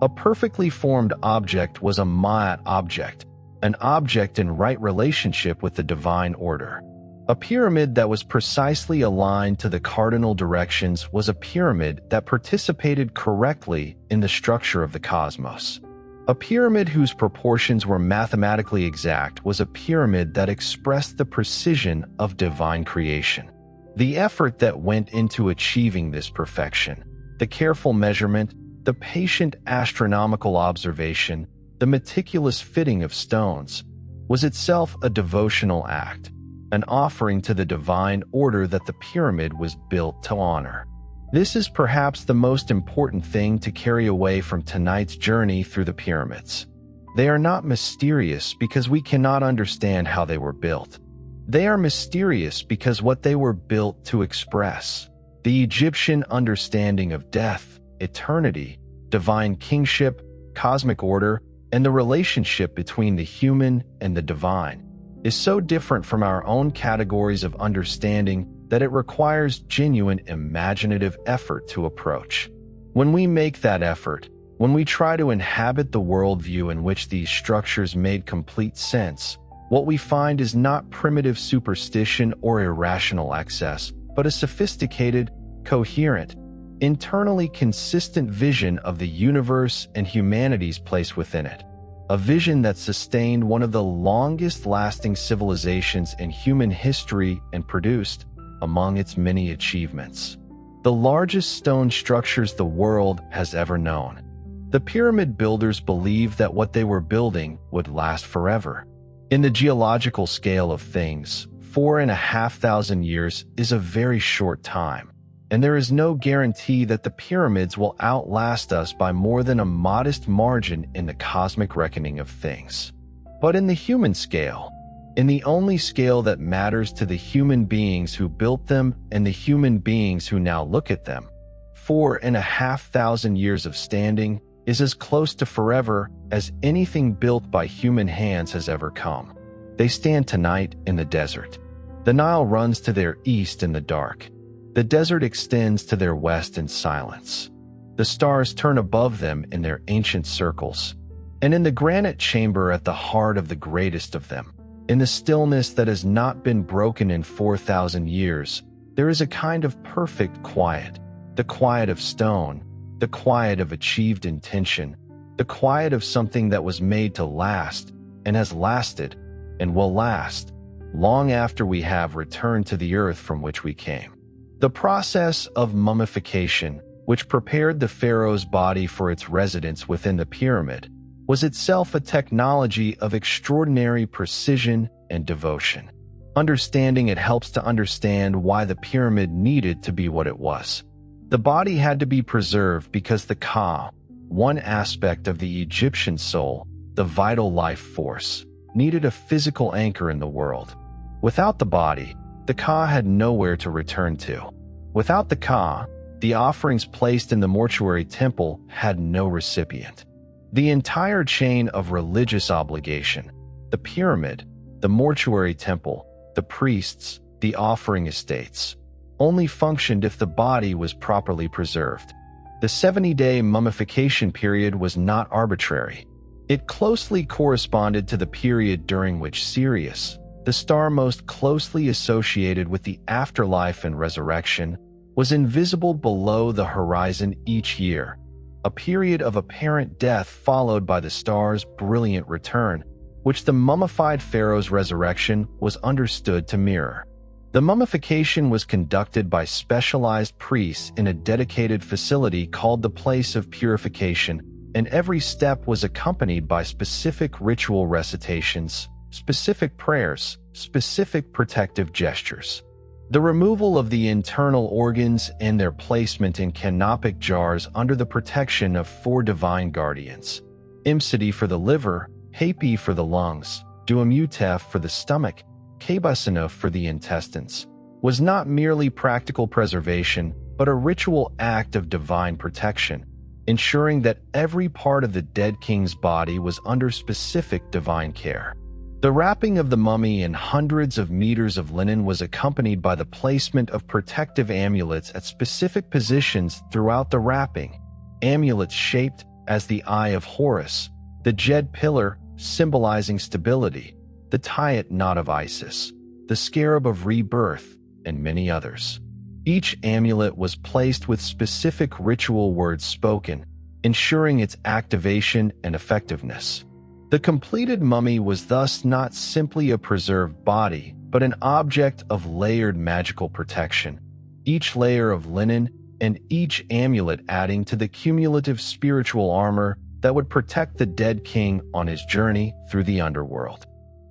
A perfectly formed object was a ma'at object, an object in right relationship with the divine order. A pyramid that was precisely aligned to the cardinal directions was a pyramid that participated correctly in the structure of the cosmos. A pyramid whose proportions were mathematically exact was a pyramid that expressed the precision of divine creation. The effort that went into achieving this perfection, the careful measurement, the patient astronomical observation, the meticulous fitting of stones, was itself a devotional act, an offering to the divine order that the pyramid was built to honor. This is perhaps the most important thing to carry away from tonight's journey through the pyramids. They are not mysterious because we cannot understand how they were built. They are mysterious because what they were built to express, the Egyptian understanding of death, eternity, divine kingship, cosmic order, and the relationship between the human and the divine. is so different from our own categories of understanding that it requires genuine imaginative effort to approach. When we make that effort, when we try to inhabit the worldview in which these structures made complete sense, what we find is not primitive superstition or irrational excess, but a sophisticated, coherent, internally consistent vision of the universe and humanity's place within it. A vision that sustained one of the longest-lasting civilizations in human history and produced, among its many achievements, the largest stone structures the world has ever known. The pyramid builders believed that what they were building would last forever. In the geological scale of things, 4,500 years is a very short time, and there is no guarantee that the pyramids will outlast us by more than a modest margin in the cosmic reckoning of things. But in the human scale, in the only scale that matters to the human beings who built them and the human beings who now look at them, 4,500 years of standing is as close to forever as anything built by human hands has ever come. They stand tonight in the desert. The Nile runs to their east in the dark. The desert extends to their west in silence. The stars turn above them in their ancient circles. And in the granite chamber at the heart of the greatest of them, in the stillness that has not been broken in 4,000 years, there is a kind of perfect quiet, the quiet of stone, the quiet of achieved intention, the quiet of something that was made to last and has lasted and will last long after we have returned to the earth from which we came. The process of mummification, which prepared the pharaoh's body for its residence within the pyramid, was itself a technology of extraordinary precision and devotion. Understanding it helps to understand why the pyramid needed to be what it was. The body had to be preserved because the Ka, one aspect of the Egyptian soul, the vital life force, needed a physical anchor in the world. Without the body, the Ka had nowhere to return to. Without the Ka, the offerings placed in the mortuary temple had no recipient. The entire chain of religious obligation, the pyramid, the mortuary temple, the priests, the offering estates, only functioned if the body was properly preserved. The 70-day mummification period was not arbitrary. It closely corresponded to the period during which Sirius, the star most closely associated with the afterlife and resurrection, was invisible below the horizon each year, a period of apparent death followed by the star's brilliant return, which the mummified pharaoh's resurrection was understood to mirror. The mummification was conducted by specialized priests in a dedicated facility called the Place of Purification, and every step was accompanied by specific ritual recitations, specific prayers, specific protective gestures. The removal of the internal organs and their placement in canopic jars under the protection of 4 divine guardians, Imhotep for the liver, Hapi for the lungs, Imhotep for the stomach, Kabasana for the intestines, was not merely practical preservation, but a ritual act of divine protection, ensuring that every part of the dead king's body was under specific divine care. The wrapping of the mummy in hundreds of meters of linen was accompanied by the placement of protective amulets at specific positions throughout the wrapping, amulets shaped as the Eye of Horus, the Djed pillar symbolizing stability, the Tayat knot of Isis, the Scarab of Rebirth, and many others. Each amulet was placed with specific ritual words spoken, ensuring its activation and effectiveness. The completed mummy was thus not simply a preserved body, but an object of layered magical protection, each layer of linen and each amulet adding to the cumulative spiritual armor that would protect the dead king on his journey through the underworld.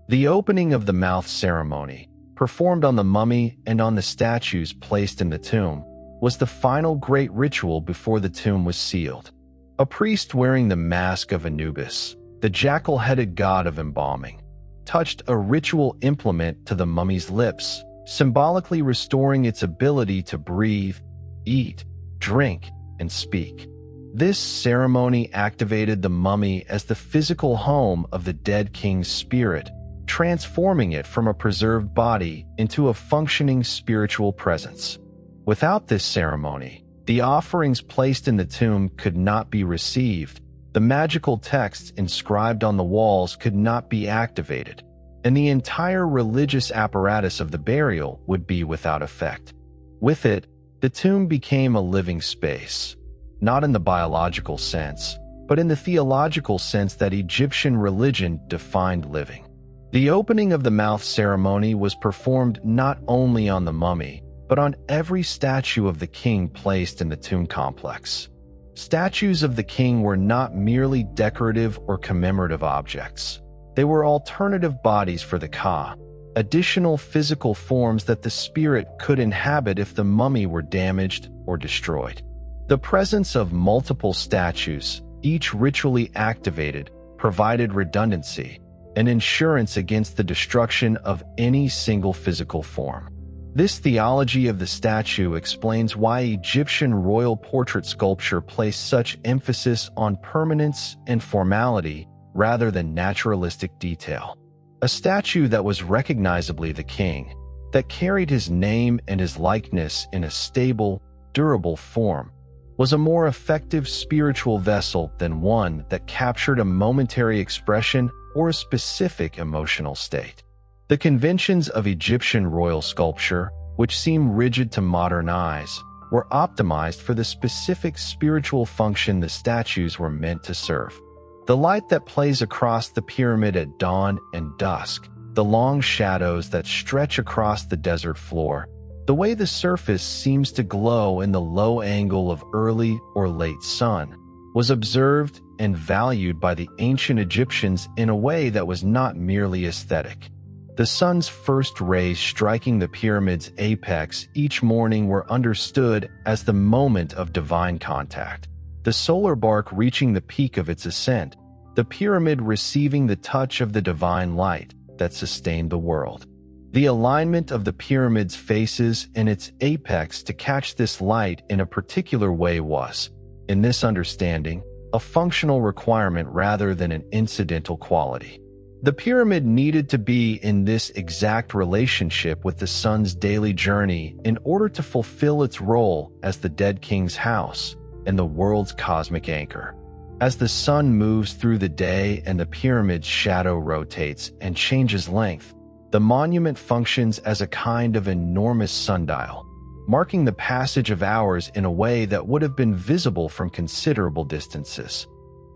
The opening of the mouth ceremony, performed on the mummy and on the statues placed in the tomb, was the final great ritual before the tomb was sealed. A priest wearing the mask of Anubis, the jackal-headed god of embalming, touched a ritual implement to the mummy's lips, symbolically restoring its ability to breathe, eat, drink, and speak. This ceremony activated the mummy as the physical home of the dead king's spirit, transforming it from a preserved body into a functioning spiritual presence. Without this ceremony, the offerings placed in the tomb could not be received, the magical texts inscribed on the walls could not be activated, and the entire religious apparatus of the burial would be without effect. With it, the tomb became a living space, not in the biological sense, but in the theological sense that Egyptian religion defined living. The opening of the mouth ceremony was performed not only on the mummy, but on every statue of the king placed in the tomb complex. Statues of the king were not merely decorative or commemorative objects. They were alternative bodies for the Ka, additional physical forms that the spirit could inhabit if the mummy were damaged or destroyed. The presence of multiple statues, each ritually activated, provided redundancy, an insurance against the destruction of any single physical form. This theology of the statue explains why Egyptian royal portrait sculpture placed such emphasis on permanence and formality rather than naturalistic detail. A statue that was recognizably the king, that carried his name and his likeness in a stable, durable form, was a more effective spiritual vessel than one that captured a momentary expression or a specific emotional state. The conventions of Egyptian royal sculpture, which seem rigid to modern eyes, were optimized for the specific spiritual function the statues were meant to serve. The light that plays across the pyramid at dawn and dusk, the long shadows that stretch across the desert floor, the way the surface seems to glow in the low angle of early or late sun, was observed and valued by the ancient Egyptians in a way that was not merely aesthetic. The sun's first rays striking the pyramid's apex each morning were understood as the moment of divine contact, the solar bark reaching the peak of its ascent, the pyramid receiving the touch of the divine light that sustained the world. The alignment of the pyramid's faces and its apex to catch this light in a particular way was, in this understanding, a functional requirement rather than an incidental quality. The pyramid needed to be in this exact relationship with the sun's daily journey in order to fulfill its role as the dead king's house and the world's cosmic anchor. As the sun moves through the day and the pyramid's shadow rotates and changes length, the monument functions as a kind of enormous sundial, marking the passage of hours in a way that would have been visible from considerable distances.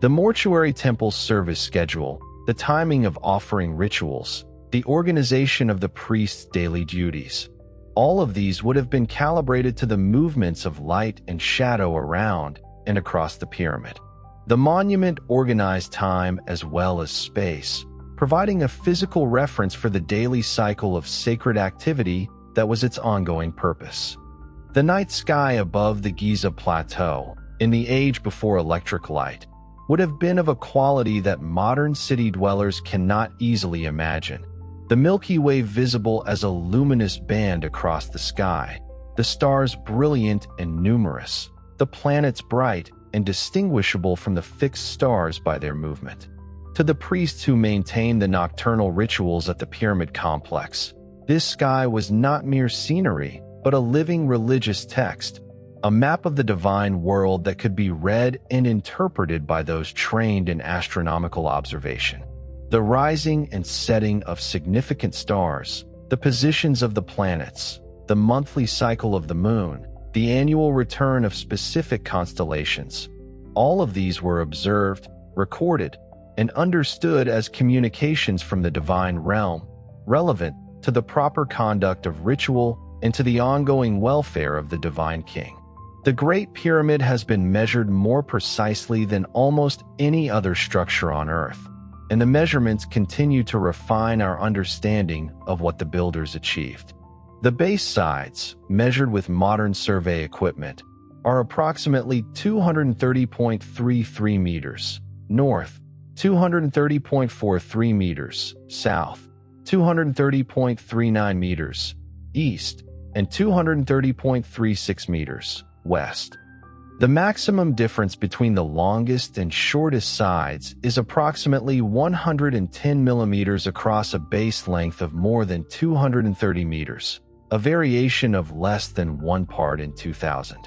The mortuary temple's service schedule, the timing of offering rituals, the organization of the priest's daily duties, all of these would have been calibrated to the movements of light and shadow around and across the pyramid. The monument organized time as well as space, providing a physical reference for the daily cycle of sacred activity that was its ongoing purpose. The night sky above the Giza Plateau, in the age before electric light, would have been of a quality that modern city dwellers cannot easily imagine. The Milky Way visible as a luminous band across the sky, the stars brilliant and numerous, the planets bright and distinguishable from the fixed stars by their movement. To the priests who maintained the nocturnal rituals at the pyramid complex, this sky was not mere scenery, but a living religious text, a map of the divine world that could be read and interpreted by those trained in astronomical observation. The rising and setting of significant stars, the positions of the planets, the monthly cycle of the moon, the annual return of specific constellations, all of these were observed, recorded, and understood as communications from the divine realm, relevant to the proper conduct of ritual and to the ongoing welfare of the divine king. The Great Pyramid has been measured more precisely than almost any other structure on Earth, and the measurements continue to refine our understanding of what the builders achieved. The base sides, measured with modern survey equipment, are approximately 230.33 meters north, 230.43 meters south, 230.39 meters east, and 230.36 meters west. The maximum difference between the longest and shortest sides is approximately 110 millimeters across a base length of more than 230 meters, a variation of less than 1 part in 2,000.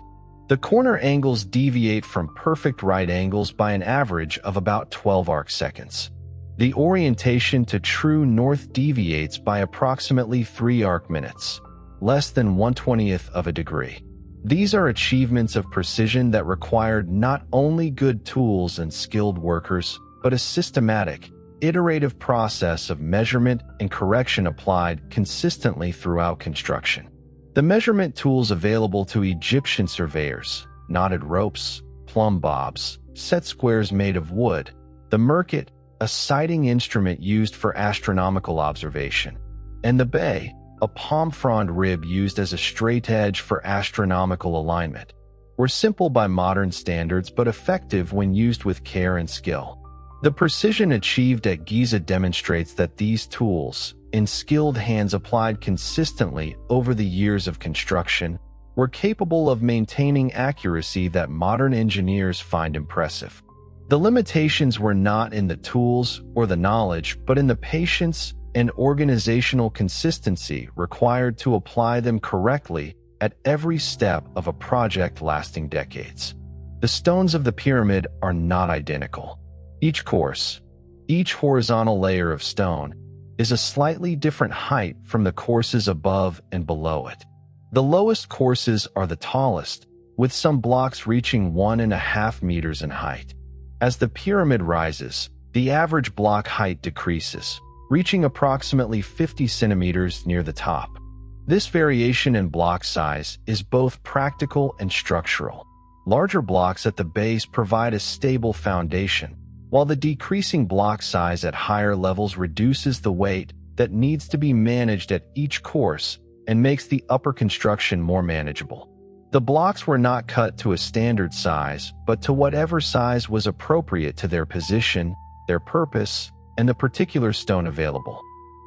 The corner angles deviate from perfect right angles by an average of about 12 arcseconds. The orientation to true north deviates by approximately 3 arc minutes, less than 1/20th of a degree. These are achievements of precision that required not only good tools and skilled workers, but a systematic, iterative process of measurement and correction applied consistently throughout construction. The measurement tools available to Egyptian surveyors, knotted ropes, plumb bobs, set squares made of wood, the merkit, a sighting instrument used for astronomical observation, and the bay, a palm frond rib used as a straight edge for astronomical alignment, were simple by modern standards but effective when used with care and skill. The precision achieved at Giza demonstrates that these tools, in skilled hands applied consistently over the years of construction, were capable of maintaining accuracy that modern engineers find impressive. The limitations were not in the tools or the knowledge, but in the patience and organizational consistency required to apply them correctly at every step of a project lasting decades. The stones of the pyramid are not identical. Each course, each horizontal layer of stone, is a slightly different height from the courses above and below it. The lowest courses are the tallest, with some blocks reaching 1.5 meters in height. As the pyramid rises, the average block height decreases, reaching approximately 50 centimeters near the top. This variation in block size is both practical and structural. Larger blocks at the base provide a stable foundation, while the decreasing block size at higher levels reduces the weight that needs to be managed at each course and makes the upper construction more manageable. The blocks were not cut to a standard size, but to whatever size was appropriate to their position, their purpose, and the particular stone available.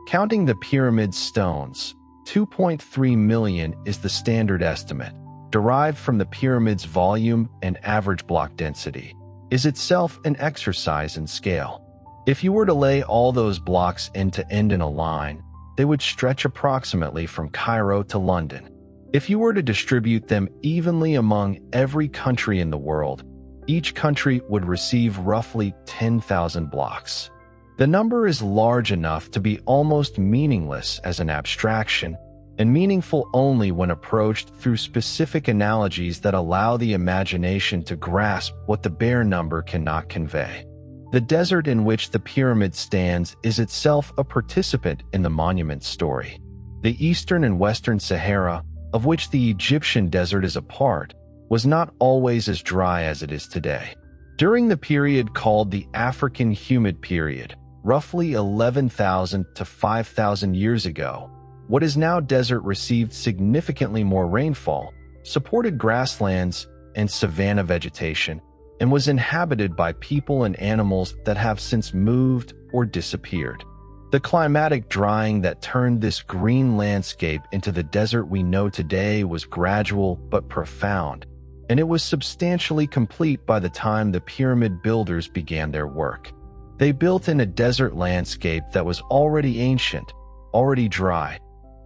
Counting the pyramid's stones, 2.3 million is the standard estimate, derived from the pyramid's volume and average block density, is itself an exercise in scale. If you were to lay all those blocks end to end in a line, they would stretch approximately from Cairo to London. If you were to distribute them evenly among every country in the world, each country would receive roughly 10,000 blocks. The number is large enough to be almost meaningless as an abstraction, and meaningful only when approached through specific analogies that allow the imagination to grasp what the bare number cannot convey. The desert in which the pyramid stands is itself a participant in the monument's story. The eastern and western Sahara, of which the Egyptian desert is a part, was not always as dry as it is today. During the period called the African Humid Period, roughly 11,000 to 5,000 years ago, what is now desert received significantly more rainfall, supported grasslands and savanna vegetation, and was inhabited by people and animals that have since moved or disappeared. The climatic drying that turned this green landscape into the desert we know today was gradual but profound, and it was substantially complete by the time the pyramid builders began their work. They built in a desert landscape that was already ancient, already dry,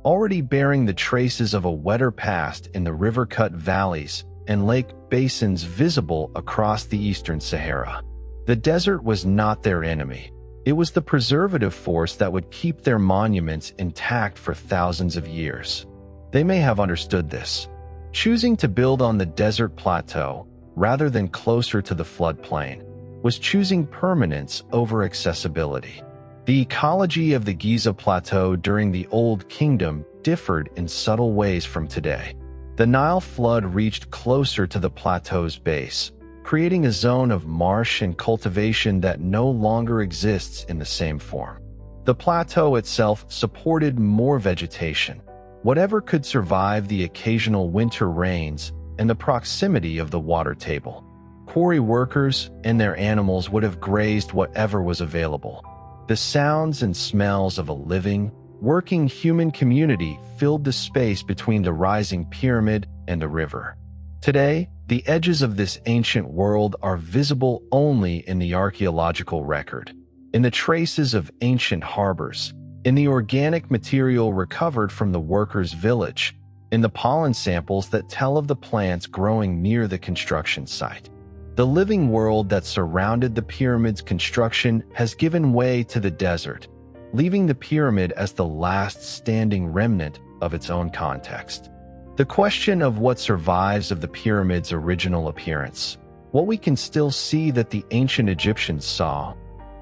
already bearing the traces of a wetter past in the river-cut valleys and lake basins visible across the eastern Sahara. The desert was not their enemy. It was the preservative force that would keep their monuments intact for thousands of years. They may have understood this. Choosing to build on the desert plateau rather than closer to the floodplain was choosing permanence over accessibility. The ecology of the Giza Plateau during the Old Kingdom differed in subtle ways from today. The Nile flood reached closer to the plateau's base, creating a zone of marsh and cultivation that no longer exists in the same form. The plateau itself supported more vegetation, whatever could survive the occasional winter rains and the proximity of the water table. Quarry workers and their animals would have grazed whatever was available. The sounds and smells of a living, working human community filled the space between the rising pyramid and the river. Today, The edges of this ancient world are visible only in the archaeological record, in the traces of ancient harbors, in the organic material recovered from the workers' village, in the pollen samples that tell of the plants growing near the construction site. The living world that surrounded the pyramid's construction has given way to the desert, leaving the pyramid as the last standing remnant of its own context. The question of what survives of the pyramid's original appearance, what we can still see that the ancient Egyptians saw,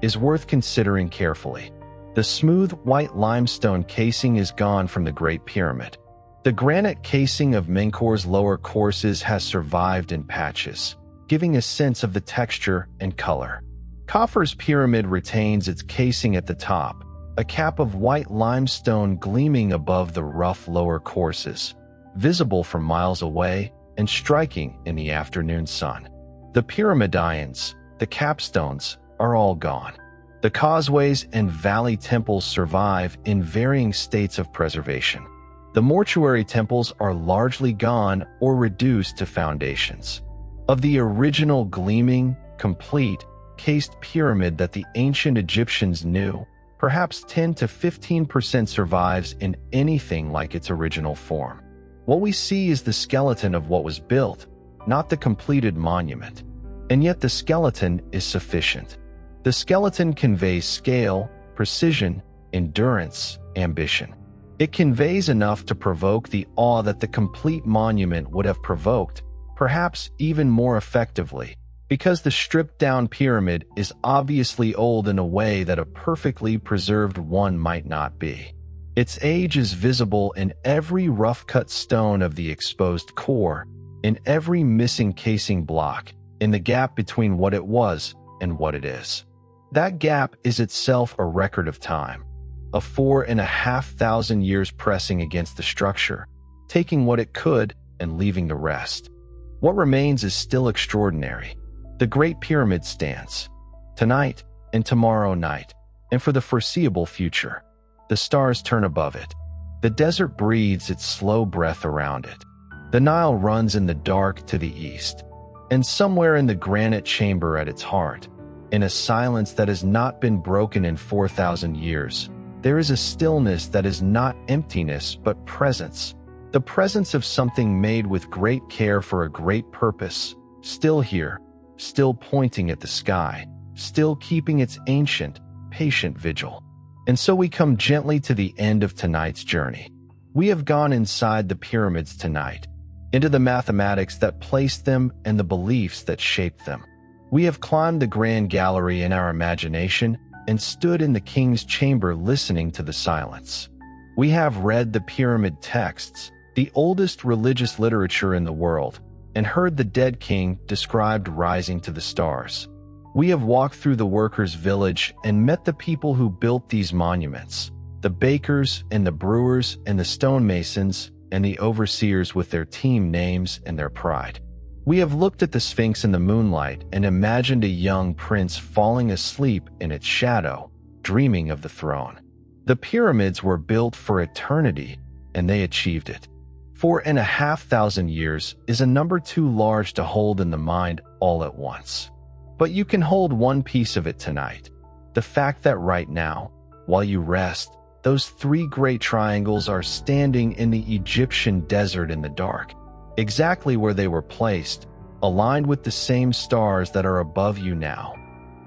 is worth considering carefully. The smooth white limestone casing is gone from the Great Pyramid. The granite casing of Menkaur's lower courses has survived in patches, giving a sense of the texture and color. Khufu's pyramid retains its casing at the top, a cap of white limestone gleaming above the rough lower courses, visible from miles away and striking in the afternoon sun. The pyramidions, the capstones, are all gone. The causeways and valley temples survive in varying states of preservation. The mortuary temples are largely gone or reduced to foundations. Of the original gleaming, complete, cased pyramid that the ancient Egyptians knew, perhaps 10 to 15% survives in anything like its original form. What we see is the skeleton of what was built, not the completed monument. And yet the skeleton is sufficient. The skeleton conveys scale, precision, endurance, ambition. It conveys enough to provoke the awe that the complete monument would have provoked, perhaps even more effectively, because the stripped-down pyramid is obviously old in a way that a perfectly preserved one might not be. Its age is visible in every rough-cut stone of the exposed core, in every missing casing block, in the gap between what it was and what it is. That gap is itself a record of time, a 4,500 years pressing against the structure, taking what it could and leaving the rest. What remains is still extraordinary. The Great Pyramid stands, tonight and tomorrow night, and for the foreseeable future. The stars turn above it. The desert breathes its slow breath around it. The Nile runs in the dark to the east. And somewhere in the granite chamber at its heart, in a silence that has not been broken in 4,000 years, there is a stillness that is not emptiness but presence. The presence of something made with great care for a great purpose, still here, still pointing at the sky, still keeping its ancient, patient vigil. And so we come gently to the end of tonight's journey. We have gone inside the pyramids tonight, into the mathematics that placed them and the beliefs that shaped them. We have climbed the grand gallery in our imagination and stood in the king's chamber listening to the silence. We have read the pyramid texts, the oldest religious literature in the world, and heard the dead king described rising to the stars. We have walked through the workers' village and met the people who built these monuments, the bakers and the brewers and the stonemasons and the overseers with their team names and their pride. We have looked at the Sphinx in the moonlight and imagined a young prince falling asleep in its shadow, dreaming of the throne. The pyramids were built for eternity, and they achieved it. 4,500 years is a number too large to hold in the mind all at once. But you can hold one piece of it tonight. The fact that right now, while you rest, those three great triangles are standing in the Egyptian desert in the dark, exactly where they were placed, aligned with the same stars that are above you now,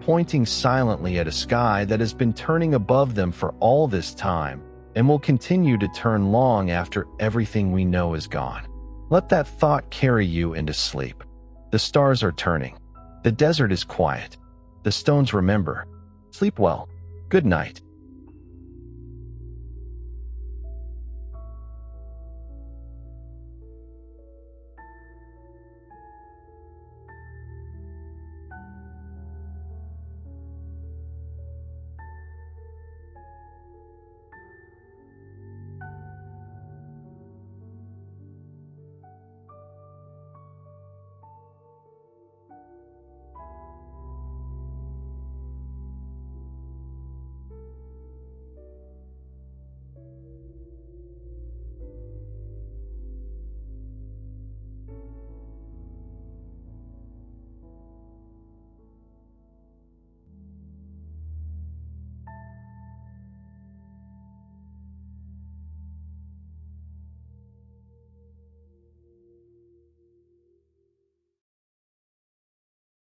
pointing silently at a sky that has been turning above them for all this time and will continue to turn long after everything we know is gone. Let that thought carry you into sleep. The stars are turning. The desert is quiet. The stones remember. Sleep well. Good night.